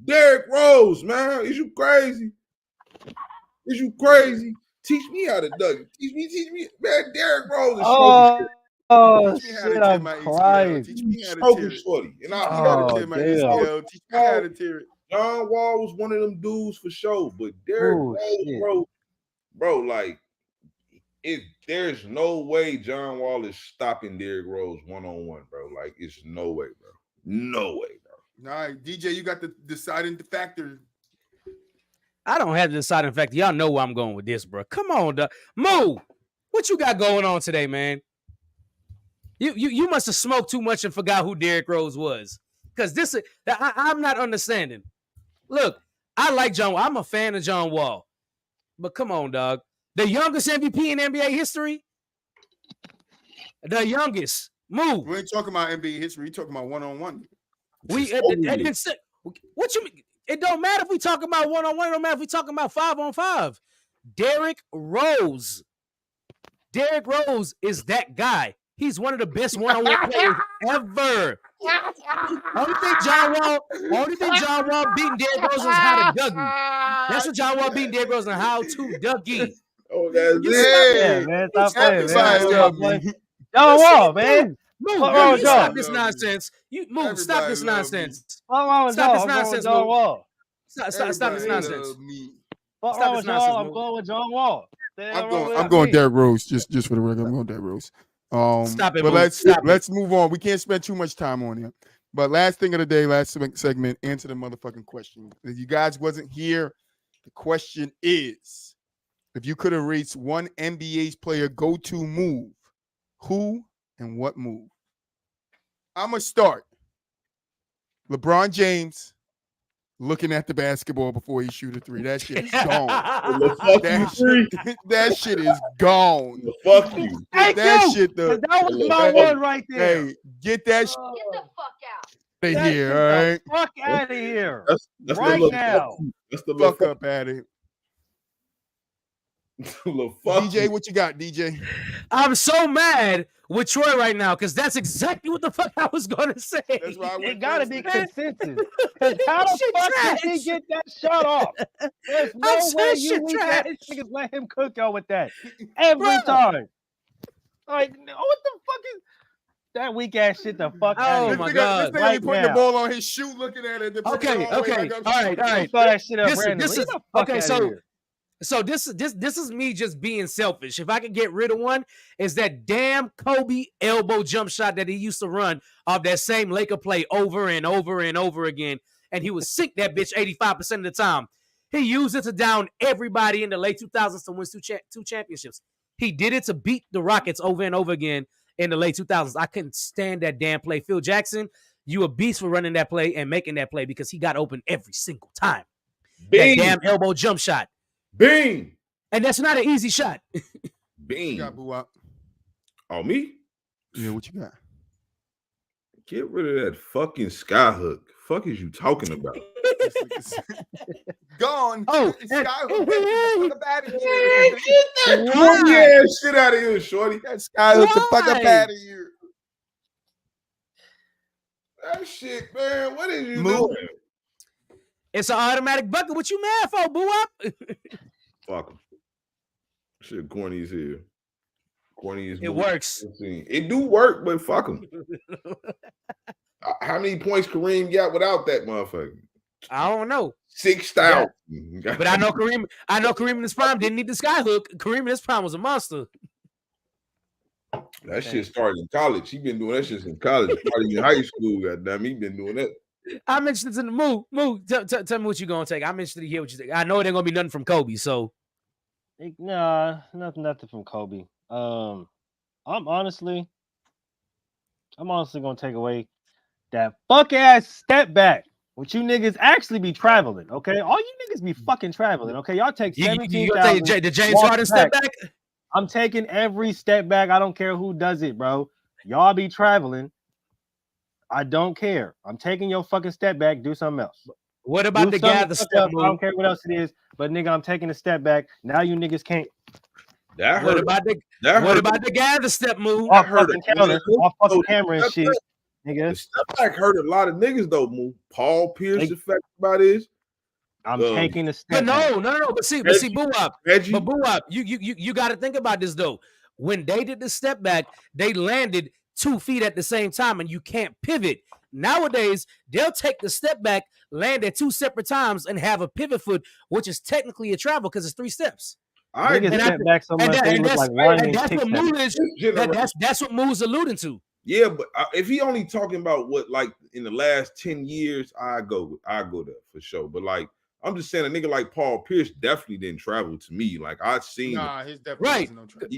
Derrick Rose, man. Is you crazy? Is you crazy? Teach me how to dunk it. Teach me. Man, Derrick Rose is Oh Teach me how to shit! tear I'm my ACL. crying. Teach me how to stroking tear it. Shorty. And Teach me I how to Oh, tear my damn. ACL. Teach me how to tear it. John Wall was one of them dudes for sure, but Derrick Oh, Rose, shit. bro, like there's no way John Wall is stopping Derrick Rose one-on-one, bro. Like, it's no way, bro. No way, bro. All right, DJ, you got the deciding factor. I don't have the deciding factor. Y'all know where I'm going with this, bro. Come on, dog. Mo, what you got going on today, man? You must have smoked too much and forgot who Derrick Rose was. Because I'm not understanding. Look, I like John Wall. I'm a fan of John Wall. But come on, dog. The youngest MVP in NBA history? The youngest. Move. We ain't talking about NBA history. We talking about one-on-one. What you mean? It don't matter if we talking about one-on-one. It don't matter if we talking about 5-on-5. Derrick Rose. Derrick Rose is that guy. He's one of the best one-on-one players ever. Only thing John Wall beating Derrick Rose was how to Dougie. That's what John Wall beating Derrick Rose on, how to Dougie. Oh, that's You it. Yeah, man. Stop playing, Everybody man. love me. John Wall, man. Move. What wrong with You stop y'all? this nonsense. You move. Stop Everybody this love me. nonsense. What wrong with Stop y'all? this I'm going with nonsense, John Lou. Wall. Stop this Everybody nonsense. love me. What Stop wrong this with nonsense, y'all? I'm Lou. going with John Wall. I'm going Derrick Rose. Just for the record, I'm going Derrick Rose. Stop it, But Mo. Stop let's move on. We can't spend too much time on it. But last thing of the day, last segment, answer the motherfucking question. If you guys wasn't here, the question is, if you could have reached one NBA's player go-to move, who and what move? I'm going to start. LeBron James looking at the basketball before he shoot a three. That shit is gone. The fuck you, That shit is gone. The fuck you. Thank That you. shit, That was my one right there. hey, get that shit Get the fuck out. out of here, all right? Fuck out of here. That's Right the little now. That's the Fuck little up at it. little fuck DJ, you. what you got, DJ? I'm so mad with Troy right now because that's exactly what the fuck I was going to say. That's why I went It gotta first. be consensus. Because how the Shit fuck did trash. he get that shot off? There's no I'm way saying you shit weak ass trash. niggas let him cook y'all with that every Bruh. time. Like, what the fuck is that weak ass shit? The fuck Oh, out This of my here. nigga, God. this nigga Right be putting the now. ball on his shoe, looking at it. Okay, all right. Throw that shit up This is- randomly. this is- Get the fuck okay, outta so- here. So this is me just being selfish. If I could get rid of one, is that damn Kobe elbow jump shot that he used to run off that same Laker play over and over and over again, and he would sink that bitch 85% of the time. He used it to down everybody in the late 2000s to win two championships. He did it to beat the Rockets over and over again in the late 2000s. I couldn't stand that damn play. Phil Jackson, you a beast for running that play and making that play because he got open every single time. Bing. That damn elbow jump shot. Bing. And that's not an easy shot. You Bing. got Boo Wop. Oh, me? Yeah, what you got? Get rid of that fucking skyhook. Fuck is you talking about? This nigga's gone. Oh, Skyhook. Get the fuck up out of here. Corny ass shit out of here, shorty. That Skyhook the fuck up Why? out of here. That shit, man. What is you Move. doing? It's an automatic bucket. What you mad for, boo up? Fuck him. Shit, corny as hell. Corny as It works. It do work, but fuck him. How many points Kareem got without that motherfucker? I don't know. 6,000. But I know Kareem in his prime didn't need the sky hook. Kareem in his prime was a monster. That shit started in college. He been doing that shit in college. Probably in high school. Goddamn, he been doing that. I'm interested in the move. Tell me what you gonna take. I'm interested to hear what you think. I know it ain't gonna be nothing from Kobe. So Nah, nothing from Kobe. I'm honestly gonna take away that fuck ass step back. Which you niggas actually be traveling, okay? All you niggas be fucking traveling, okay? Y'all take you 17,000. take the James Harden step back. I'm taking every step back. I don't care who does it, bro. Y'all be traveling. I don't care. I'm taking your fucking step back. Do something else. What about the gather step move? I don't care what else it is, but nigga, I'm taking a step back. Now you niggas can't. What about the gather step move? Off fucking camera and shit, nigga. The step back hurt a lot of niggas though. Move. Paul Pierce affected by this. I'm taking a step. No. But see, Boo Up. But Boo Up, you got to think about this though. When they did the step back, they landed 2 feet at the same time, and you can't pivot. Nowadays, they'll take the step back, land at 2 separate times, and have a pivot foot, which is technically a travel because it's 3 steps. I get step back so much. That's what Moo's alluding to. Yeah, but if he only talking about what like in the last 10 years, I go there for sure. But like I'm just saying, a nigga like Paul Pierce definitely didn't travel to me. Like I've seen, his definitely no travel.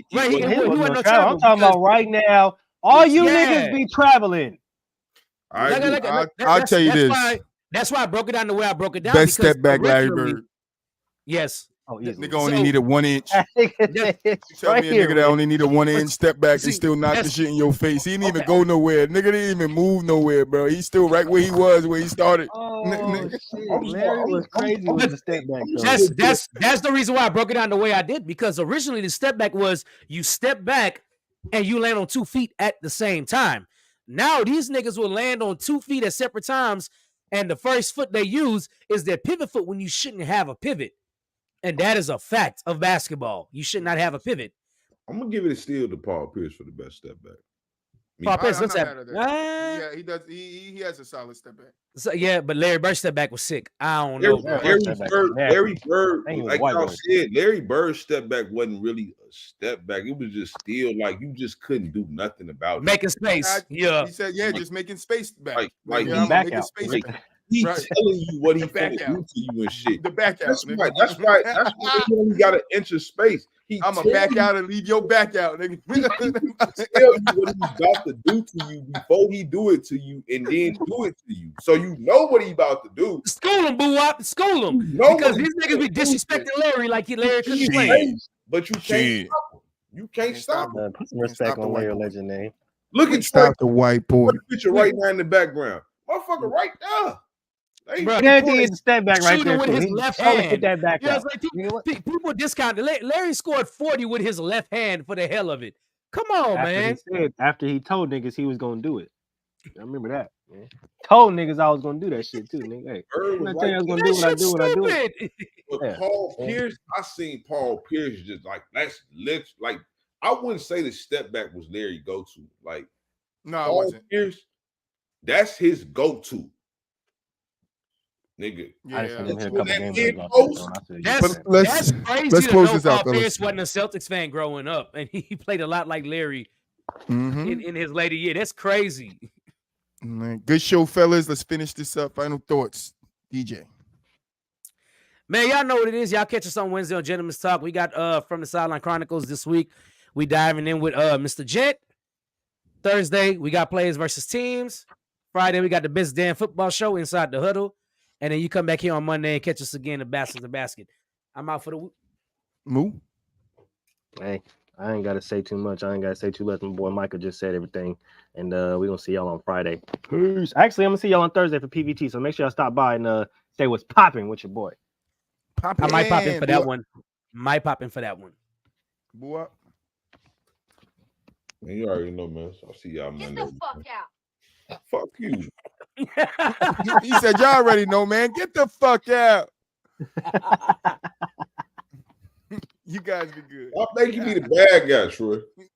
I'm talking about right now. All you niggas be traveling. I'll tell you this. That's why I broke it down the way I broke it down. Best step back, Larry Bird. Yes. Oh, nigga only needed 1 inch. Tell me a nigga that only needed 1 inch step back and still knock the shit in your face. He didn't even go nowhere. Nigga didn't even move nowhere, bro. He's still right where he was where he started. Oh, shit. Larry was crazy with the step back. Though. That's the reason why I broke it down the way I did, because originally the step back was you step back and you land on 2 feet at the same time. Now these niggas will land on 2 feet at separate times, and the first foot they use is their pivot foot when you shouldn't have a pivot. And that is a fact of basketball. You should not have a pivot. I'm gonna give it a steal to Paul Pierce for the best step back. Paul Pierce, what's that? Yeah, he does. He has a solid step back. So, yeah, but Larry Bird step back was sick. I don't know. Larry Bird, like y'all said, Larry Bird's step back wasn't really a step back. It was just still like you just couldn't do nothing about it. Making space. Yeah. He said, just making space back. Like back out. He's telling you what he's going to do to you and shit. The back out. That's right. That's why he only got an inch of space. I'm going to back out and leave your back out, nigga. Tell you what he's about to do to you before he do it to you and then do it to you. So you know what he's about to do. School him, Boo Wop. School him. Because these niggas be disrespecting Larry like Larry couldn't play. But you can't stop him. You can't stop him. Put some respect on Larry Legend name. Look at stop the white boy. Put the picture right now in the background. Motherfucker right there. Bro, he had the step back right there. With his left hand. Put that back out. Like people discount. Larry scored 40 with his left hand for the hell of it. Come on, man. After he told niggas he was gonna do it. I remember that. Man. Told niggas I was gonna do that shit too, nigga. Hey, I tell you I was gonna do what I do. But Paul Pierce, I seen Paul Pierce just like like I wouldn't say the step back was Larry go-to. Like Paul Pierce, that's his go-to. Nigga, that's crazy. Let's close this out. Pierce wasn't a Celtics fan growing up, and he played a lot like Larry in his later year. That's crazy. Man, good show, fellas. Let's finish this up. Final thoughts, DJ. Man, y'all know what it is. Y'all catch us on Wednesday on Gentleman's Talk. We got From the Sideline Chronicles this week. We diving in with Mr. Jet. Thursday, we got Players versus Teams. Friday, we got the Best Damn Football Show Inside the Huddle. And then you come back here on Monday and catch us again in Basket to Basket. I'm out for the week. Moo. Hey, I ain't got to say too much. I ain't got to say too much. My boy Michael just said everything. And we're going to see y'all on Friday. Peace. Actually, I'm going to see y'all on Thursday for PVT. So make sure y'all stop by and say what's popping with your boy. I might pop in for that one. Might pop in for that one. Boo up. Man, you already know, man. So I'll see y'all Monday. Get the fuck out. Fuck you. He said, y'all already know, man. Get the fuck out. You guys be good. I think you be the bad guy, Troy.